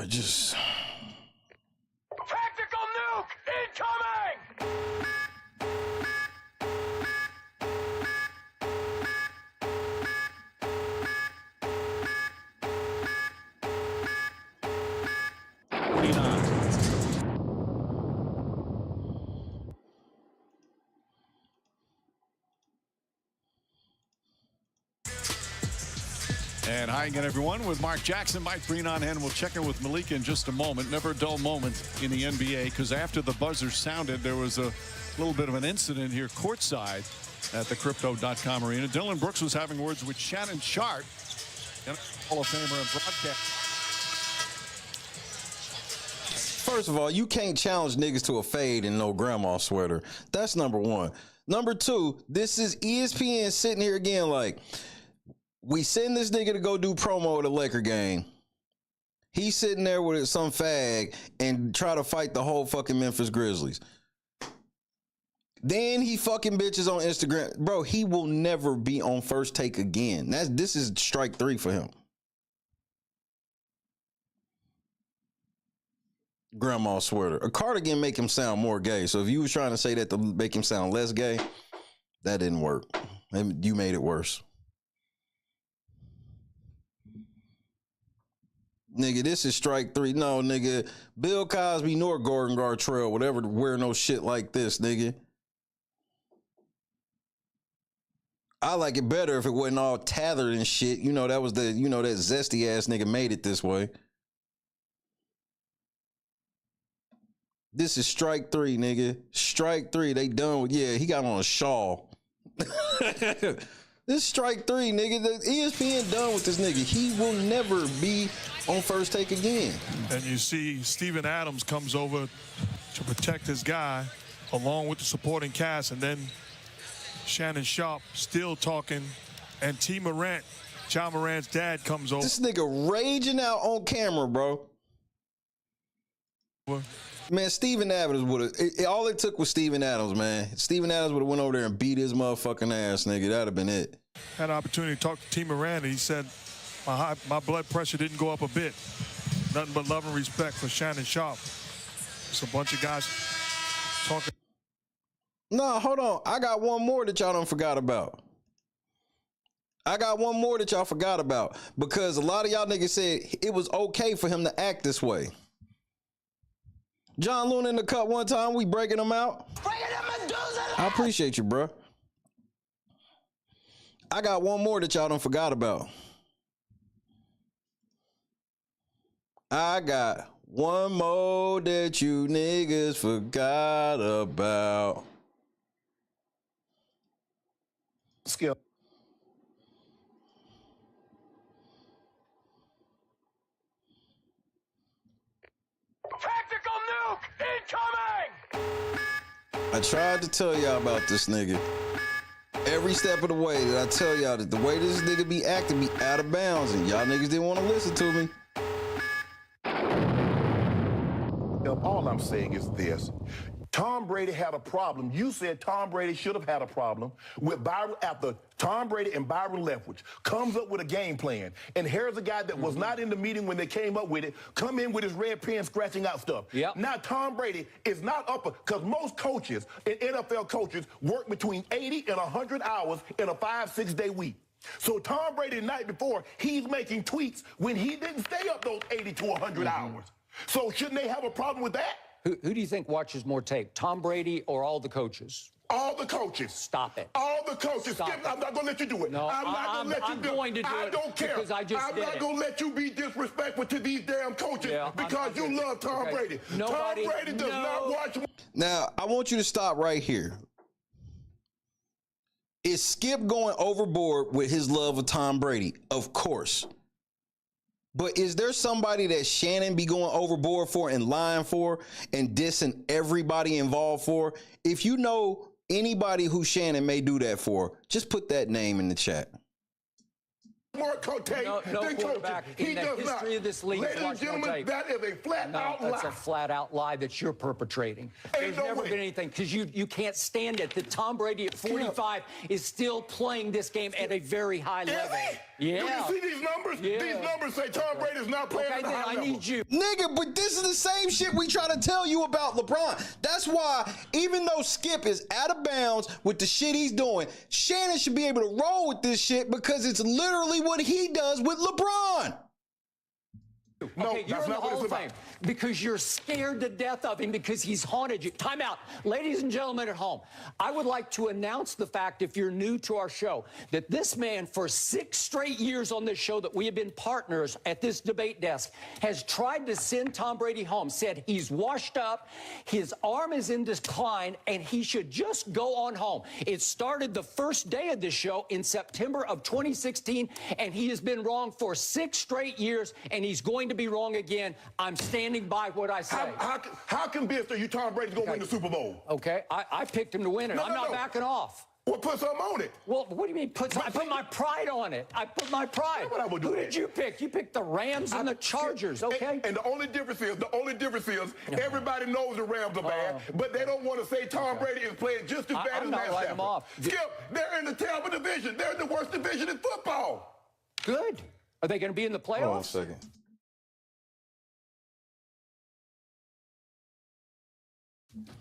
just. Tactical nuke incoming! And hi again, everyone, with Mark Jackson, Mike Breen on hand. We'll check in with Malika in just a moment. Never a dull moment in the NBA, because after the buzzer sounded, there was a little bit of an incident here courtside at the Crypto.com arena. Dylan Brooks was having words with Shannon Sharpe, and Hall of Famer and broadcast. First of all, you can't challenge niggas to a fade in no grandma sweater. That's number one. Number two, this is ESPN sitting here again like, we send this nigga to go do promo at a Laker game. He's sitting there with some fag and try to fight the whole fucking Memphis Grizzlies. Then he fucking bitches on Instagram. Bro, he will never be on First Take again. This is strike 3 for him. Grandma sweater. A cardigan make him sound more gay. So if you was trying to say that to make him sound less gay, that didn't work. You made it worse. Nigga, this is strike 3. No, nigga. Bill Cosby nor Gordon Gartrell would ever wear no shit like this, nigga. I like it better if it wasn't all tethered and shit. You know, that was that zesty ass nigga made it this way. This is strike 3, nigga. Strike 3. They done with, he got on a shawl. This strike 3, nigga. The ESPN done with this nigga. He will never be on First Take again. And you see Steven Adams comes over to protect his guy along with the supporting cast, and then Shannon Sharpe still talking, and T. Morant, John Morant's dad, comes over. This nigga raging out on camera, bro. Man, Steven Adams would have, all it took was Steven Adams, man. Steven Adams would have went over there and beat his motherfucking ass, nigga. That'd have been it. Had an opportunity to talk to T. Morant, and he said, my blood pressure didn't go up a bit. Nothing but love and respect for Shannon Sharpe. It's a bunch of guys talking. No, hold on. I got one more that y'all done forgot about. Because a lot of y'all niggas said it was okay for him to act this way. John Luna in the cut one time, we breaking him out. I appreciate you, bro. I got one more that y'all done forgot about. I got one more that you niggas forgot about. Skill. Tactical nuke incoming! I tried to tell y'all about this nigga. Every step of the way that I tell y'all that the way this nigga be acting be out of bounds, and y'all niggas didn't want to listen to me. All I'm saying is this. Tom Brady had a problem. You said Tom Brady should have had a problem with Byron after Tom Brady and Byron Leftwich comes up with a game plan. And here's a guy that was not in the meeting when they came up with it, come in with his red pen scratching out stuff. Yep. Now Tom Brady is not up, because most coaches and NFL coaches work between 80 and 100 hours in a 5-6 day week. So Tom Brady the night before, he's making tweets when he didn't stay up those 80 to 100 hours. So shouldn't they have a problem with that? Who do you think watches more tape, Tom Brady or all the coaches? All the coaches. Stop it. All the coaches. Stop I'm not going to let you do it. No, I'm not going to let you do it. I'm going to do I it don't care. because I just I'm did not it. going to let you be disrespectful to these damn coaches because you love Tom Brady. Nobody, Tom Brady does not watch. Now, I want you to stop right here. Is Skip going overboard with his love of Tom Brady? Of course. But is there somebody that Shannon be going overboard for and lying for and dissing everybody involved for? If you know anybody who Shannon may do that for, just put that name in the chat. Mark tape. No quarterback in the history of this league. Ladies and gentlemen, that is a flat-out lie. That's a flat-out lie that you're perpetrating. There's never been anything, because you can't stand it that Tom Brady at 45 is still playing this game at a very high level. Yeah. Do you see these numbers? Yeah. These numbers say Tom Brady's not playing at a high level. I need you. Nigga, but this is the same shit we try to tell you about LeBron. That's why, even though Skip is out of bounds with the shit he's doing, Shannon should be able to roll with this shit because it's literally what he does with LeBron. No, okay, you're in the Hall of Fame because you're scared to death of him because he's haunted you. Time out. Ladies and gentlemen at home, I would like to announce the fact, if you're new to our show, that this man, for 6 straight years on this show that we have been partners at this debate desk, has tried to send Tom Brady home, said he's washed up, his arm is in decline, and he should just go on home. It started the first day of this show in September of 2016, and he has been wrong for 6 straight years, and he's going to be wrong again. I'm standing by what I say. How convinced are you Tom Brady's going to win the Super Bowl? Okay, I picked him to win it. I'm not backing off. Well, put something on it. Well, what do you mean put something? I put my pride on it. I put my pride. Who did you pick? You picked the Rams and the Chargers, okay? And the only difference is, everybody knows the Rams are bad, but they don't want to say Tom Brady is playing just as bad as Matt Stafford. Skip, they're in the terrible division. They're in the worst division in football. Good. Are they going to be in the playoffs? Hold on a second.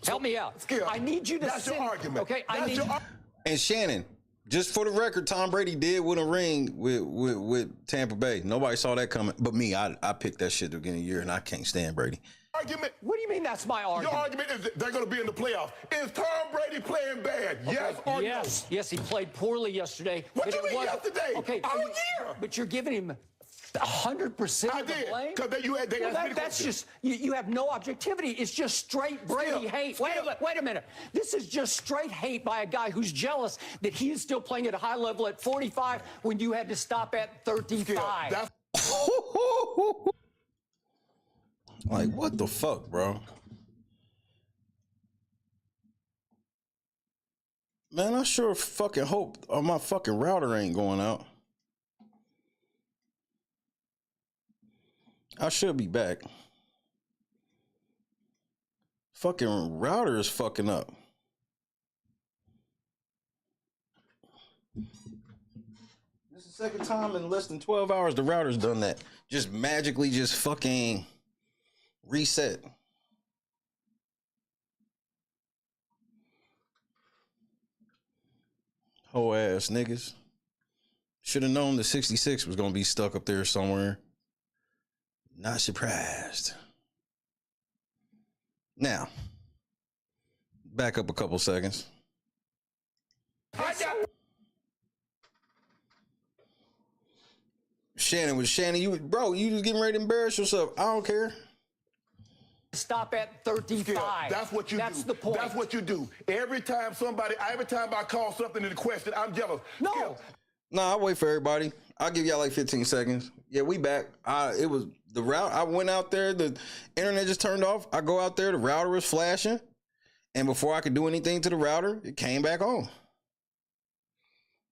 Help me out. Skip, I need you to That's your argument. Okay, And Shannon, just for the record, Tom Brady did win a ring with Tampa Bay. Nobody saw that coming, but me. I picked that shit at the beginning of the year, and I can't stand Brady. Argument. What do you mean that's my argument? Your argument is that they're going to be in the playoffs. Is Tom Brady playing bad? Okay. Yes or no? Yes, he played poorly yesterday. What do you mean yesterday? Okay, all year. But you're giving him 100% of the blame? Because they asked me the that's question. just, you have no objectivity. It's just straight Brady hate. Wait a minute. This is just straight hate by a guy who's jealous that he is still playing at a high level at 45 when you had to stop at 35. Like, what the fuck, bro? Man, I sure fucking hope my fucking router ain't going out. I should be back. Fucking router is fucking up. This is the second time in less than 12 hours the router's done that. Just magically just fucking reset. Whole ass niggas. Should have known the 66 was gonna be stuck up there somewhere. Not surprised. Now, back up a couple seconds. Shannon, you just getting ready to embarrass yourself. I don't care. Stop at 35. That's what you do. That's the point. That's what you do. Every time I call something into question, I'm jealous. No. Nah, I'll wait for everybody. I'll give y'all like 15 seconds. Yeah, we back. It was the route. I went out there. The internet just turned off. I go out there. The router was flashing. And before I could do anything to the router, it came back on.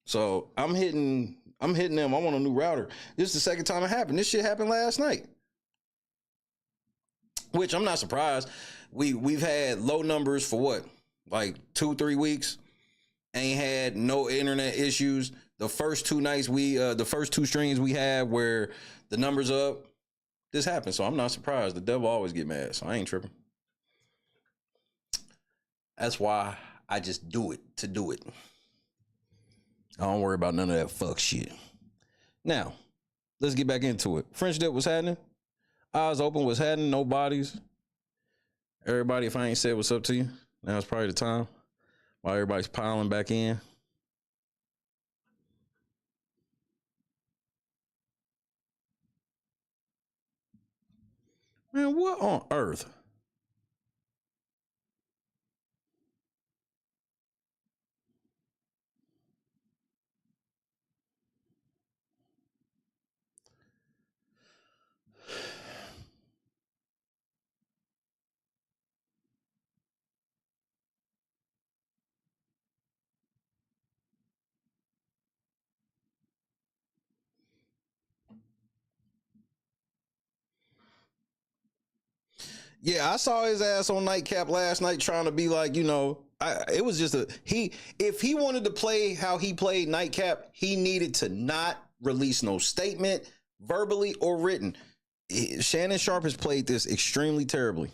So I'm hitting them. I want a new router. This is the second time it happened. This shit happened last night. Which I'm not surprised. We've had low numbers for what? Like 2-3 weeks. Ain't had no internet issues. The first 2 nights the first 2 streams we had where the numbers up, this happened. So I'm not surprised. The devil always get mad. So I ain't tripping. That's why I just do it to do it. I don't worry about none of that fuck shit. Now, let's get back into it. French dip was happening. Eyes open was happening. No bodies. Everybody, if I ain't said what's up to you, now's probably the time while everybody's piling back in. Man, what on earth? Yeah, I saw his ass on Nightcap last night trying to be like, it was just if he wanted to play how he played Nightcap, he needed to not release no statement, verbally or written. Shannon Sharpe has played this extremely terribly.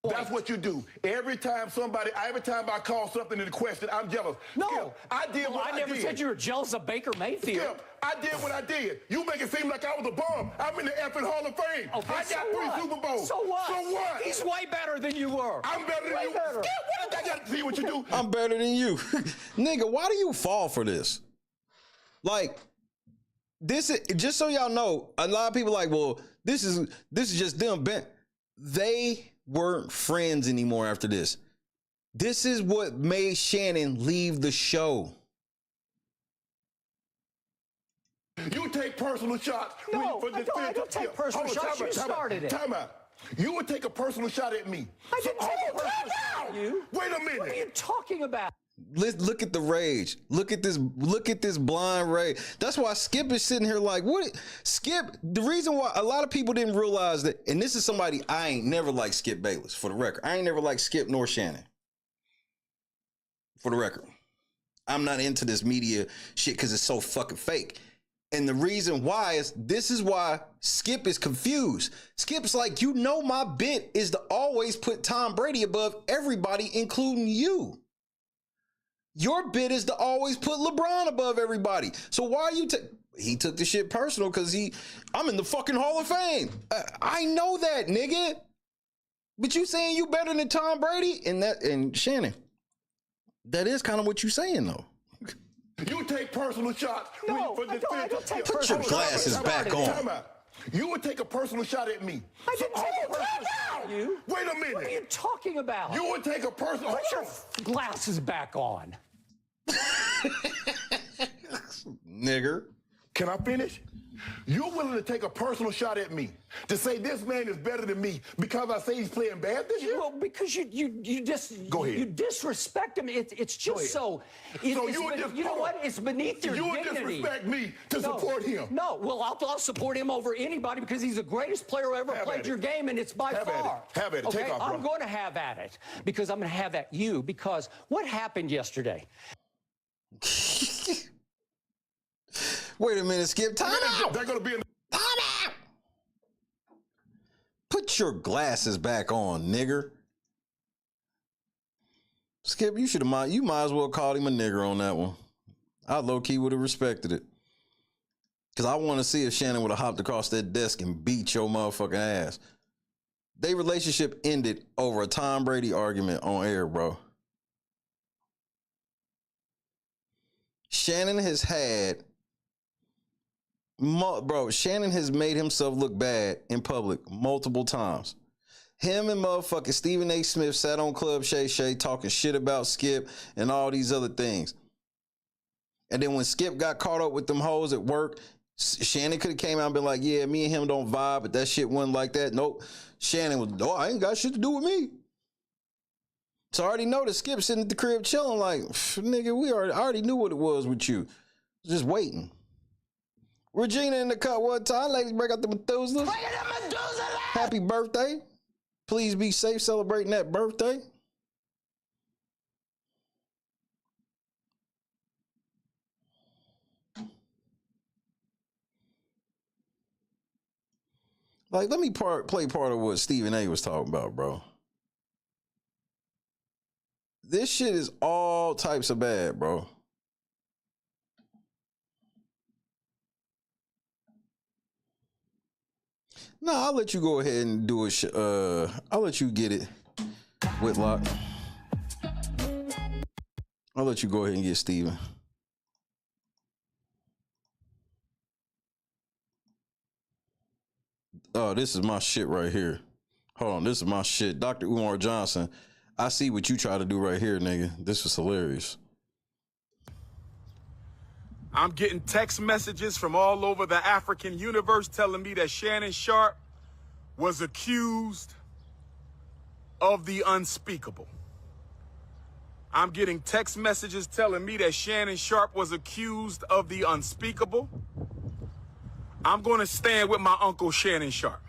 That's what you do. Every time I call something into question, I'm jealous. No, Skip, I did what I did. I never said you were jealous of Baker Mayfield. Skip, I did what I did. You make it seem like I was a bum. I'm in the effing Hall of Fame. Okay, I got 3 Super Bowls. So what? So what? He's way better than you were. I'm better than you. Better. Skip, what did I got to see what you do? I'm better than you. Nigga, why do you fall for this? Like, this is, just so y'all know, a lot of people like, well, this is just them bent. They weren't friends anymore after this. This is what made Shannon leave the show. You take personal shots. No, I don't take personal shots. You started it. Time out. You would take a personal shot at me. I didn't take a personal shot at you. Wait a minute. What are you talking about? Look at the rage. Look at this blind rage. That's why Skip is sitting here like, what? Skip, the reason why a lot of people didn't realize that, and this is somebody I ain't never liked Skip Bayless, for the record. I ain't never liked Skip nor Shannon. For the record. I'm not into this media shit because it's so fucking fake. And the reason why is, this is why Skip is confused. Skip's like, my bit is to always put Tom Brady above everybody, including you. Your bit is to always put LeBron above everybody. So why are you he took the shit personal because I'm in the fucking Hall of Fame. I know that, nigga. But you saying you better than Tom Brady? And Shannon, that is kind of what you saying though. You take personal shots. No, I don't take Put your glasses back on. You would take a personal shot at me. I didn't take a personal shot at you. Wait a minute. What are you talking about? You would take a personal... Put your glasses back on. Nigger. Can I finish? You're willing to take a personal shot at me to say this man is better than me because I say he's playing bad this year? Well, because you just Go ahead. You disrespect him. It's just so. You know what? It's beneath your dignity. You would disrespect me to support him. No, well, I'll support him over anybody because he's the greatest player who ever played your game, and it's by far. Have at it. Okay, Take off, bro. I'm going to have at it because I'm going to have at you because what happened yesterday? Wait a minute, Skip. Time out. They're going to be in Time out. Put your glasses back on, nigger. Skip, you might as well call him a nigger on that one. I low-key would have respected it. Because I want to see if Shannon would have hopped across that desk and beat your motherfucking ass. Their relationship ended over a Tom Brady argument on air, bro. Shannon has made himself look bad in public multiple times. Him and motherfucking Stephen A. Smith sat on Club Shay talking shit about Skip and all these other things. And then when Skip got caught up with them hoes at work, Shannon could have came out and been like, yeah, me and him don't vibe, but that shit wasn't like that. Nope. Shannon was, I ain't got shit to do with me. So I already know that Skip sitting at the crib chilling like, nigga, I already knew what it was with you. Just waiting. Regina in the cut one time. Ladies, break out the Methuselahs. Happy birthday. Please be safe celebrating that birthday. Like, let me play part of what Stephen A was talking about, bro. This shit is all types of bad, bro. No, I'll let you go ahead and do it. I'll let you get it, Whitlock. I'll let you go ahead and get Steven. Oh, this is my shit right here. Hold on, this is my shit. Dr. Umar Johnson. I see what you try to do right here, nigga. This was hilarious. I'm getting text messages from all over the African universe telling me that Shannon Sharpe was accused of the unspeakable. I'm getting text messages telling me that Shannon Sharpe was accused of the unspeakable. I'm going to stand with my uncle Shannon Sharpe.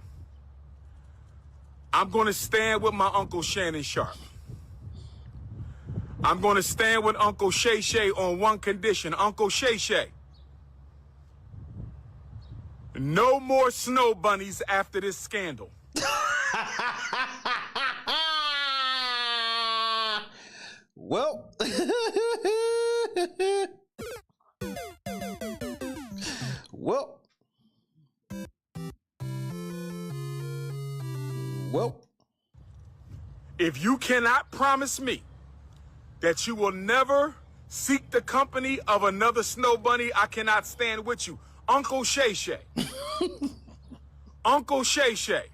I'm going to stand with my Uncle Shannon Sharpe. I'm going to stand with Uncle Shay on one condition. Uncle Shay. No more snow bunnies after this scandal. Well, If you cannot promise me that you will never seek the company of another snow bunny, I cannot stand with you. Uncle Shay. Uncle Shay.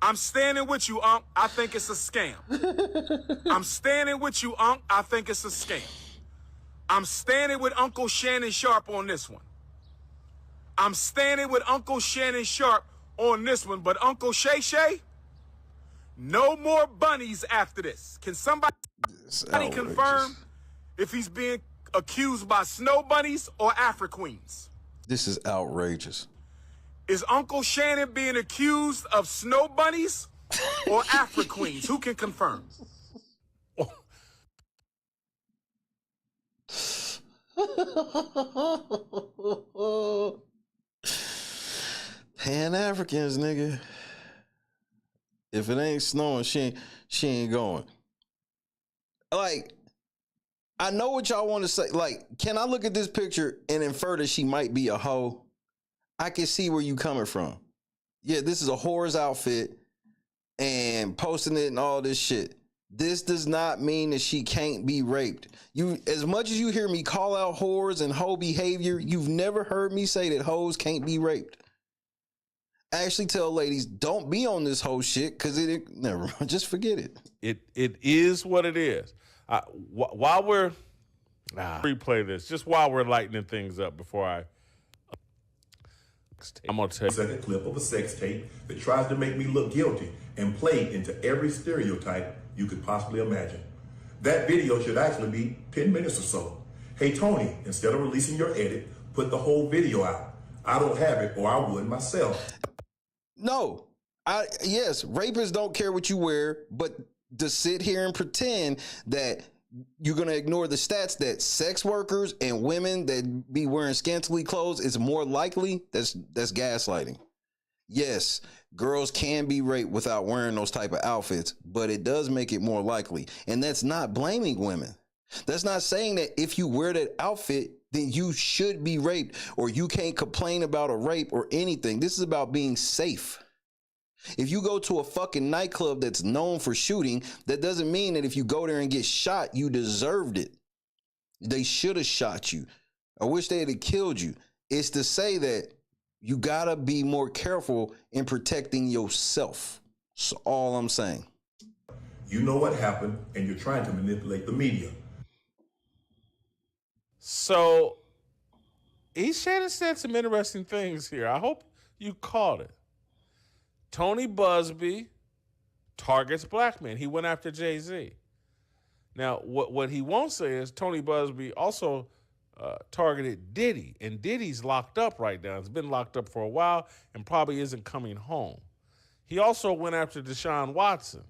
I'm standing with you, Unc. I think it's a scam. I'm standing with you, Unc. I think it's a scam. I'm standing with Uncle Shannon Sharpe on this one. I'm standing with Uncle Shannon Sharpe on this one. But Uncle Shay, no more bunnies after this. Can somebody confirm if he's being accused by snow bunnies or Afro-Queens? This is outrageous. Is Uncle Shannon being accused of snow bunnies or Afro-Queens? Who can confirm? Pan-Africans, nigga. If it ain't snowing, she ain't going. Like, I know what y'all want to say. Like, can I look at this picture and infer that she might be a hoe? I can see where you coming from. Yeah, this is a whore's outfit and posting it and all this shit. This does not mean that she can't be raped. You, as much as you hear me call out whores and hoe behavior, you've never heard me say that hoes can't be raped. I actually tell ladies, don't be on this whole shit because never mind, just forget it. It is what it is. While we're replay this, just while we're lightening things up before I'm gonna tell you. Second clip of a sex tape that tries to make me look guilty and play into every stereotype you could possibly imagine. That video should actually be 10 minutes or so. Hey Tony, instead of releasing your edit, put the whole video out. I don't have it, or I would myself. No, yes, rapists don't care what you wear, but to sit here and pretend that you're going to ignore the stats that sex workers and women that be wearing scantily clothes is more likely, that's gaslighting. Yes, girls can be raped without wearing those type of outfits, but it does make it more likely. And that's not blaming women. That's not saying that if you wear that outfit, then you should be raped or you can't complain about a rape or anything. This is about being safe. If you go to a fucking nightclub that's known for shooting, that doesn't mean that if you go there and get shot, you deserved it. They should have shot you. I wish they had killed you. It's to say that you gotta be more careful in protecting yourself. That's all I'm saying. You know what happened, and you're trying to manipulate the media. So, Shannon said some interesting things here. I hope you caught it. Tony Busby targets black men. He went after Jay-Z. Now, what he won't say is Tony Busby also targeted Diddy, and Diddy's locked up right now. He's been locked up for a while and probably isn't coming home. He also went after Deshaun Watson,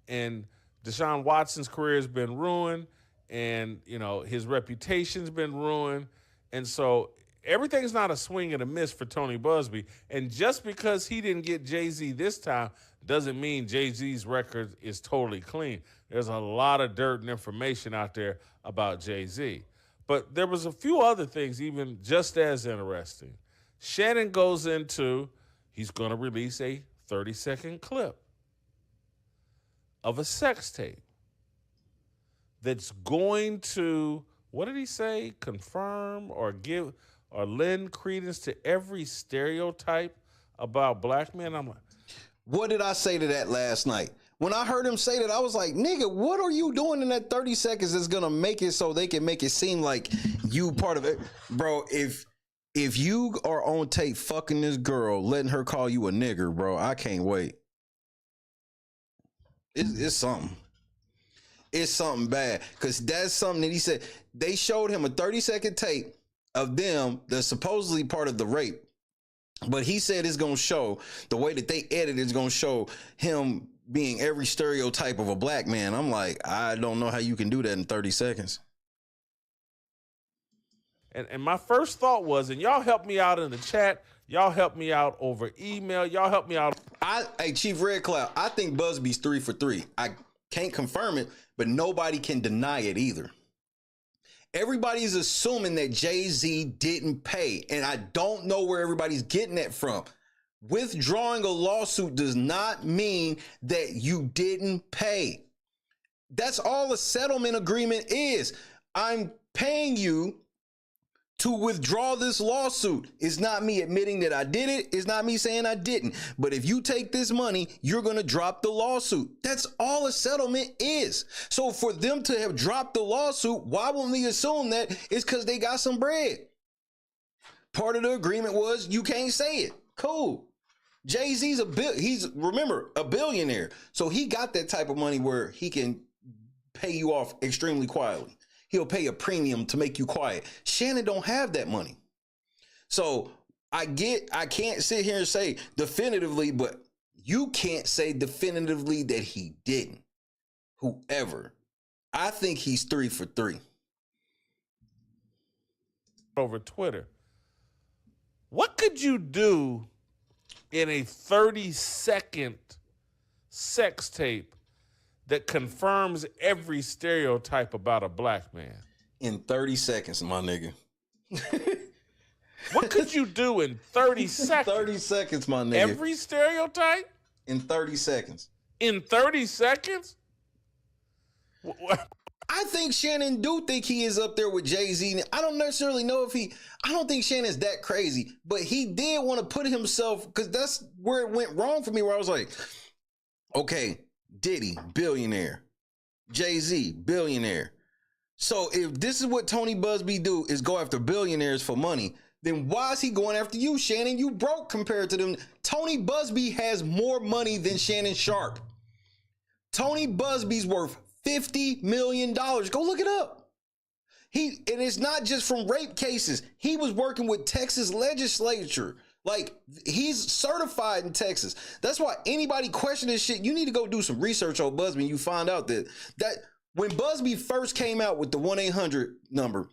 and Deshaun Watson's career has been ruined, and his reputation's been ruined, and so everything's not a swing and a miss for Tony Busby. And just because he didn't get Jay-Z this time doesn't mean Jay-Z's record is totally clean. There's a lot of dirt and information out there about Jay-Z. But there was a few other things even just as interesting. Shannon goes into, he's going to release a 30-second clip of a sex tape that's going to, what did he say, confirm or give or lend credence to every stereotype about black men? I'm like, what did I say to that last night? When I heard him say that, I was like, nigga, what are you doing in that 30 seconds that's gonna make it so they can make it seem like you part of it? Bro, if you are on tape fucking this girl, letting her call you a nigger, bro, I can't wait. It's something. It's something bad. Because that's something that he said. They showed him a 30-second tape of them that's supposedly part of the rape. But he said it's going to show, the way that they edit it's going to show him being every stereotype of a black man. I'm like, I don't know how you can do that in 30 seconds. And my first thought was, and y'all help me out in the chat, y'all help me out over email, y'all help me out. Hey, Chief Red Cloud, I think Busby's 3 for 3. I can't confirm it, but nobody can deny it either. Everybody's assuming that Jay-Z didn't pay, and I don't know where everybody's getting that from. Withdrawing a lawsuit does not mean that you didn't pay. That's all a settlement agreement is. I'm paying you to withdraw this lawsuit. It's not me admitting that I did it. It's not me saying I didn't. But if you take this money, you're going to drop the lawsuit. That's all a settlement is. So for them to have dropped the lawsuit, why wouldn't we assume that it's because they got some bread? Part of the agreement was you can't say it. Cool. Jay-Z's remember, a billionaire. So he got that type of money where he can pay you off extremely quietly. He'll pay a premium to make you quiet. Shannon don't have that money. So I can't sit here and say definitively, but you can't say definitively that he didn't. Whoever. I think he's 3 for 3. Over Twitter. What could you do in a 30-second sex tape that confirms every stereotype about a black man? In 30 seconds, my nigga. What could you do in 30 seconds? 30 seconds, my nigga. Every stereotype? In 30 seconds. In 30 seconds? I think Shannon do think he is up there with Jay-Z. I don't necessarily know if I don't think Shannon's that crazy, but he did want to put himself, because that's where it went wrong for me, where I was like, okay, Diddy, billionaire. Jay-Z, billionaire. So if this is what Tony Busby do, is go after billionaires for money, then why is he going after you, Shannon? You broke compared to them. Tony Busby has more money than Shannon Sharpe. Tony Busby's worth $50 million. Go look it up. And it's not just from rape cases. He was working with Texas legislature. Like, he's certified in Texas. That's why anybody question this shit, you need to go do some research on Busby, and you find out that when Busby first came out with the 1-800 number,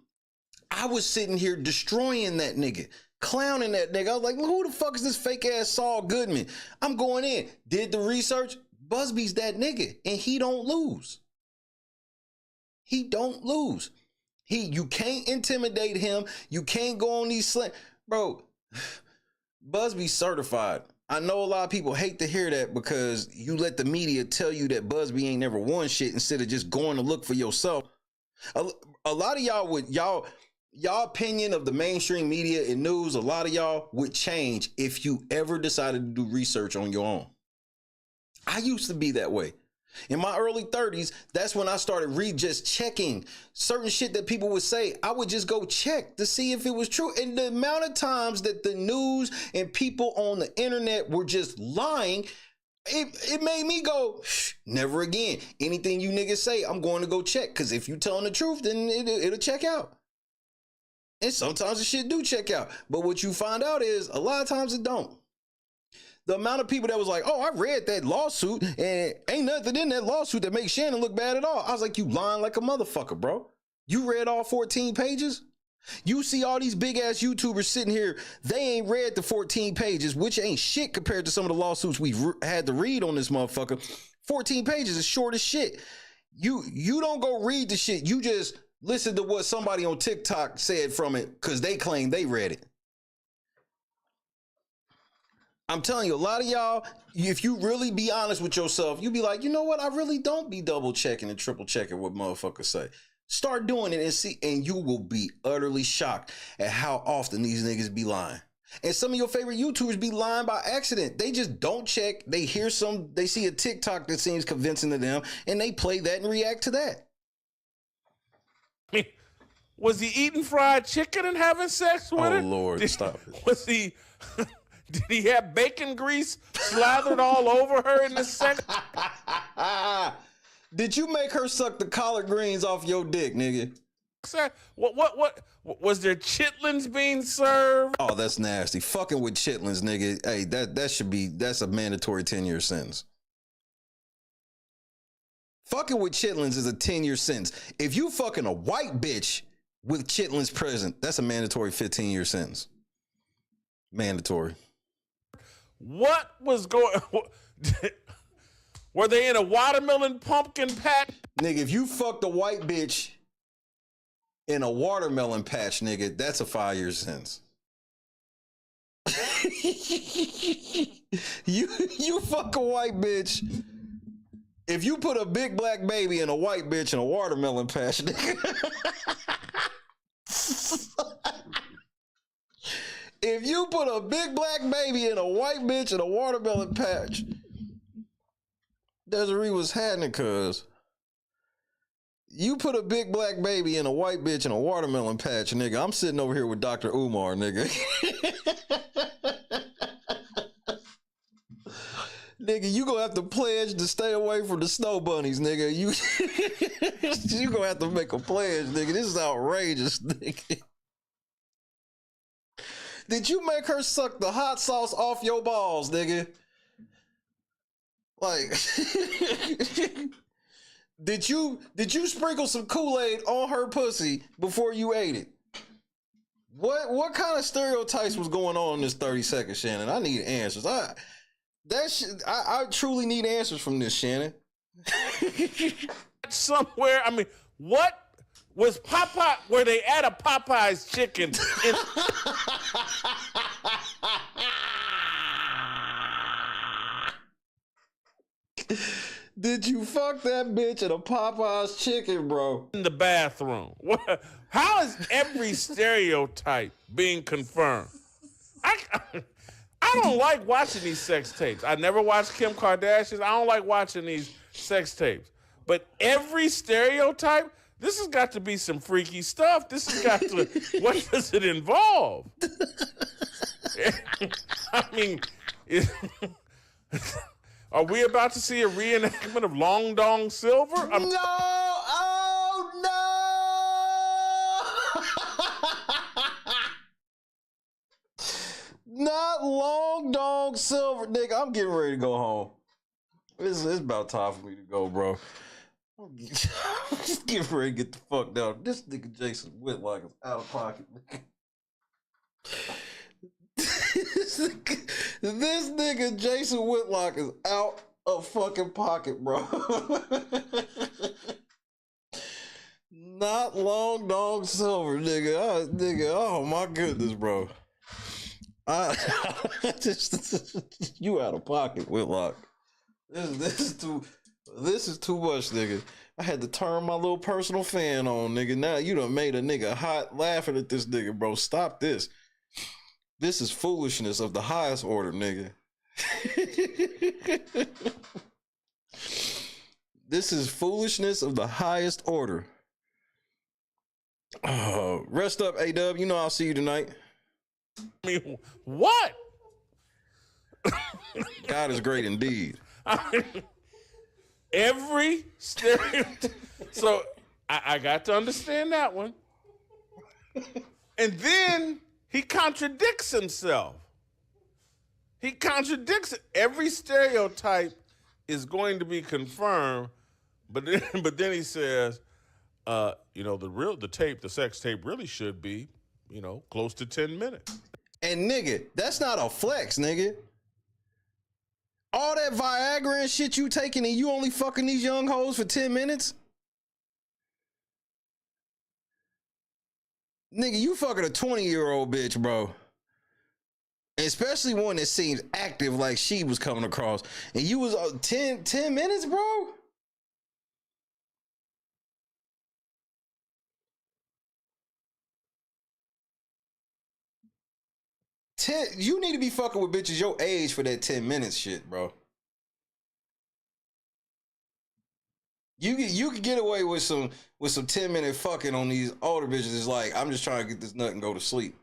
I was sitting here destroying that nigga, clowning that nigga. I was like, who the fuck is this fake ass Saul Goodman? I'm going in, did the research. Busby's that nigga, and he don't lose. He don't lose. You can't intimidate him. You can't go on these bro. Busby's certified. I know a lot of people hate to hear that because you let the media tell you that Busby ain't never won shit instead of just going to look for yourself. A lot of y'all would, y'all opinion of the mainstream media and news, a lot of y'all would change if you ever decided to do research on your own. I used to be that way. In my early 30s, that's when I started just checking certain shit that people would say. I would just go check to see if it was true. And the amount of times that the news and people on the internet were just lying, it made me go, never again. Anything you niggas say, I'm going to go check. Because if you telling the truth, then it'll check out. And sometimes the shit do check out. But what you find out is a lot of times it don't. The amount of people that was like, oh, I read that lawsuit and ain't nothing in that lawsuit that makes Shannon look bad at all. I was like, you lying like a motherfucker, bro. You read all 14 pages? You see all these big ass YouTubers sitting here, they ain't read the 14 pages, which ain't shit compared to some of the lawsuits we've had to read on this motherfucker. 14 pages is short as shit. You don't go read the shit. You just listen to what somebody on TikTok said from it because they claim they read it. I'm telling you, a lot of y'all, if you really be honest with yourself, you be like, you know what? I really don't be double checking and triple checking what motherfuckers say. Start doing it and see, and you will be utterly shocked at how often these niggas be lying. And some of your favorite YouTubers be lying by accident. They just don't check. They see a TikTok that seems convincing to them, and they play that and react to that. I mean, was he eating fried chicken and having sex with her? Oh, Lord, stop it. Was he... Did he have bacon grease slathered all over her in the sex? Did you make her suck the collard greens off your dick, nigga? Sir, what was there chitlins being served? Oh, that's nasty. Fucking with chitlins, nigga. Hey, that's a mandatory 10-year sentence. Fucking with chitlins is a 10-year sentence. If you fucking a white bitch with chitlins present, that's a mandatory 15-year sentence. Mandatory. What was going? Were they in a watermelon pumpkin patch? Nigga, if you fucked a white bitch in a watermelon patch, nigga, that's a 5-year sentence. you fuck a white bitch. If you put a big black baby in a white bitch in a watermelon patch, nigga. If you put a big black baby in a white bitch in a watermelon patch, Desiree was happening, cuz. You put a big black baby in a white bitch in a watermelon patch, nigga. I'm sitting over here with Dr. Umar, nigga. Nigga, you gonna have to pledge to stay away from the snow bunnies, nigga. You gonna have to make a pledge, nigga. This is outrageous, nigga. Did you make her suck the hot sauce off your balls, nigga? Like, did you sprinkle some Kool-Aid on her pussy before you ate it? What kind of stereotypes was going on in this 30 seconds, Shannon? I need answers. I truly need answers from this, Shannon. Somewhere, I mean, what was Popeye? Were they at a Popeye's chicken? Did you fuck that bitch at a Popeye's chicken, bro? In the bathroom. How is every stereotype being confirmed? I don't like watching these sex tapes. I never watched Kim Kardashian. I don't like watching these sex tapes. But every stereotype, this has got to be some freaky stuff. This has got to, what does it involve? I mean, are we about to see a reenactment of Long Dong Silver? No! Oh, no! Not Long Dong Silver. Nigga, I'm getting ready to go home. It's about time for me to go, bro. Just get ready to get the fuck down. This nigga Jason Whitlock is out of pocket, nigga. This nigga Jason Whitlock is out of fucking pocket, bro. Not Long Dong Silver, nigga. Nigga, oh my goodness, bro. You out of pocket, Whitlock. This is too much, nigga. I had to turn my little personal fan on, nigga. Now you done made a nigga hot laughing at this nigga, bro. Stop this. This is foolishness of the highest order, nigga. This is foolishness of the highest order. Rest up, A-Dub. You know I'll see you tonight. I mean, what? God is great indeed. Every stereotype. So I got to understand that one. And then he contradicts himself. He contradicts it. Every stereotype is going to be confirmed, but then he says, the sex tape really should be, close to 10 minutes. And nigga, that's not a flex, nigga. All that Viagra and shit you taking and you only fucking these young hoes for 10 minutes? Nigga, you fucking a 20-year-old bitch, bro. Especially one that seems active like she was coming across. And you was 10 minutes, bro? You need to be fucking with bitches your age for that 10 minutes shit, bro. You could get away with some 10-minute fucking on these older bitches. It's like, I'm just trying to get this nut and go to sleep.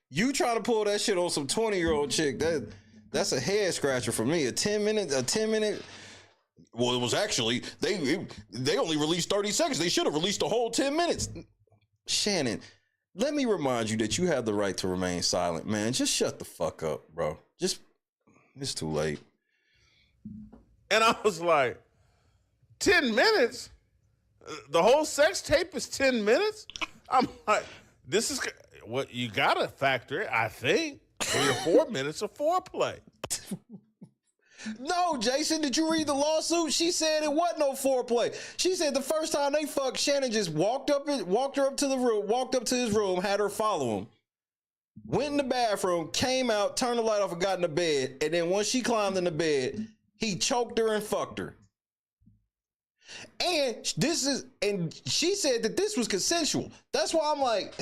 You trying to pull that shit on some 20-year-old chick, that's a head scratcher for me. A 10 minute Well, it was actually, they only released 30 seconds. They should have released the whole 10 minutes. Shannon, let me remind you that you have the right to remain silent, man. Just shut the fuck up, bro. It's too late. And I was like, 10 minutes? The whole sex tape is 10 minutes? I'm like, this is what you gotta factor it, I think. 3 or 4 minutes of foreplay. No, Jason, did you read the lawsuit? She said it wasn't no foreplay. She said the first time they fucked, Shannon just walked her up to his room, had her follow him, went in the bathroom, came out, turned the light off and got in the bed. And then once she climbed in the bed, he choked her and fucked her. And she said that this was consensual. That's why I'm like,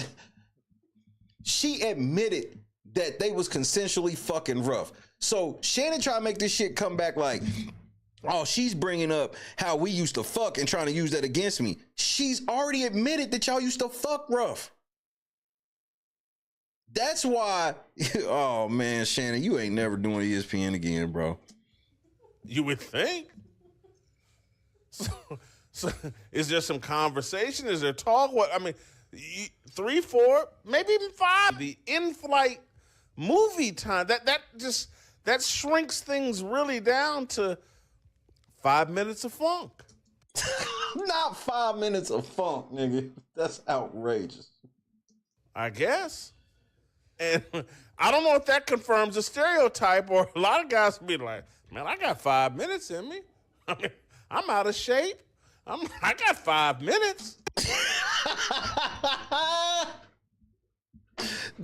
she admitted that they was consensually fucking rough. So Shannon tried to make this shit come back like, oh, she's bringing up how we used to fuck and trying to use that against me. She's already admitted that y'all used to fuck rough. That's why, oh man, Shannon, you ain't never doing ESPN again, bro. You would think. So is there some conversation? Is there talk? What I mean, 3, 4, maybe even 5. The in-flight movie time that shrinks things really down to 5 minutes of funk. Not 5 minutes of funk, nigga. That's outrageous. I guess. And I don't know if that confirms a stereotype, or a lot of guys will be like, man, I got 5 minutes in me. I mean, I'm out of shape. I got 5 minutes.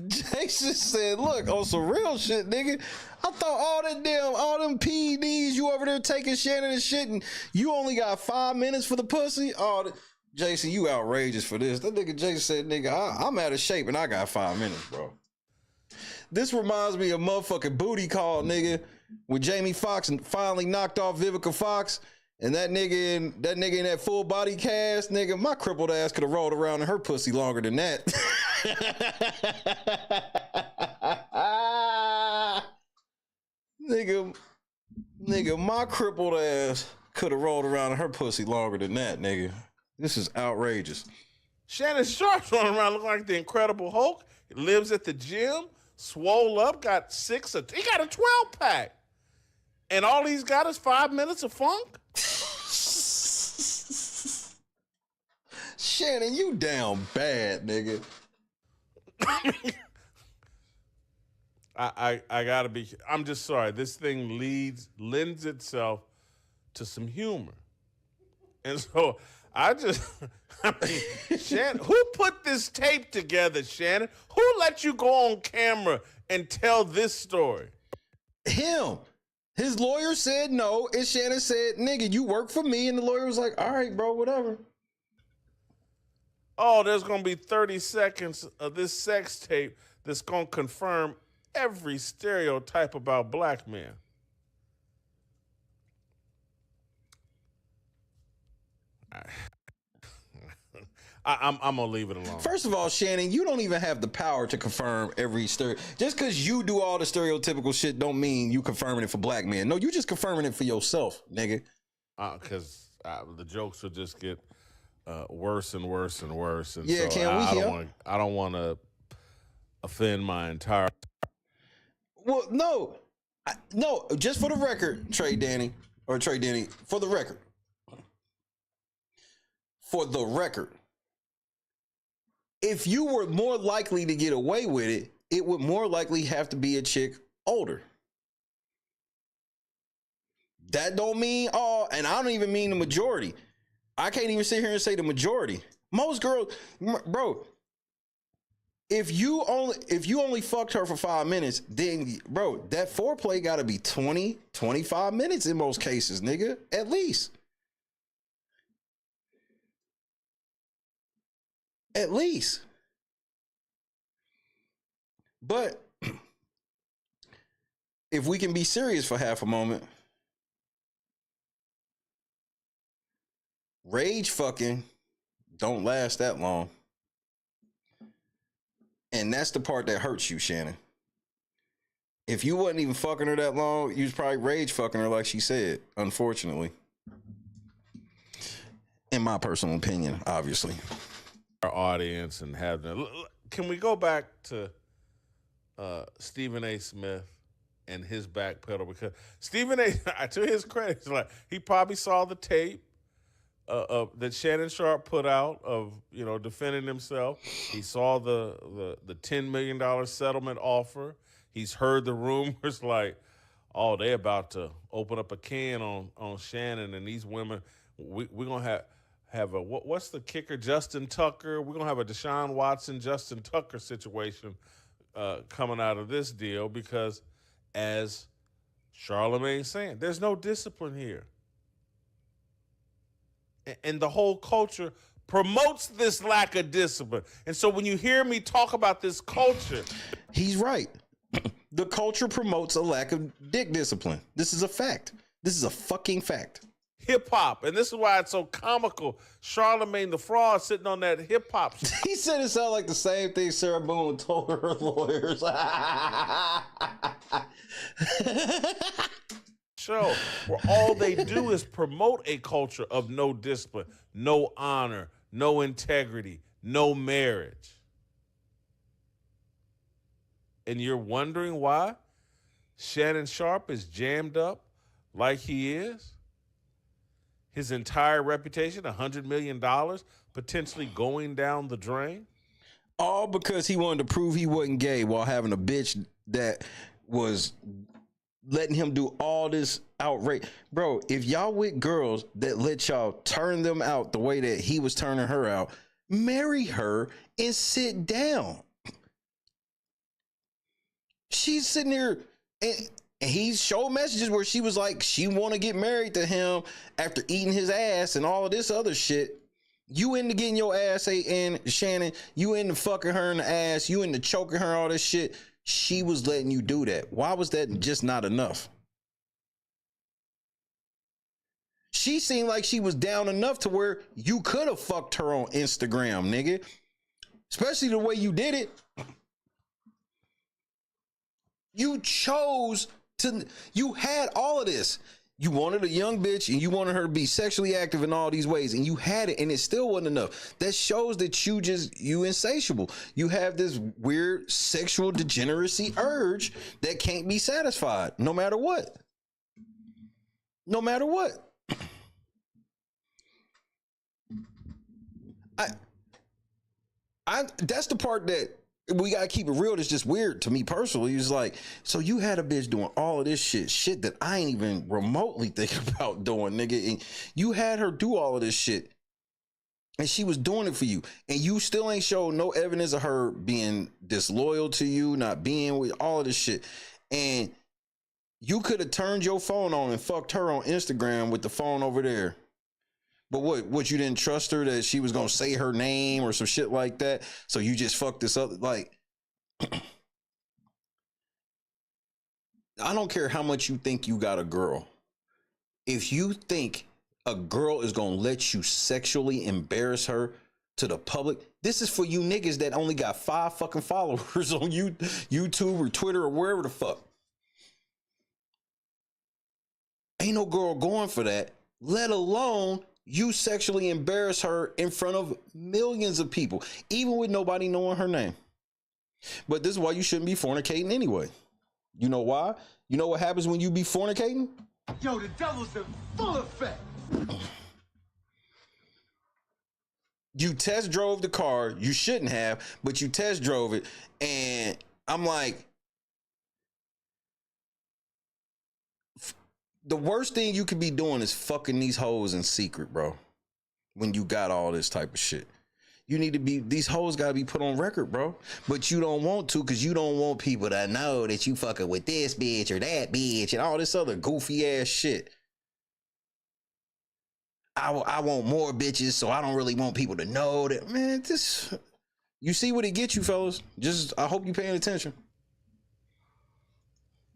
Jason said, look, on some real shit, nigga. I thought all them PEDs you over there taking Shannon and shit, and you only got 5 minutes for the pussy? Oh, Jason, you outrageous for this. That nigga Jason said, nigga, I'm out of shape and I got 5 minutes, bro. This reminds me of motherfucking Booty Call, nigga, when Jamie Foxx finally knocked off Vivica Fox, and that nigga in that full body cast, nigga, my crippled ass could have rolled around in her pussy longer than that. nigga, my crippled ass could have rolled around in her pussy longer than that, nigga. This is outrageous. Shannon Sharpe running around looking like the Incredible Hulk. He lives at the gym, swole up, he got a 12-pack. And all he's got is 5 minutes of funk? Shannon, you down bad, nigga. I gotta be, I'm just sorry. This thing lends itself to some humor. And so Shannon, who put this tape together, Shannon? Who let you go on camera and tell this story? Him. His lawyer said no, and Shannon said, nigga, you work for me. And the lawyer was like, all right, bro, whatever. Oh, there's going to be 30 seconds of this sex tape that's going to confirm every stereotype about black men. I'm going to leave it alone. First of all, Shannon, you don't even have the power to confirm every just because you do all the stereotypical shit don't mean you confirming it for black men. No, you just confirming it for yourself, nigga. Because the jokes will just get worse and worse and worse. And yeah, so I don't want to offend my entire... Well, no, just for the record, Trey Danny, for the record. For the record. If you were more likely to get away with it, it would more likely have to be a chick older. That don't mean all, and I don't even mean the majority. I can't even sit here and say the majority. Most girls, bro, if you only fucked her for 5 minutes, then, bro, that foreplay got to be 20, 25 minutes in most cases, nigga, at least. At least. But if we can be serious for half a moment, rage fucking don't last that long. And that's the part that hurts you, Shannon. If you wasn't even fucking her that long, you was probably rage fucking her like she said, unfortunately. In my personal opinion, obviously. Our audience and have them. Can we go back to Stephen A. Smith and his backpedal? Because Stephen A., to his credit, he probably saw the tape that Shannon Sharpe put out of defending himself. He saw the $10 million settlement offer. He's heard the rumors oh, they about to open up a can on Shannon and these women. We're gonna have a what's the kicker? Justin Tucker. We're gonna have a Deshaun Watson, Justin Tucker situation coming out of this deal because, as Charlamagne's saying, there's no discipline here. And the whole culture promotes this lack of discipline. And so when you hear me talk about this culture... He's right. The culture promotes a lack of dick discipline. This is a fact. This is a fucking fact. Hip-hop. And this is why it's so comical. Charlamagne the Fraud sitting on that hip-hop... He said it sounded like the same thing Sarah Boone told her lawyers. Show where all they do is promote a culture of no discipline, no honor, no integrity, no marriage. And you're wondering why Shannon Sharpe is jammed up like he is? His entire reputation, $100 million, potentially going down the drain? All because he wanted to prove he wasn't gay while having a bitch that was letting him do all this outrage. Bro, if y'all with girls that let y'all turn them out the way that he was turning her out, marry her and sit down. She's sitting there and he showed messages where she was like, she want to get married to him after eating his ass and all of this other shit. You into getting your ass ate in, Shannon. You into fucking her in the ass. You into choking her, all this shit. She was letting you do that. Why was that just not enough? She seemed like she was down enough to where you could have fucked her on Instagram, nigga. Especially the way you did it. You chose to, you had all of this. You wanted a young bitch and you wanted her to be sexually active in all these ways and you had it and it still wasn't enough. That shows that you insatiable. You have this weird sexual degeneracy urge that can't be satisfied no matter what. No matter what. That's the part that we gotta keep it real. That's just weird to me personally. It's like, so you had a bitch doing all of this shit that I ain't even remotely thinking about doing, nigga. And you had her do all of this shit, and she was doing it for you, and you still ain't showed no evidence of her being disloyal to you, not being with all of this shit. And you could have turned your phone on and fucked her on Instagram with the phone over there. But what, you didn't trust her that she was going to say her name or some shit like that? So you just fucked this up? Like, I don't care how much you think you got a girl. If you think a girl is going to let you sexually embarrass her to the public, this is for you niggas that only got 5 fucking followers on YouTube or Twitter or wherever the fuck. Ain't no girl going for that, let alone you sexually embarrass her in front of millions of people, even with nobody knowing her name. But this is why you shouldn't be fornicating anyway. You know why? You know what happens when you be fornicating? Yo, the devil's in full effect. You test drove the car. You shouldn't have, but you test drove it. And I'm like, the worst thing you could be doing is fucking these hoes in secret, bro. When you got all this type of shit. You need to be, these hoes gotta be put on record, bro. But you don't want to, because you don't want people to know that you fucking with this bitch or that bitch and all this other goofy ass shit. I want more bitches, so I don't really want people to know that. Man, this, you see what it gets you, fellas. Just, I hope you paying attention.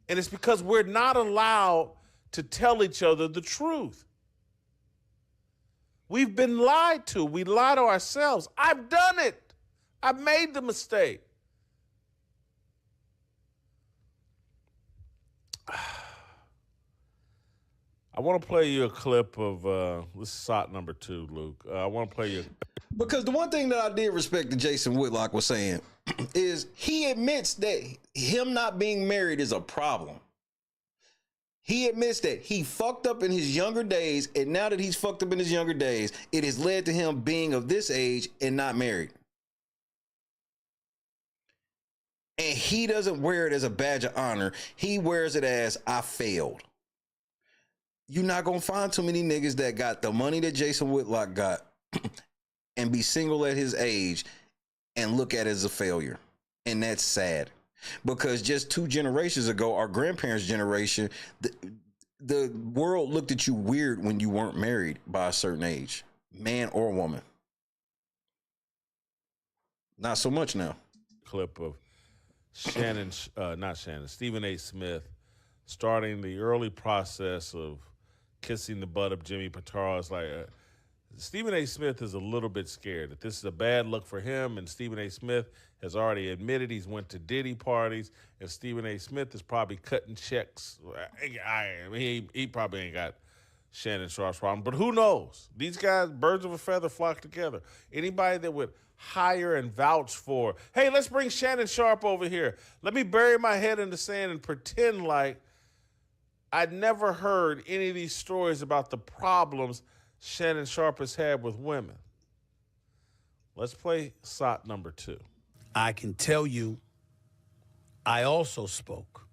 And it's because we're not allowed to tell each other the truth. We've been lied to. We lie to ourselves. I've done it. I've made the mistake. I want to play you a clip of this is SOT number 2, Luke. I want to play you. Because the one thing that I did respect that Jason Whitlock was saying is he admits that him not being married is a problem. He admits that he fucked up in his younger days, and now that he's fucked up in his younger days, it has led to him being of this age and not married. And he doesn't wear it as a badge of honor. He wears it as, I failed. You're not going to find too many niggas that got the money that Jason Whitlock got and be single at his age and look at it as a failure. And that's sad. Because just 2 generations ago, our grandparents' generation, the world looked at you weird when you weren't married by a certain age, man or woman. Not so much now. Clip of Stephen A. Smith starting the early process of kissing the butt of Jimmy Pitaro. It's like Stephen A. Smith is a little bit scared that this is a bad look for him, and Stephen A. Smith has already admitted he's went to Diddy parties, and Stephen A. Smith is probably cutting checks. I mean, he probably ain't got Shannon Sharpe's problem, but who knows? These guys, birds of a feather, flock together. Anybody that would hire and vouch for, hey, let's bring Shannon Sharpe over here. Let me bury my head in the sand and pretend like I'd never heard any of these stories about the problems Shannon Sharpe has had with women. Let's play SOT number 2. I can tell you, I also spoke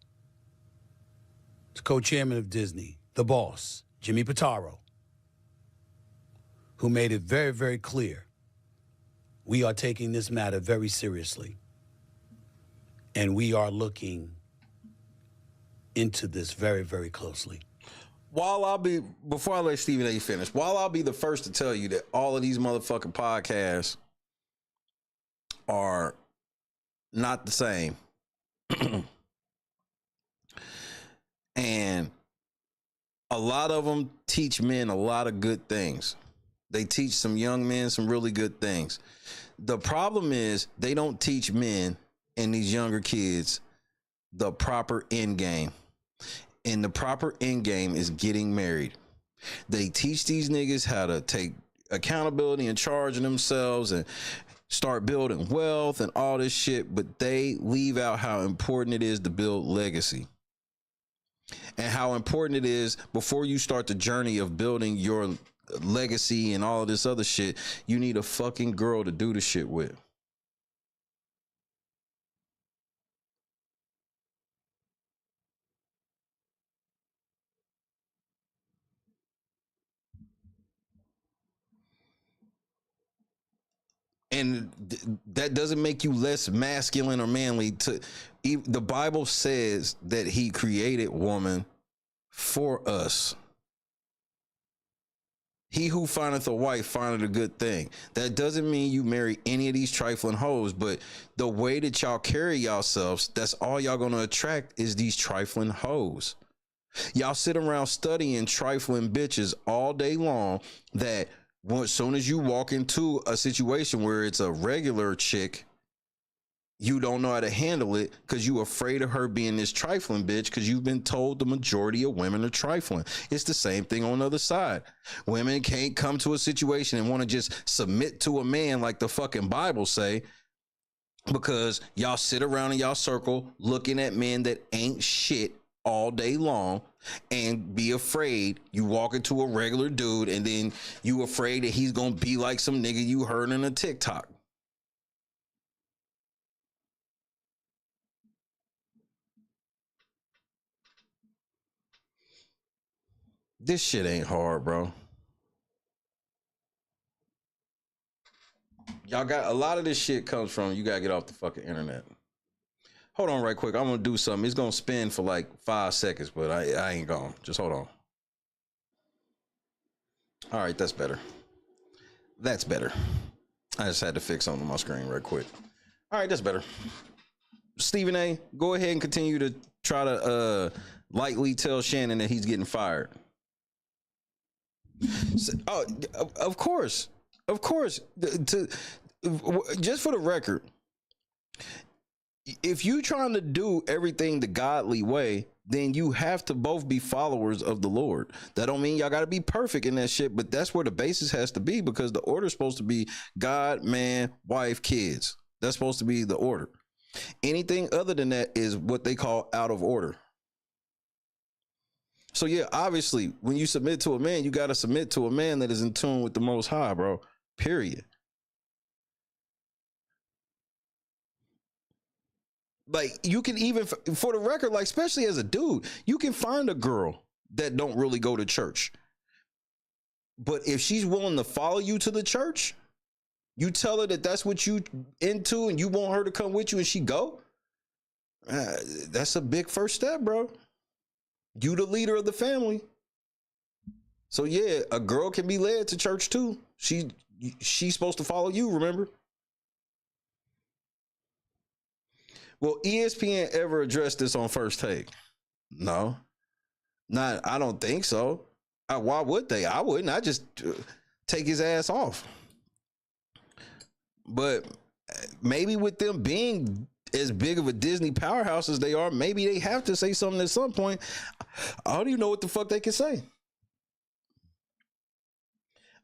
to co-chairman of Disney, the boss, Jimmy Pitaro, who made it very, very clear we are taking this matter very seriously, and we are looking into this very, very closely. Before I let Stephen A. finish, while I'll be the first to tell you that all of these motherfucking podcasts are not the same. And a lot of them teach men a lot of good things. They teach some young men some really good things. The problem is they don't teach men and these younger kids the proper end game. And the proper end game is getting married. They teach these niggas how to take accountability and charge of themselves and start building wealth and all this shit, but they leave out how important it is to build legacy. And how important it is before you start the journey of building your legacy and all of this other shit, you need a fucking girl to do the shit with. And that doesn't make you less masculine or manly. The Bible says that he created woman for us. He who findeth a wife findeth a good thing. That doesn't mean you marry any of these trifling hoes, but the way that y'all carry yourselves, that's all y'all gonna attract is these trifling hoes. Y'all sit around studying trifling bitches all day long that as soon as you walk into a situation where it's a regular chick, you don't know how to handle it because you're afraid of her being this trifling bitch because you've been told the majority of women are trifling. It's the same thing on the other side. Women can't come to a situation and want to just submit to a man like the fucking Bible say because y'all sit around in y'all circle looking at men that ain't shit all day long and be afraid you walk into a regular dude and then you afraid that he's gonna be like some nigga you heard in a TikTok. This shit ain't hard, bro. Y'all got a lot of this shit comes from you gotta get off the fucking internet. Hold on right quick. I'm gonna do something. It's gonna spin for like 5 seconds, but I ain't gone. Just hold on. All right, that's better. That's better. I just had to fix something on my screen right quick. All right, that's better. Stephen A., go ahead and continue to try to lightly tell Shannon that he's getting fired. Oh, of course. Just for the record, if you trying to do everything the godly way, then you have to both be followers of the Lord. That don't mean y'all got to be perfect in that shit, but that's where the basis has to be, because the order is supposed to be God, man, wife, kids. That's supposed to be the order. Anything other than that is what they call out of order. So yeah, obviously, when you submit to a man, you got to submit to a man that is in tune with the Most High, bro. Period. Like, you can even, for the record, like, especially as a dude, you can find a girl that don't really go to church. But if she's willing to follow you to the church, you tell her that that's what you into and you want her to come with you and she go, that's a big first step, bro. You the leader of the family. So yeah, a girl can be led to church too. She's supposed to follow you, remember? Will ESPN ever address this on First Take? No. Not, I don't think so. Why would they? I wouldn't. I just take his ass off. But maybe with them being as big of a Disney powerhouse as they are, maybe they have to say something at some point. I don't even know what the fuck they can say.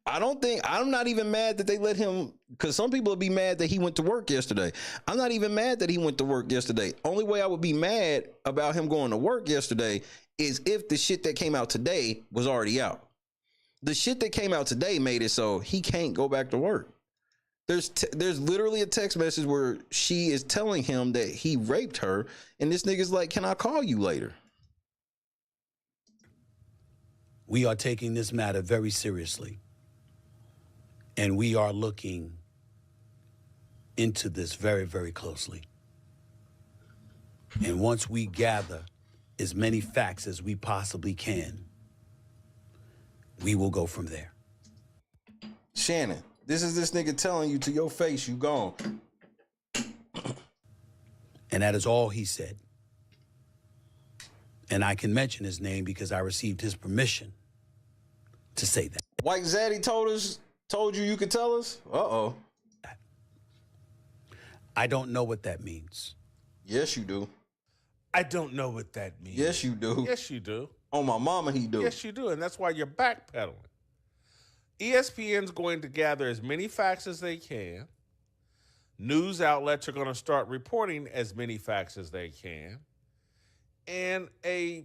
I'm not even mad that they let him, because some people would be mad that he went to work yesterday. I'm not even mad that he went to work yesterday. Only way I would be mad about him going to work yesterday is if the shit that came out today was already out. The shit that came out today made it so he can't go back to work. There's literally a text message where she is telling him that he raped her, and this nigga's like, can I call you later? We are taking this matter very seriously. And we are looking into this very, very closely. And once we gather as many facts as we possibly can, we will go from there. Shannon, this is this nigga telling you to your face, you gone. And that is all he said. And I can mention his name because I received his permission to say that. White Zaddy told you could tell us? Uh-oh. I don't know what that means. Yes, you do. I don't know what that means. Yes, you do. Yes, you do. On my mama, he do. Yes, you do. And that's why you're backpedaling. ESPN's going to gather as many facts as they can. News outlets are going to start reporting as many facts as they can. And a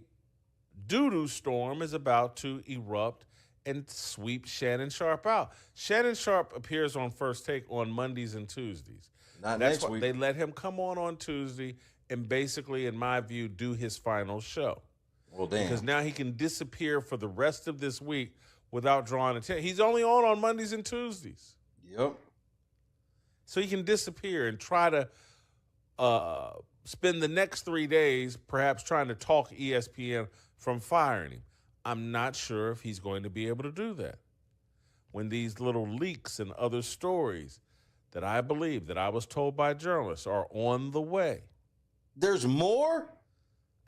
doo-doo storm is about to erupt and sweep Shannon Sharpe out. Shannon Sharpe appears on First Take on Mondays and Tuesdays. Not That's next why week. they let him come on Tuesday and basically, in my view, do his final show. Well, damn. Because now he can disappear for the rest of this week without drawing attention. He's only on Mondays and Tuesdays. Yep. So he can disappear and try to spend the next 3 days perhaps trying to talk ESPN from firing him. I'm not sure if he's going to be able to do that. When these little leaks and other stories that I believe, that I was told by journalists, are on the way. There's more?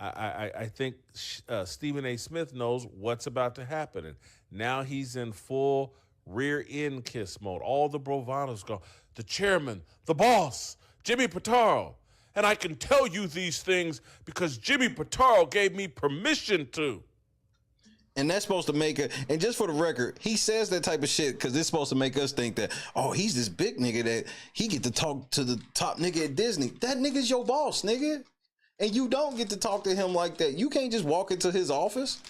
I think Stephen A. Smith knows what's about to happen. And now he's in full rear end kiss mode. All the bravados go, the chairman, the boss, Jimmy Pitaro. And I can tell you these things because Jimmy Pitaro gave me permission to. And that's supposed to make it, and just for the record, he says that type of shit because it's supposed to make us think that, oh, he's this big nigga that he get to talk to the top nigga at Disney. That nigga's your boss, nigga. And you don't get to talk to him like that. You can't just walk into his office.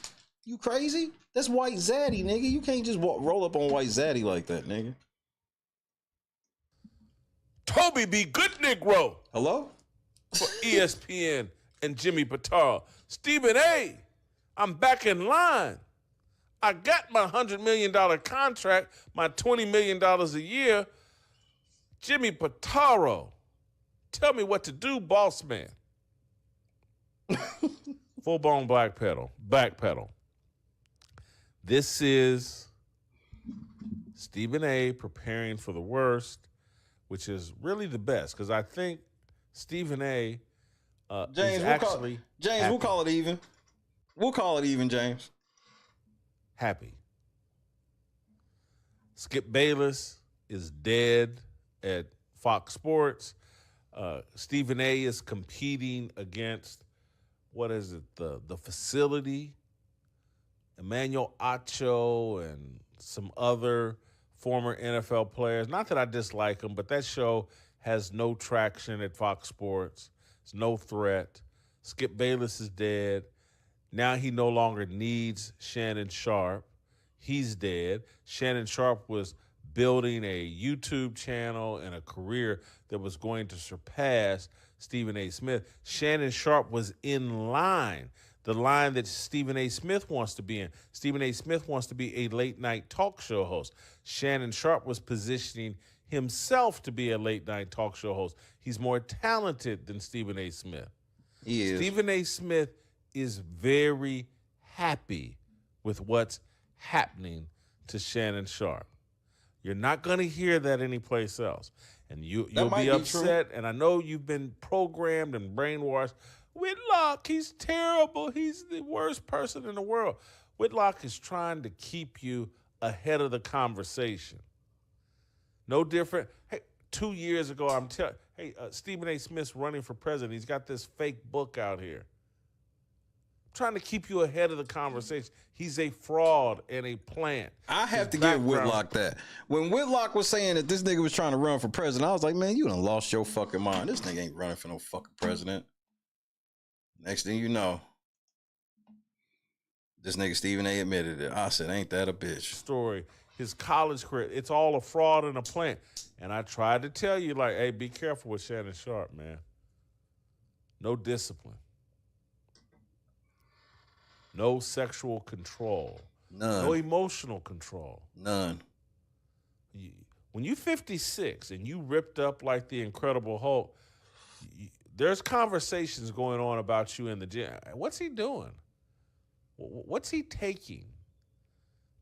You crazy? That's White Zaddy, nigga. You can't just roll up on White Zaddy like that, nigga. Toby be good Negro. Hello? For ESPN and Jimmy Pitaro. Stephen A., I'm back in line. I got my $100 million contract, my $20 million a year. Jimmy Pitaro, tell me what to do, boss man. Full-blown backpedal. This is Stephen A. preparing for the worst, which is really the best, because I think Stephen A. James, is actually James, we'll call it even. We'll call it even, James. Happy. Skip Bayless is dead at Fox Sports. Stephen A. is competing against what is it, the facility, Emmanuel Acho and some other former NFL players. Not that I dislike them, but that show has no traction at Fox Sports. It's no threat. Skip Bayless is dead. Now he no longer needs Shannon Sharpe. He's dead. Shannon Sharpe was building a YouTube channel and a career that was going to surpass Stephen A. Smith. Shannon Sharpe was in line, the line that Stephen A. Smith wants to be in. Stephen A. Smith wants to be a late-night talk show host. Shannon Sharpe was positioning himself to be a late-night talk show host. He's more talented than Stephen A. Smith. He is. Stephen A. Smith is very happy with what's happening to Shannon Sharpe. You're not going to hear that anyplace else. And you'll be upset, and I know you've been programmed and brainwashed. Whitlock, he's terrible. He's the worst person in the world. Whitlock is trying to keep you ahead of the conversation. No different. Hey, 2 years ago, I'm telling Stephen A. Smith's running for president. He's got this fake book out here. Trying to keep you ahead of the conversation. He's a fraud and a plant. I have to give Whitlock that. When Whitlock was saying that this nigga was trying to run for president, I was like, man, you done lost your fucking mind. This nigga ain't running for no fucking president. Next thing you know, this nigga Stephen A. admitted it. I said, ain't that a bitch? Story. His college career, it's all a fraud and a plant. And I tried to tell you, like, hey, be careful with Shannon Sharpe, man. No discipline. No sexual control. None. No emotional control. None. When you're 56 and you ripped up like the Incredible Hulk, there's conversations going on about you in the gym. What's he doing? What's he taking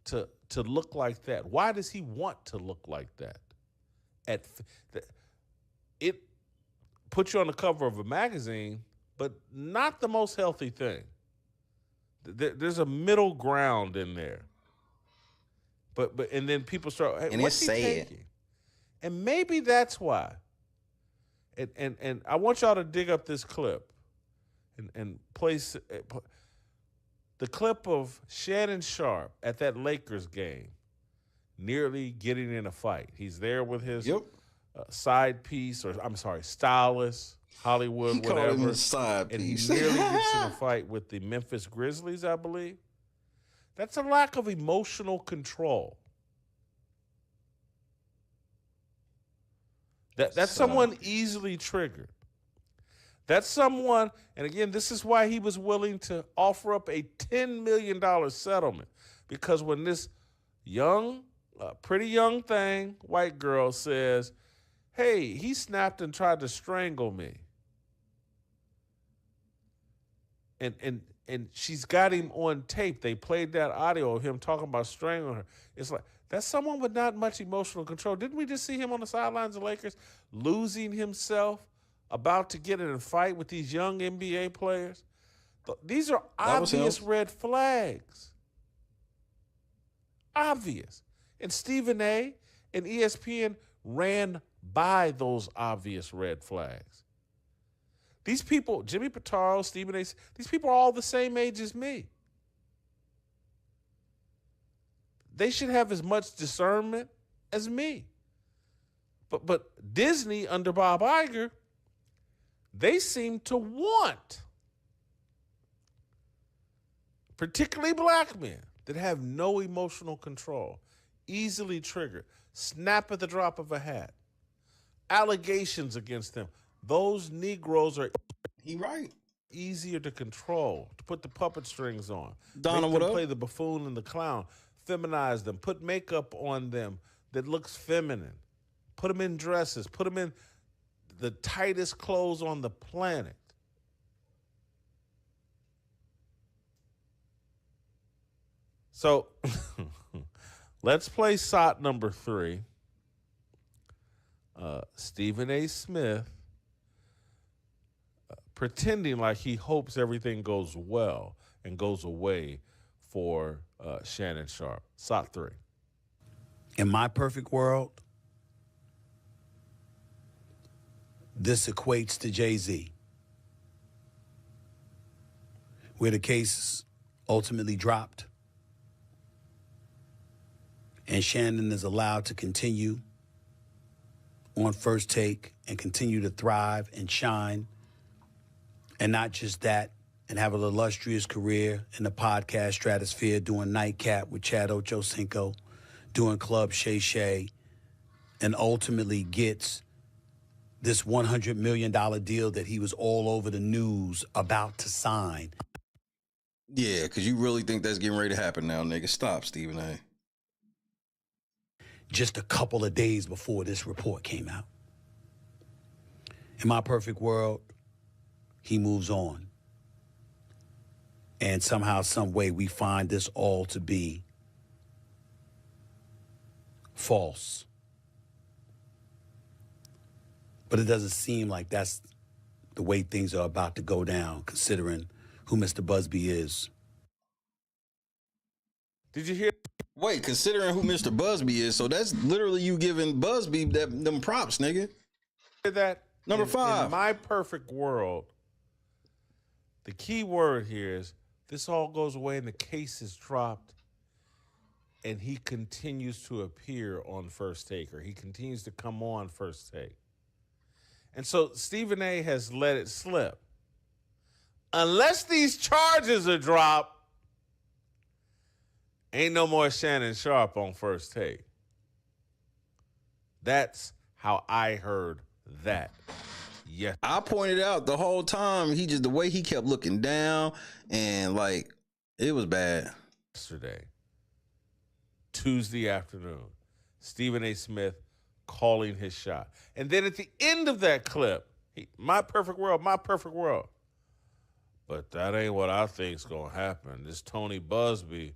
to look like that? Why does he want to look like that? It puts you on the cover of a magazine, but not the most healthy thing. There's a middle ground in there. But and then people start, hey, and what's it's he sad. taking? And maybe that's why. And I want y'all to dig up this clip and place the clip of Shannon Sharpe at that Lakers game, nearly getting in a fight. He's there with his side piece, or I'm sorry, stylist, Hollywood, He called whatever. him a side and piece. he nearly gets in a fight with the Memphis Grizzlies, I believe. That's a lack of emotional control. That's someone easily triggered. That's someone, and again, this is why he was willing to offer up a $10 million settlement. Because when this young, pretty young thing, white girl says, hey, he snapped and tried to strangle me. And she's got him on tape. They played that audio of him talking about strangling her. It's like, that's someone with not much emotional control. Didn't we just see him on the sidelines of Lakers losing himself, about to get in a fight with these young NBA players? These are obvious red flags. Obvious. And Stephen A. and ESPN ran by those obvious red flags. These people, Jimmy Pitaro, Stephen A., these people are all the same age as me. They should have as much discernment as me. But Disney, under Bob Iger, they seem to want, particularly black men, that have no emotional control, easily triggered, snap at the drop of a hat, allegations against them. Those Negroes are easier to control, to put the puppet strings on. Donna, Make what them up? play the buffoon and the clown, feminize them, put makeup on them that looks feminine, put them in dresses, put them in the tightest clothes on the planet. So let's play SOT number 3. Stephen A. Smith pretending like he hopes everything goes well and goes away for Shannon Sharpe. SOT 3. In my perfect world, this equates to Jay-Z. where the case ultimately dropped. And Shannon is allowed to continue on First Take and continue to thrive and shine. And not just that, and have an illustrious career in the podcast stratosphere, doing Nightcap with Chad Ochocinco, doing Club Shay, and ultimately gets this $100 million deal that he was all over the news about to sign. Yeah, because you really think that's getting ready to happen now, nigga. Stop, Stephen A. Just a couple of days before this report came out. In my perfect world, he moves on. And somehow, some way, we find this all to be false. But it doesn't seem like that's the way things are about to go down, considering who Mr. Busby is. Did you hear? Wait, considering who Mr. Busby is, so that's literally you giving Busby them props, nigga. That Number 5. In my perfect world, the key word here is this all goes away and the case is dropped, and he continues to appear on First Take, or he continues to come on First Take. And so Stephen A. has let it slip. Unless these charges are dropped, ain't no more Shannon Sharpe on First Take. That's how I heard that. Yes. I pointed out the whole time, the way he kept looking down, and like, it was bad. Yesterday, Tuesday afternoon, Stephen A. Smith calling his shot. And then at the end of that clip, my perfect world. But that ain't what I think's going to happen. This Tony Busby,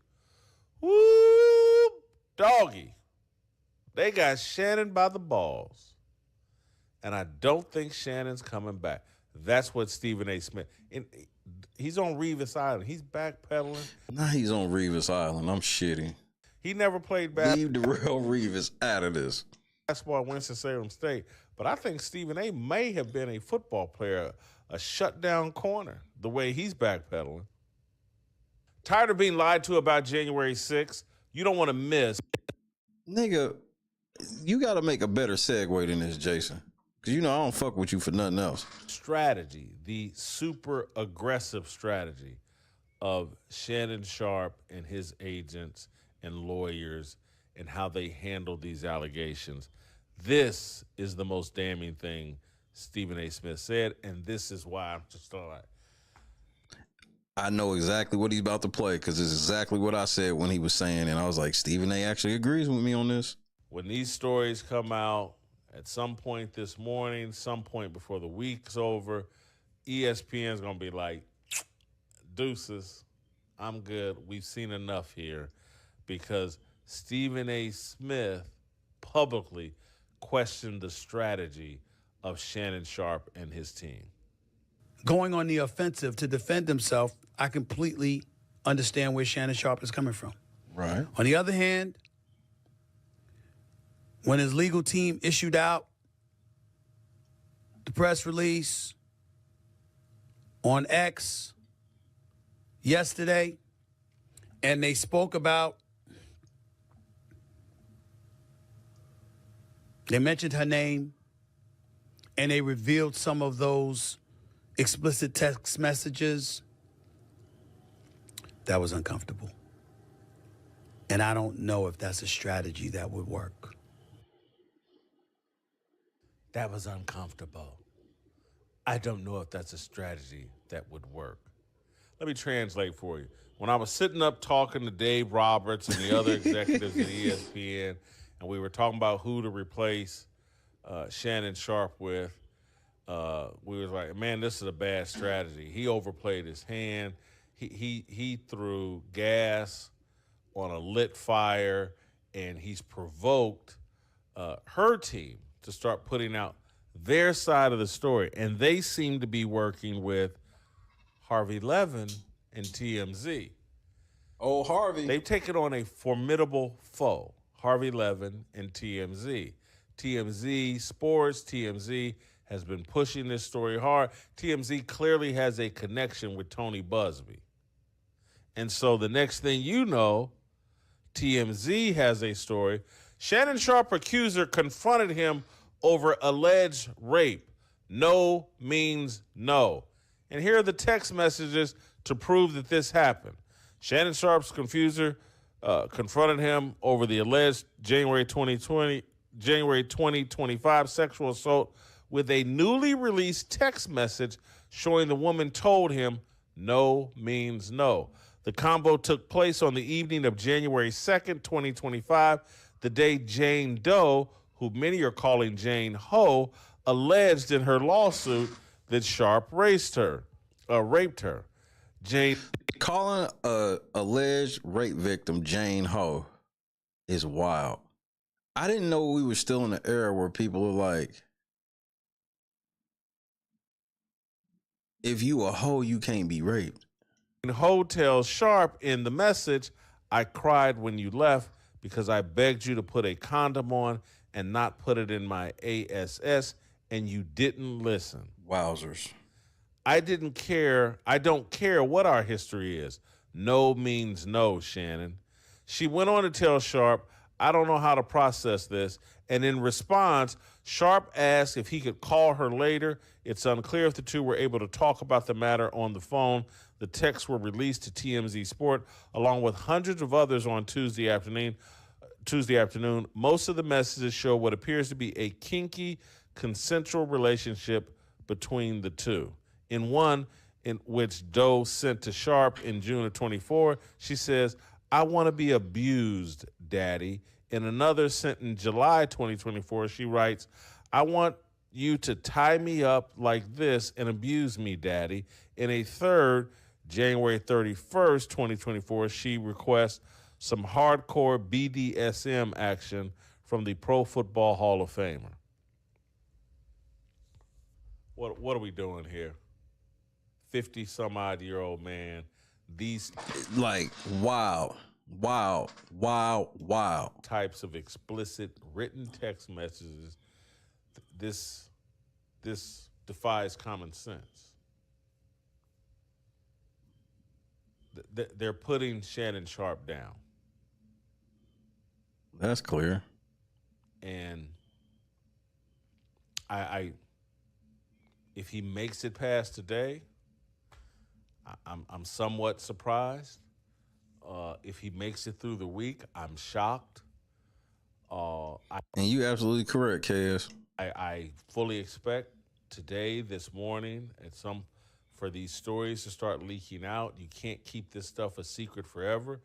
whoop, doggy. They got Shannon by the balls. And I don't think Shannon's coming back. That's what Stephen A. Smith. He's on Revis Island. He's backpedaling. Now he's on Revis Island. I'm shitty. He never played basketball. Leave the real Revis out of this. Basketball at Winston-Salem State. But I think Stephen A. may have been a football player, a shutdown corner, the way he's backpedaling. Tired of being lied to about January 6th? You don't want to miss. Nigga, you got to make a better segue than this, Jason. Because you know I don't fuck with you for nothing else. Strategy, the super aggressive strategy of Shannon Sharpe and his agents and lawyers and how they handle these allegations. This is the most damning thing Stephen A. Smith said, and this is why I'm just like, I know exactly what he's about to play because it's exactly what I said when he was saying, and I was like, Stephen A. actually agrees with me on this. When these stories come out at some point this morning, some point before the week's over, ESPN's going to be like, deuces, I'm good. We've seen enough here, because Stephen A. Smith publicly questioned the strategy of Shannon Sharpe and his team. Going on the offensive to defend himself, I completely understand where Shannon Sharpe is coming from. Right. On the other hand, when his legal team issued out the press release on X yesterday, and they spoke about, they mentioned her name, and they revealed some of those explicit text messages, that was uncomfortable. And I don't know if that's a strategy that would work. That was uncomfortable. I don't know if that's a strategy that would work. Let me translate for you. When I was sitting up talking to Dave Roberts and the other executives at ESPN, and we were talking about who to replace Shannon Sharpe with, we was like, man, this is a bad strategy. He overplayed his hand. He threw gas on a lit fire, and he's provoked her team to start putting out their side of the story. And they seem to be working with Harvey Levin and TMZ. Oh, Harvey. They've taken on a formidable foe, Harvey Levin and TMZ. TMZ Sports, TMZ has been pushing this story hard. TMZ clearly has a connection with Tony Busby. And so the next thing you know, TMZ has a story. Shannon Sharpe accuser confronted him over alleged rape. No means no. And here are the text messages to prove that this happened. Shannon Sharpe's accuser confronted him over the alleged January 2025 sexual assault with a newly released text message showing the woman told him no means no. The combo took place on the evening of January 2nd, 2025, the day Jane Doe, who many are calling Jane Ho, alleged in her lawsuit that Sharpe raped her. Jane Calling a alleged rape victim Jane Ho is wild. I didn't know we were still in the era where people are like, if you a hoe, you can't be raped. Ho tells Sharpe in the message, I cried when you left because I begged you to put a condom on and not put it in my ASS, and you didn't listen. Wowzers. I don't care what our history is. No means no, Shannon. She went on to tell Sharpe, I don't know how to process this. And in response, Sharpe asked if he could call her later. It's unclear if the two were able to talk about the matter on the phone. The texts were released to TMZ Sport, along with hundreds of others on Tuesday afternoon. Most of the messages show what appears to be a kinky, consensual relationship between the two. In one, in which Doe sent to Sharpe in June of 24, she says, I want to be abused, Daddy. In another sent in July 2024, she writes, I want you to tie me up like this and abuse me, Daddy. In a third, January 31st, 2024, she requests some hardcore BDSM action from the Pro Football Hall of Famer. What are we doing here? 50-some-odd-year-old man. These like wow. Types of explicit written text messages. This defies common sense. They're putting Shannon Sharpe down. That's clear. And I if he makes it past today, I'm somewhat surprised. If he makes it through the week, I'm shocked. And you absolutely correct, KS. I fully expect today, this morning, for these stories to start leaking out. You can't keep this stuff a secret forever.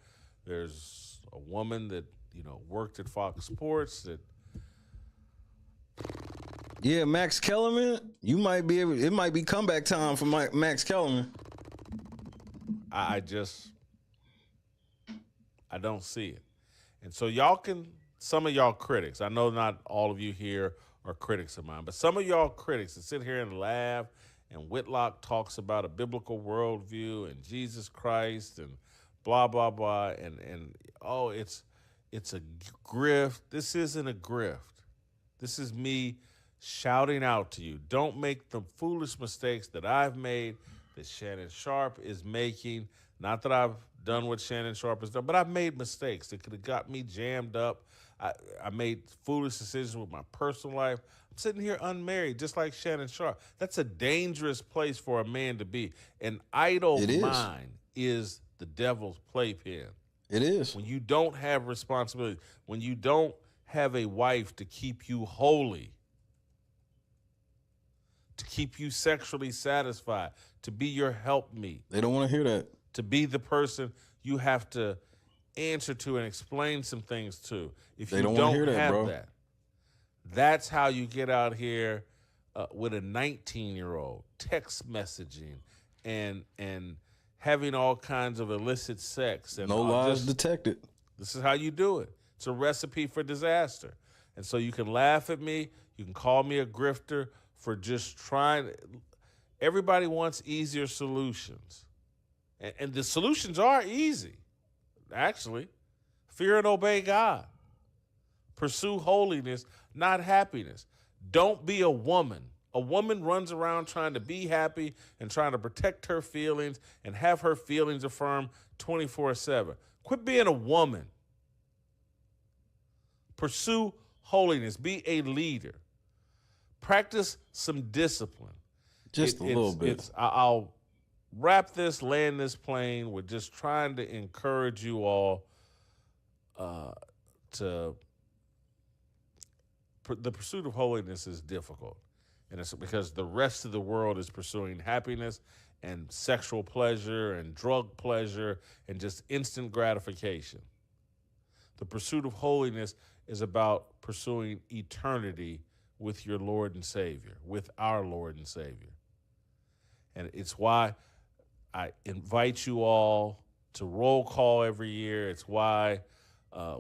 There's a woman that worked at Fox Sports that. Yeah, Max Kellerman. It might be comeback time for Max Kellerman. I don't see it. And so some of y'all critics, I know not all of you here are critics of mine, but some of y'all critics that sit here and laugh, and Whitlock talks about a biblical worldview and Jesus Christ and blah, blah, blah, and it's a grift. This isn't a grift. This is me shouting out to you. Don't make the foolish mistakes that I've made, that Shannon Sharpe is making. Not that I've done what Shannon Sharpe has done, but I've made mistakes that could have got me jammed up. I made foolish decisions with my personal life. I'm sitting here unmarried, just like Shannon Sharpe. That's a dangerous place for a man to be. An idle mind is the devil's playpen. It is. When you don't have responsibility, when you don't have a wife to keep you holy, to keep you sexually satisfied, to be your helpmeet. They don't want to hear that. To be the person you have to answer to and explain some things to. If you don't have that, that's how you get out here with a 19-year-old text messaging and having all kinds of illicit sex. And no lies detected. This is how you do it. It's a recipe for disaster. And so you can laugh at me. You can call me a grifter for just trying. Everybody wants easier solutions. And the solutions are easy, actually. Fear and obey God. Pursue holiness, not happiness. Don't be a woman A woman runs around trying to be happy and trying to protect her feelings and have her feelings affirmed 24/7. Quit being a woman. Pursue holiness. Be a leader. Practice some discipline. Just a little bit. I'll wrap this, land this plane with just trying to encourage you all to. The pursuit of holiness is difficult. And it's because the rest of the world is pursuing happiness and sexual pleasure and drug pleasure and just instant gratification. The pursuit of holiness is about pursuing eternity with your Lord and Savior, with our Lord and Savior. And it's why I invite you all to roll call every year. It's why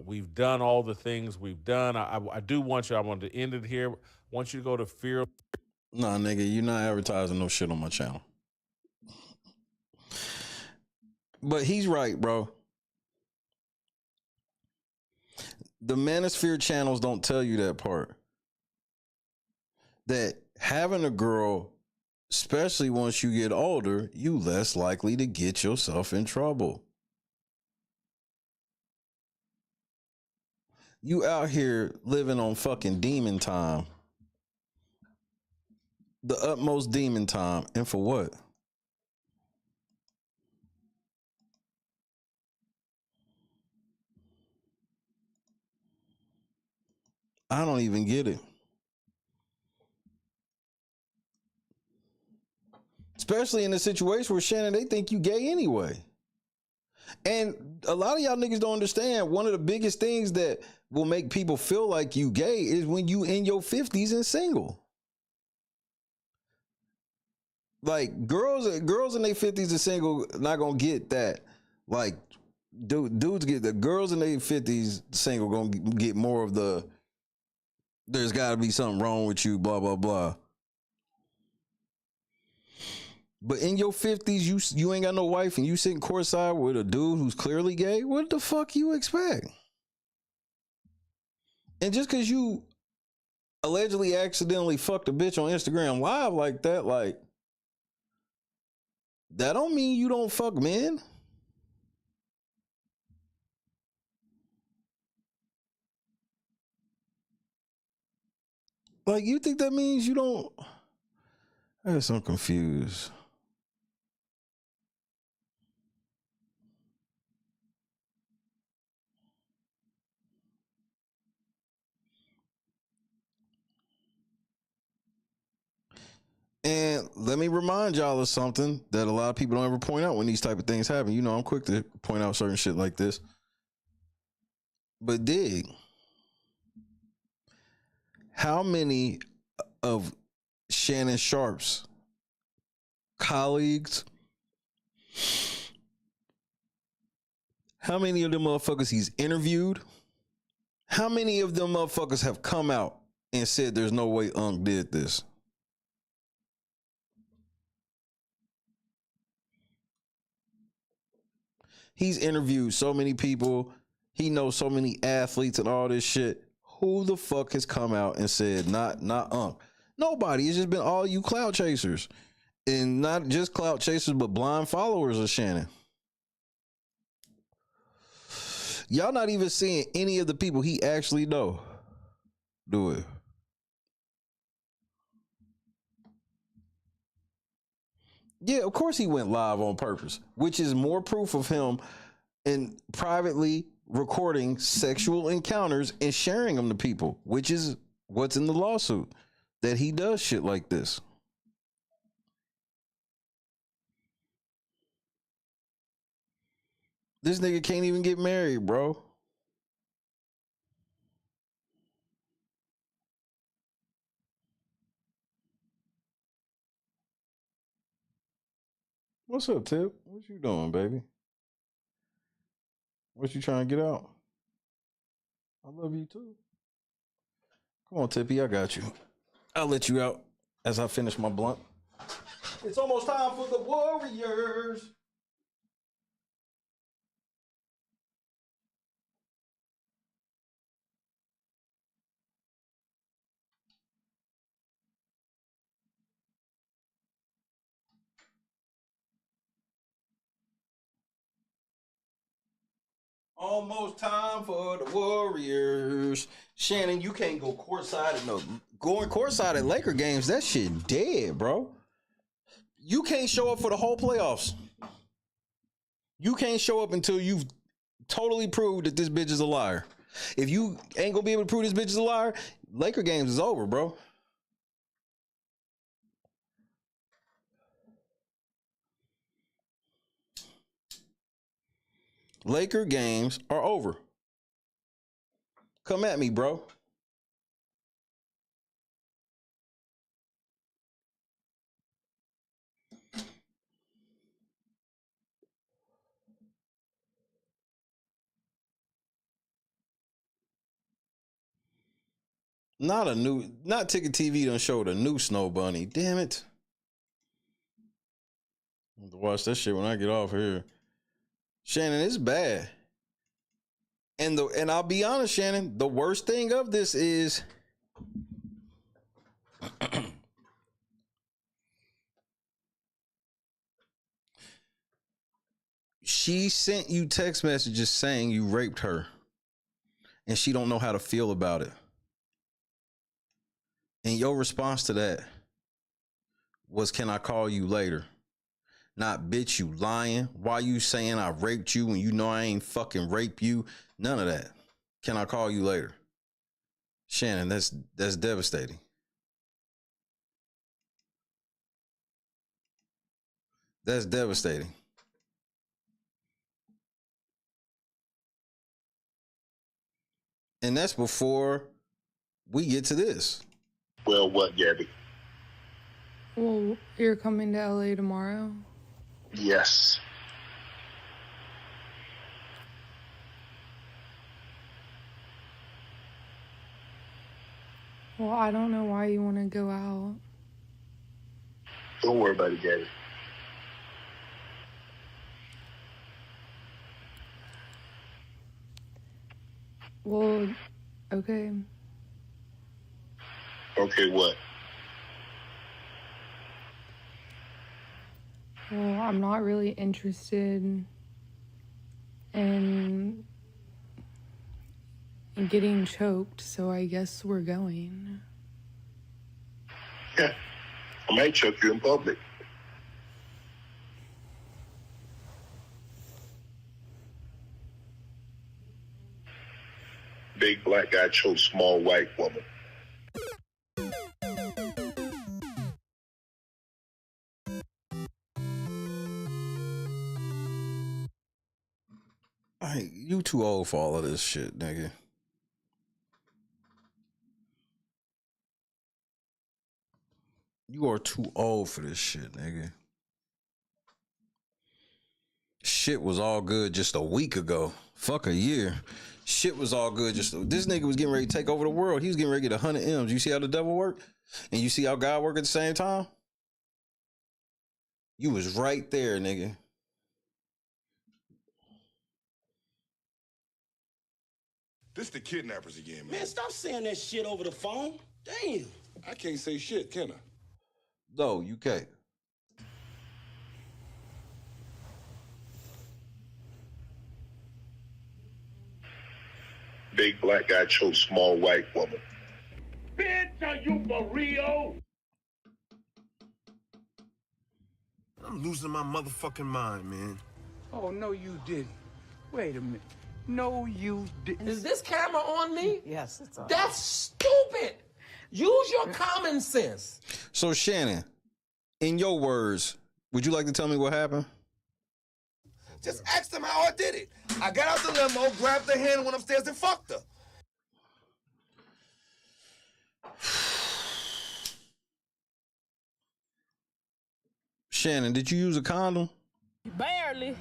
we've done all the things we've done. I do want you, I want to end it here. I want you to go to Fear. Nah, nigga, you're not advertising no shit on my channel. But he's right, bro. The Manosphere channels don't tell you that part. That having a girl, especially once you get older, you less likely to get yourself in trouble. You out here living on fucking demon time. The utmost demon time. And for what? I don't even get it. Especially in a situation where, Shannon, they think you gay anyway. And a lot of y'all niggas don't understand, one of the biggest things that will make people feel like you gay is when you in your 50s and single. Like girls in their 50s and single not gonna get that. Like dudes get the girls in their 50s single gonna get more of the there's gotta be something wrong with you, blah blah blah. But in your 50s, you ain't got no wife and you sitting courtside with a dude who's clearly gay. What the fuck you expect? And just because you allegedly accidentally fucked a bitch on Instagram Live like that, like, that don't mean you don't fuck men. Like, you think that means you don't? I guess I'm confused. And let me remind y'all of something that a lot of people don't ever point out when these type of things happen. You know, I'm quick to point out certain shit like this. But dig, how many of Shannon Sharpe's colleagues, how many of them motherfuckers he's interviewed, how many of them motherfuckers have come out and said there's no way Unc did this? He's interviewed so many people. He knows so many athletes and all this shit. Who the fuck has come out and said not Unc? Nobody. It's just been all you clout chasers. And not just clout chasers, but blind followers of Shannon. Y'all not even seeing any of the people he actually know do it. Yeah, of course he went live on purpose, which is more proof of him in privately recording sexual encounters and sharing them to people, which is what's in the lawsuit, that he does shit like this. This nigga can't even get married, bro. What's up, Tip? What you doing, baby? What you trying to get out? I love you too. Come on, Tippy, I got you. I'll let you out as I finish my blunt. It's almost time for the Warriors. Almost time for the Warriors. Shannon, you can't go courtside at going courtside at Laker games. That shit dead, bro. You can't show up for the whole playoffs. You can't show up until you've totally proved that this bitch is a liar. If you ain't gonna be able to prove this bitch is a liar, Laker games is over, bro. Laker games are over. Come at me, bro. Not Ticket TV done showed a new Snow Bunny. Damn it. I have to watch that shit when I get off here. Shannon, it's bad. And I'll be honest, Shannon, the worst thing of this is she sent you text messages saying you raped her. And she don't know how to feel about it. And your response to that was, can I call you later? Not, bitch, you lying. Why you saying I raped you when you know I ain't fucking rape you? None of that. Can I call you later? Shannon, that's devastating. That's devastating. And that's before we get to this. Well, what, Gabby? Well, you're coming to LA tomorrow? Yes. Well, I don't know why you want to go out. Don't worry about it, Gabby. Well, okay. Okay, what? Well, I'm not really interested in getting choked, so I guess we're going. Yeah. I might choke you in public. Big black guy chokes small white woman. You too old for all of this shit, nigga. You are too old for this shit, nigga. Shit was all good just a week ago. Fuck a year. Shit was all good this nigga was getting ready to take over the world. He was getting ready to get 100 M's. You see how the devil worked? And you see how God worked at the same time? You was right there, nigga. This the kidnappers again, man. Man, stop saying that shit over the phone. Damn. I can't say shit, can I? No, you can't. Big black guy chokes small white woman. Bitch, are you for real? I'm losing my motherfucking mind, man. Oh, no, you didn't. Wait a minute. No, you didn't. Is this camera on me? Yes, it's on. That's stupid. Use your common sense. So, Shannon, in your words, would you like to tell me what happened? Just ask them how I did it. I got out the limo, grabbed her hand, went upstairs and fucked her. Shannon, did you use a condom? Barely.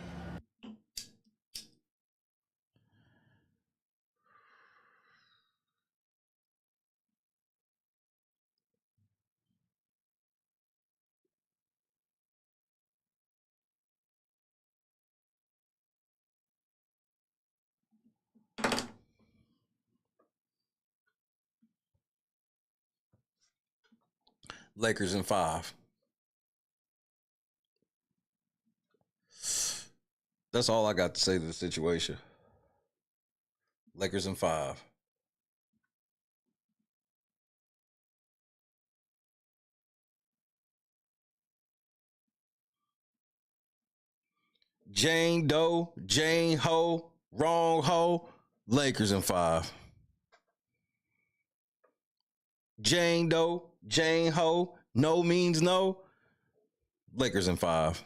Lakers in 5. That's all I got to say to the situation. Lakers in 5. Jane Doe, Jane Ho, wrong ho, Lakers in 5. Jane Doe, Jane Ho, no means no, Lakers in 5.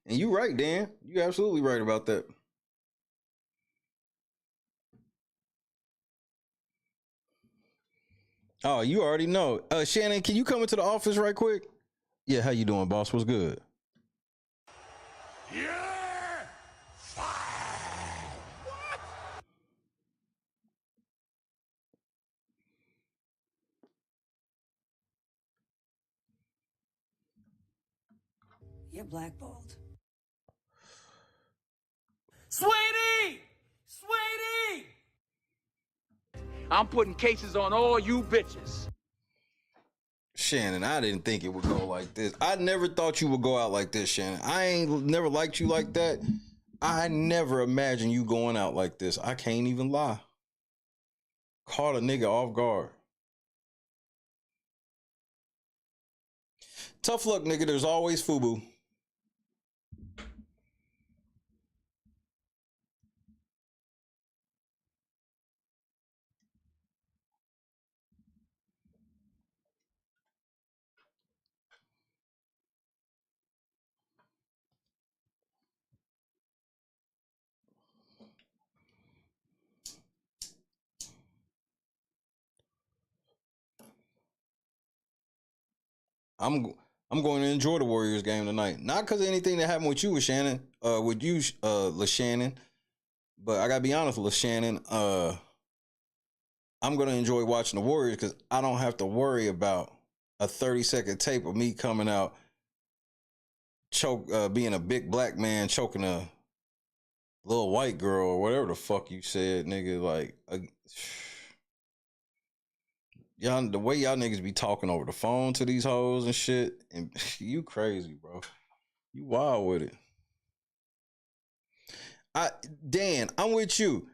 And you right, Dan. You absolutely right about that. Oh, you already know. Shannon, can you come into the office right quick? Yeah, how you doing, boss? What's good? Yeah! You're blackballed. Sweetie! Sweetie! I'm putting cases on all you bitches. Shannon, I didn't think it would go like this. I never thought you would go out like this, Shannon. I ain't never liked you like that. I never imagined you going out like this. I can't even lie. Caught a nigga off guard. Tough luck, nigga. There's always FUBU. I'm going to enjoy the Warriors game tonight. Not because of anything that happened with you, Shannon. LaShannon. But I gotta be honest, LaShannon. I'm gonna enjoy watching the Warriors because I don't have to worry about a 30-second tape of me coming out being a big black man choking a little white girl or whatever the fuck you said, nigga. Like, y'all, the way y'all niggas be talking over the phone to these hoes and shit, and you crazy, bro. You wild with it. Dan, I'm with you.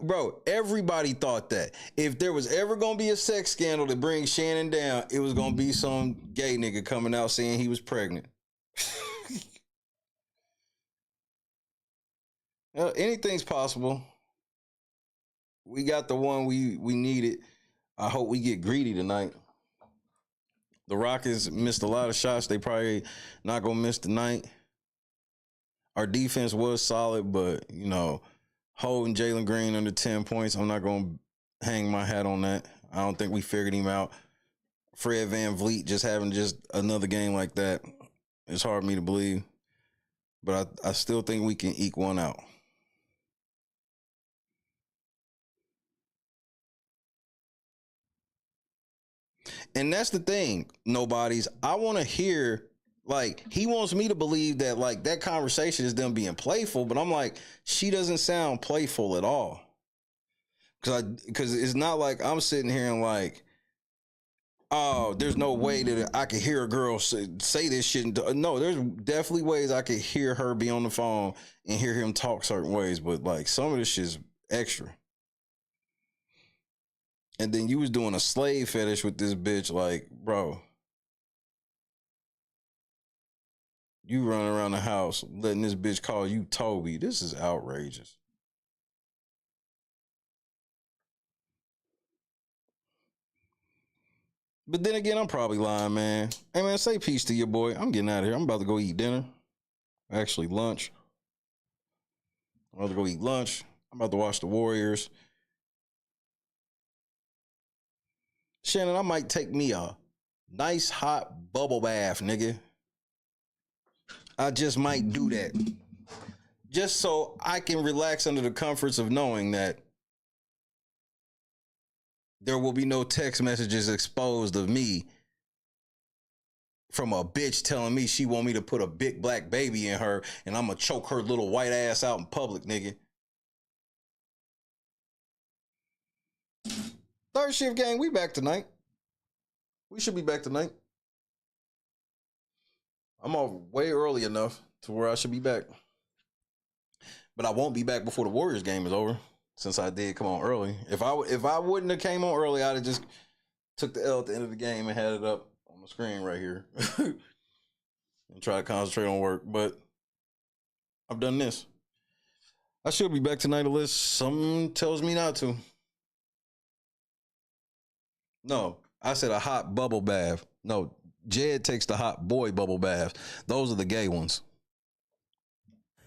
Bro, everybody thought that if there was ever gonna be a sex scandal to bring Shannon down, it was gonna be some gay nigga coming out saying he was pregnant. Anything's possible. We got the one we needed. I hope we get greedy tonight. The Rockets missed a lot of shots. They probably not gonna miss tonight. Our defense was solid, but you know, holding Jalen Green under 10 points, I'm not gonna hang my hat on that. I don't think we figured him out. Fred VanVleet just having just another game like that, it's hard for me to believe. But I still think we can eke one out. And that's the thing, nobodies. I want to hear, like, he wants me to believe that, like, that conversation is them being playful, but I'm like, she doesn't sound playful at all. Because it's not like I'm sitting here and like, oh, there's no way that I could hear a girl say this shit. No, there's definitely ways I could hear her be on the phone and hear him talk certain ways, but like some of this shit's extra. And then you was doing a slave fetish with this bitch, like, bro. You running around the house letting this bitch call you Toby. This is outrageous. But then again, I'm probably lying, man. Hey, man, say peace to your boy. I'm getting out of here. I'm about to go eat dinner. Actually, lunch. I'm about to go eat lunch. I'm about to watch the Warriors. Shannon, I might take me a nice hot bubble bath, nigga. I just might do that. Just so I can relax under the comforts of knowing that there will be no text messages exposed of me from a bitch telling me she want me to put a big black baby in her and I'm gonna choke her little white ass out in public, nigga. Third shift gang, we back tonight. We should be back tonight. I'm off way early enough to where I should be back. But I won't be back before the Warriors game is over, since I did come on early. If I wouldn't have came on early, I'd have just took the L at the end of the game and had it up on the screen right here. And try to concentrate on work. But I've done this. I should be back tonight unless something tells me not to. No, I said a hot bubble bath. No, Jed takes the hot boy bubble baths. Those are the gay ones.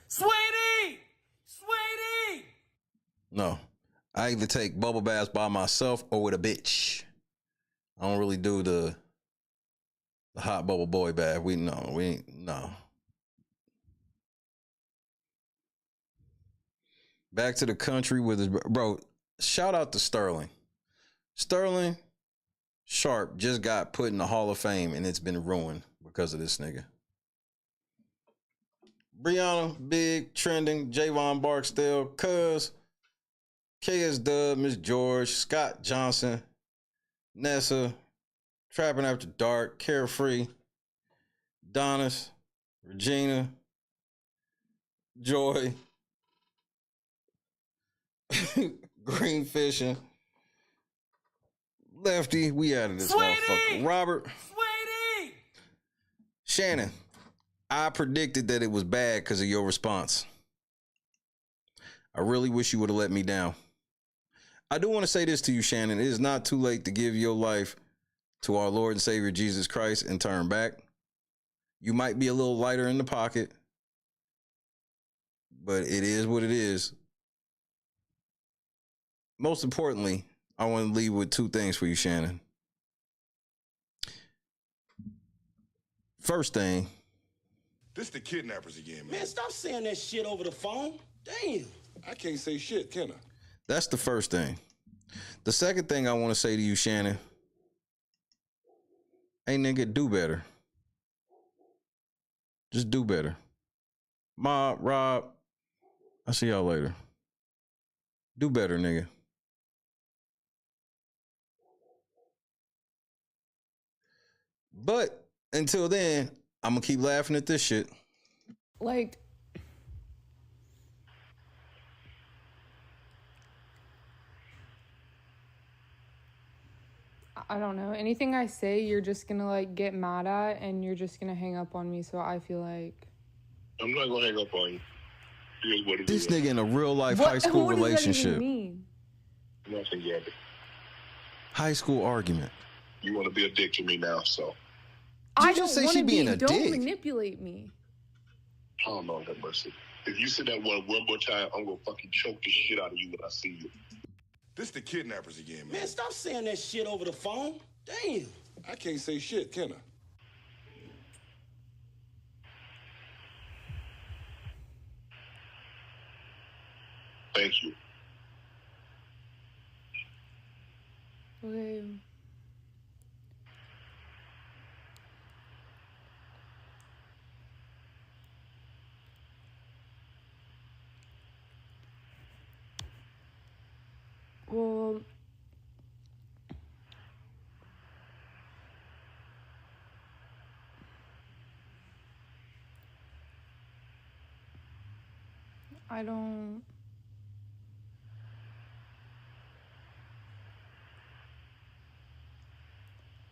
Sweetie! Sweetie! No, I either take bubble baths by myself or with a bitch. I don't really do the hot bubble boy bath. No. Back to the country with his bro. Shout out to Sterling. Sterling Sharpe just got put in the Hall of Fame and it's been ruined because of this nigga. Brianna, big, trending, Javon Barksdale, Cuz, KS Dub, Miss George, Scott Johnson, Nessa, Trapping After Dark, Carefree, Donis, Regina, Joy, Green Fishing, Lefty, we out of this motherfucker. Robert, Sweetie! Shannon, I predicted that it was bad because of your response. I really wish you would have let me down. I do want to say this to you, Shannon. It is not too late to give your life to our Lord and Savior Jesus Christ and turn back. You might be a little lighter in the pocket, but it is what it is. Most importantly, I want to leave with two things for you, Shannon. First thing. This the kidnappers again, man. Man, stop saying that shit over the phone. Damn. I can't say shit, can I? That's the first thing. The second thing I want to say to you, Shannon. Hey, nigga, do better. Just do better. Ma, Rob, I'll see y'all later. Do better, nigga. But until then, I'm going to keep laughing at this shit. Like, I don't know. Anything I say, you're just gonna like get mad at and you're just gonna hang up on me. So I feel like I'm not gonna hang up on you. Here's what it This is. nigga in a real life high school what relationship. Does that even mean? Nothing yet. High school argument. You want to be a dick to me now, so. I you just don't say she want to being be. a Don't dick? manipulate me. Oh, Lord have mercy. If you say that one more time, I'm gonna fucking choke the shit out of you when I see you. This the kidnappers again, man. Man, stop saying that shit over the phone. Damn. I can't say shit, can I? Thank you. Okay. Well, I don't.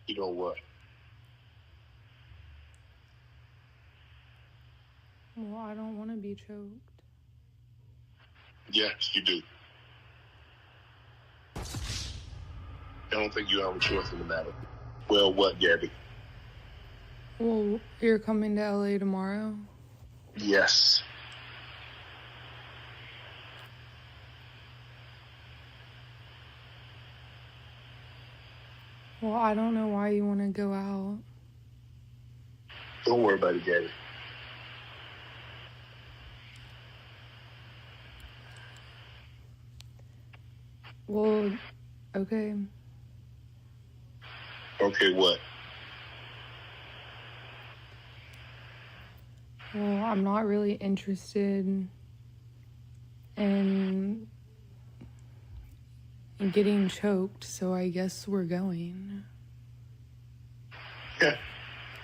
You know what? Well, I don't want to be choked. Yes, you do. I don't think you have a choice in the matter. Well, what, Gabby? Well, you're coming to LA tomorrow? Yes. Well, I don't know why you want to go out. Don't worry about it, Gabby. Well, okay. Okay, what? Well, I'm not really interested in, getting choked, so I guess we're going. Yeah.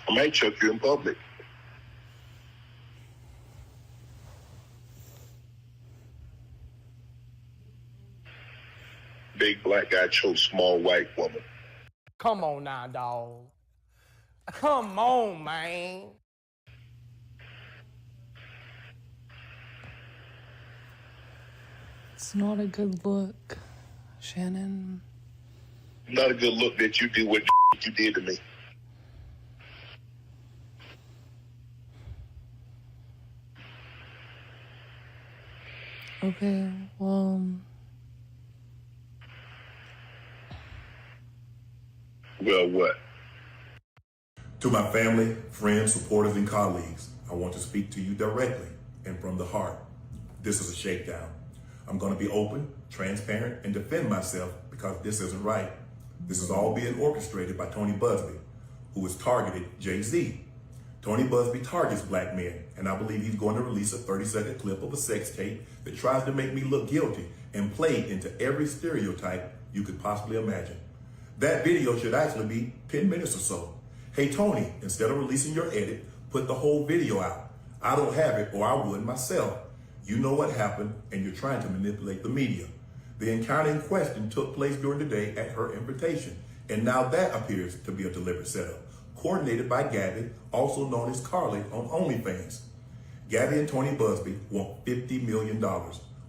I might choke you in public. Big black guy chokes small white woman. Come on now, dog. Come on, man. It's not a good look, Shannon. Not a good look that you did what you did to me. Okay, well... Well, what? To my family, friends, supporters, and colleagues, I want to speak to you directly and from the heart. This is a shakedown. I'm going to be open, transparent, and defend myself because this isn't right. This is all being orchestrated by Tony Busby, who has targeted Jay-Z. Tony Busby targets black men, and I believe he's going to release a 30-second clip of a sex tape that tries to make me look guilty and play into every stereotype you could possibly imagine. That video should actually be 10 minutes or so. Hey, Tony, instead of releasing your edit, put the whole video out. I don't have it, or I would myself. You know what happened, and you're trying to manipulate the media. The encounter in question took place during the day at her invitation, and now that appears to be a deliberate setup, coordinated by Gabby, also known as Carly on OnlyFans. Gabby and Tony Busby want $50 million.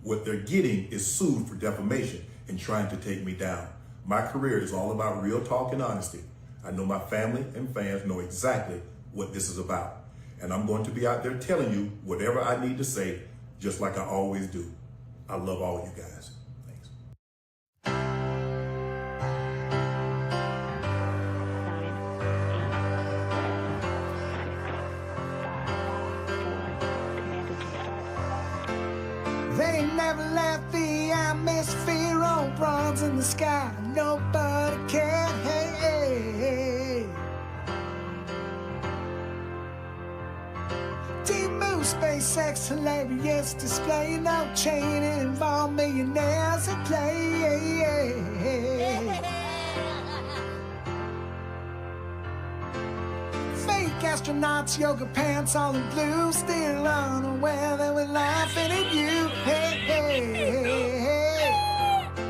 What they're getting is sued for defamation and trying to take me down. My career is all about real talk and honesty. I know my family and fans know exactly what this is about. And I'm going to be out there telling you whatever I need to say, just like I always do. I love all you guys. Thanks. They never left the atmosphere on bronze in the sky. Nobody cared. Hey, hey, hey. Team Move, SpaceX, hilarious display. No chain involved millionaires at play. Fake astronauts, yoga pants, all in blue. Still unaware that we're laughing at you. Hey, hey, hey, hey.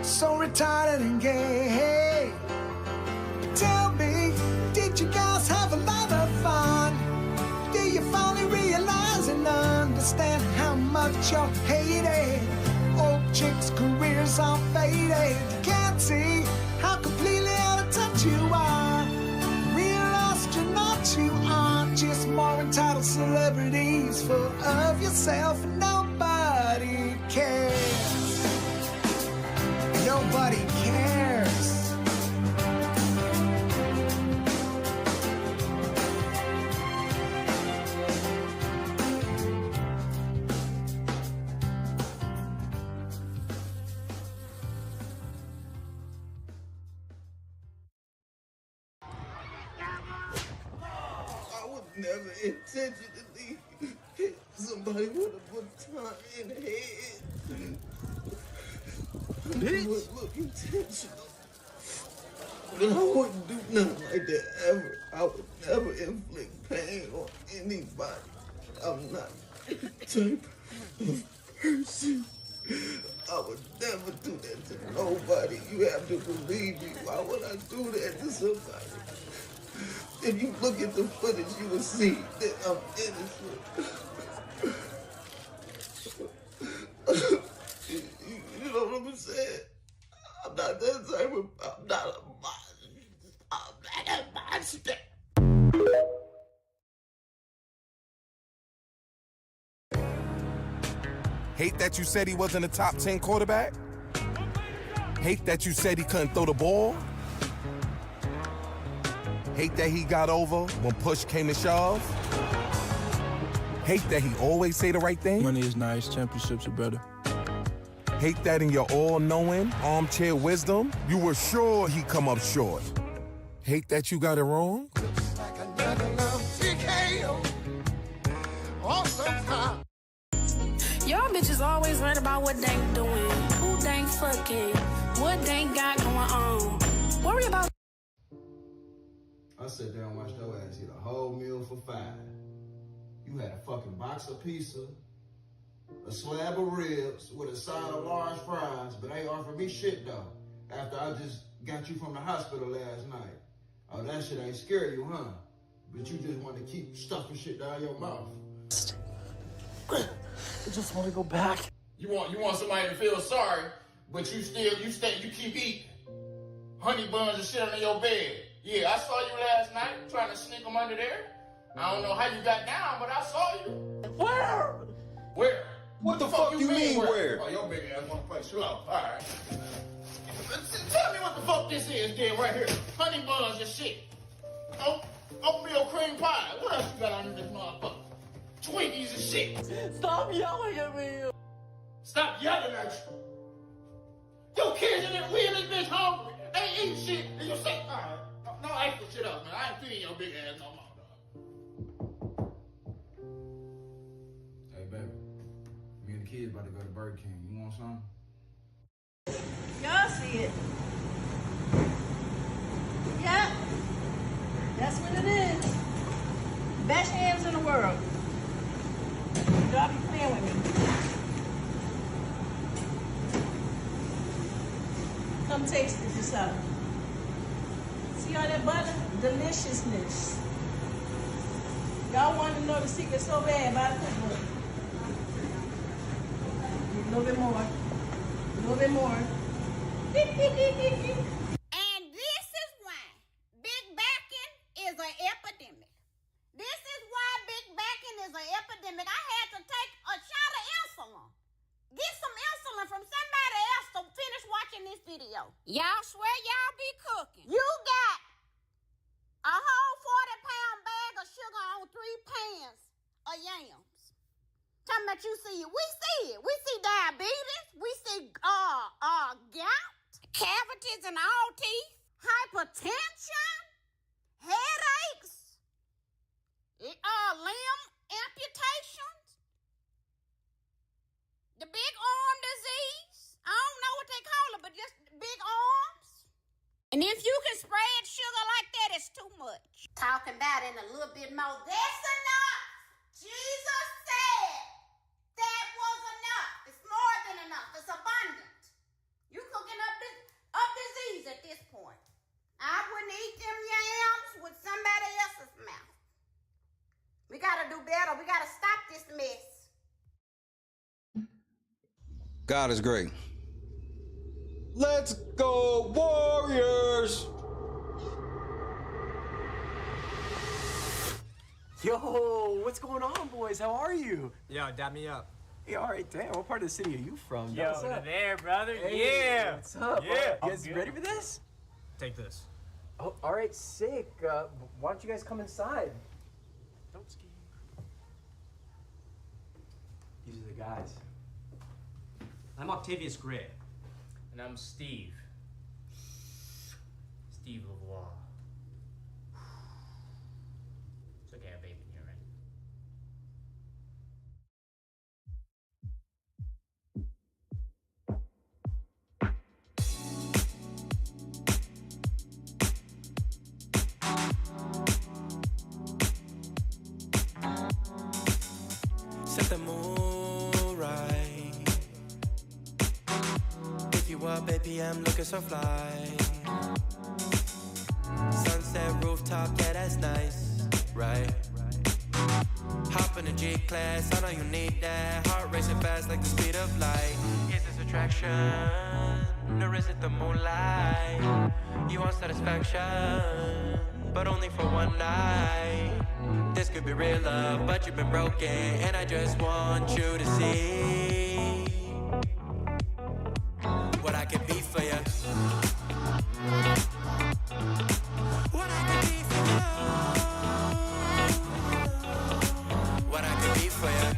So retarded and gay. Tell me, did you guys have a lot of fun? Do you finally realize and understand how much you're hated? Old chicks' careers are faded. You can't see how completely out of touch you are. Real astronauts you are, just more entitled celebrities full of yourself, and nobody cares. Nobody cares. I would never intentionally hit somebody with a baton in the head. It would look intentional. But I wouldn't do nothing like that ever. I would never inflict pain on anybody. I'm not that type of person. I would never do that to nobody. You have to believe me. Why would I do that to somebody? If you look at the footage, you will see that I'm innocent. You know what I'm saying? I'm not that type of, I'm not a monster. Hate that you said he wasn't a top 10 quarterback? Hate that you said he couldn't throw the ball? Hate that he got over when push came to shove? Hate that he always say the right thing? Money is nice, championships are better. Hate that in your all-knowing, armchair wisdom, you were sure he'd come up short. Hate that you got it wrong? Y'all bitches always right about what they doing. Who they fucking? what they got going on. Worry about. I sat there and watched your ass eat a whole meal for $5. You had a fucking box of pizza, a slab of ribs with a side of large fries, but ain't offered me shit though. After I just got you from the hospital last night. Oh, that shit ain't scare you, huh? But you just want to keep stuffing shit down your mouth. I just want to go back. You want somebody to feel sorry, but you keep eating honey buns and shit under your bed. Yeah, I saw you last night trying to sneak them under there. I don't know how you got down, but I saw you. Where? Where? What the fuck you mean where? Oh, your big ass wanna play slow. All right. Tell me what the fuck this is, then, right here. Honey buns and shit. Oatmeal cream pie. What else you got under this motherfucker? Twinkies and shit. Stop yelling at me. Stop yelling at you. Your kids in this bitch hungry. They ain't eating shit. And you say, all right. No extra shit up, man. I ain't feeding your big ass no more, dog. Hey, baby. Me and the kids about to go to Burger King. You want something? Y'all see it. Yeah. That's what it is. Best hands in the world. Y'all be playing with me. Come taste it yourself. See all that butter? Deliciousness. Y'all want to know the secret so bad about it? A little bit more. A little bit more. And this is why big backing is an epidemic. This is why big backing is an epidemic. I had to take a shot of insulin. Get some insulin from somebody else to finish watching this video. Y'all swear y'all be cooking. You got a whole 40-pound bag of sugar on 3 pans of yams. Talking about you see it. We see it. We see diabetes. We see gout, cavities in all teeth, hypertension, headaches, limb amputations, the big arm disease. I don't know what they call it, but just big arms. And if you can spread sugar like that, it's too much. Talking about it in a little bit more. That's enough. Jesus said that was enough. It's more than enough. It's abundant. You cooking up disease at this point. I wouldn't eat them yams with somebody else's mouth. We gotta do better. We gotta stop this mess. God is great. Let's go, Warriors! Yo, what's going on, boys? How are you? Yo, dab me up. Hey, all right, damn. What part of the city are you from? Yo, What's up? there, brother. Hey, Yeah. What's up? Yeah. You guys ready for this? Take this. Oh, all right, sick. Why don't you guys come inside? Don't ski. These are the guys. I'm Octavius Gray. And I'm Steve. Steve Lavoie. It's okay, I have vape in here, right? Set the mood right. Pick you up, baby, I'm looking so fly. Sunset rooftop, yeah, that's nice, right? Hop in the G-Class, I know you need that. Heart racing fast like the speed of light. Is this attraction, or is it the moonlight? You want satisfaction, but only for one night. This could be real love, but you've been broken, and I just want you to see what I can be for you. What I can be for you. What I can be for you.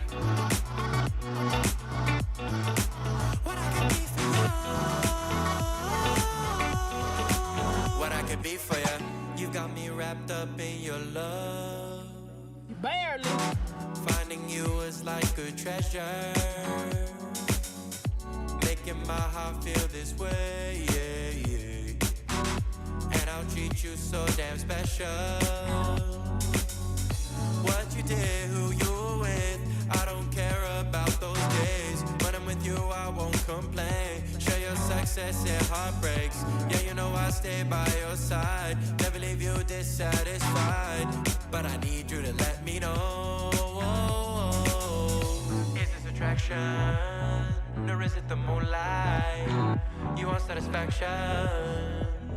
What I can be for you. What I can be for you. You got me wrapped up in your love. Barely. Finding you is like a treasure. Make making my heart feel this way, yeah, yeah. And I'll treat you so damn special. What you did, who you were with, I don't care about those days. When I'm with you, I won't complain. Share your success and heartbreaks. Yeah, you know I stay by your side. Never leave you dissatisfied. But I need you to let me know. Is this attraction? Or is it the moonlight? You want satisfaction,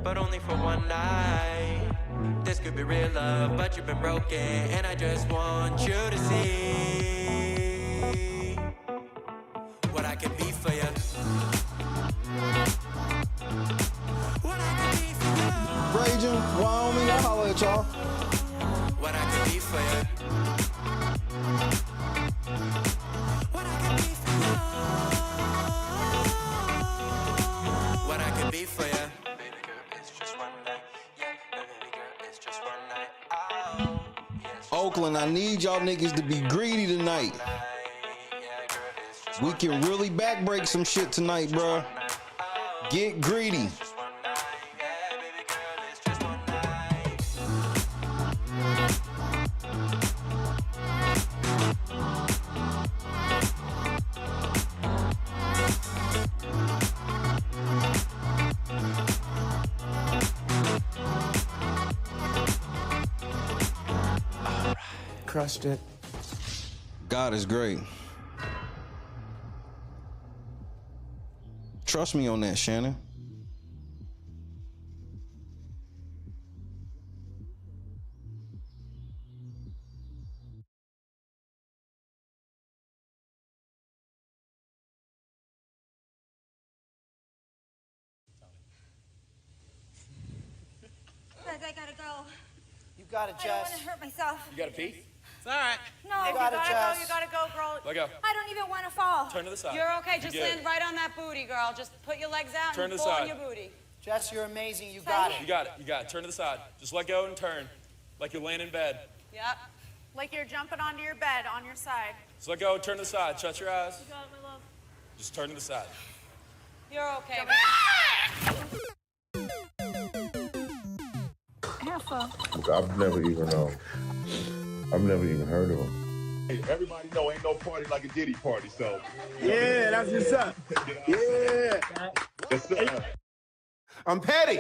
but only for one night. This could be real love, but you've been broken, and I just want you to see what I can be for you. What I can be for you. Raging, Wyoming, I'll holler at y'all. What I can be for you. What I can be for you. What I can be for you. Baby girl, it's just one night. Yeah, baby girl, it's just one night. Oh, yes. Oakland, I need y'all niggas to be greedy tonight. We can really backbreak some shit tonight, bro. Get greedy. Crushed it. God is great. Trust me on that, Shannon. Guys, I gotta go. You got it, I don't want Jess. to hurt myself. You got a pee? It's all right. No, You you got gotta it, go. Jess. You gotta go, girl. Let go. I don't even want to fall. Turn to the side. You're okay. Just You're good. land right on that booty, girl. Just put your legs out Turn and to the pull side. on your booty. Jess, you're amazing. You got it. You got it. You got it. Turn to the side. Just let go and turn. Like you're laying in bed. Yep. Like you're jumping onto your bed on your side. Just let go. Turn to the side. Shut your eyes. You got it, my love. Just turn to the side. You're okay. Have fun. I've never even heard of him. Hey, everybody know ain't no party like a Diddy party, so. Yeah, that's what's up. Yeah. Yes, sir. I'm petty.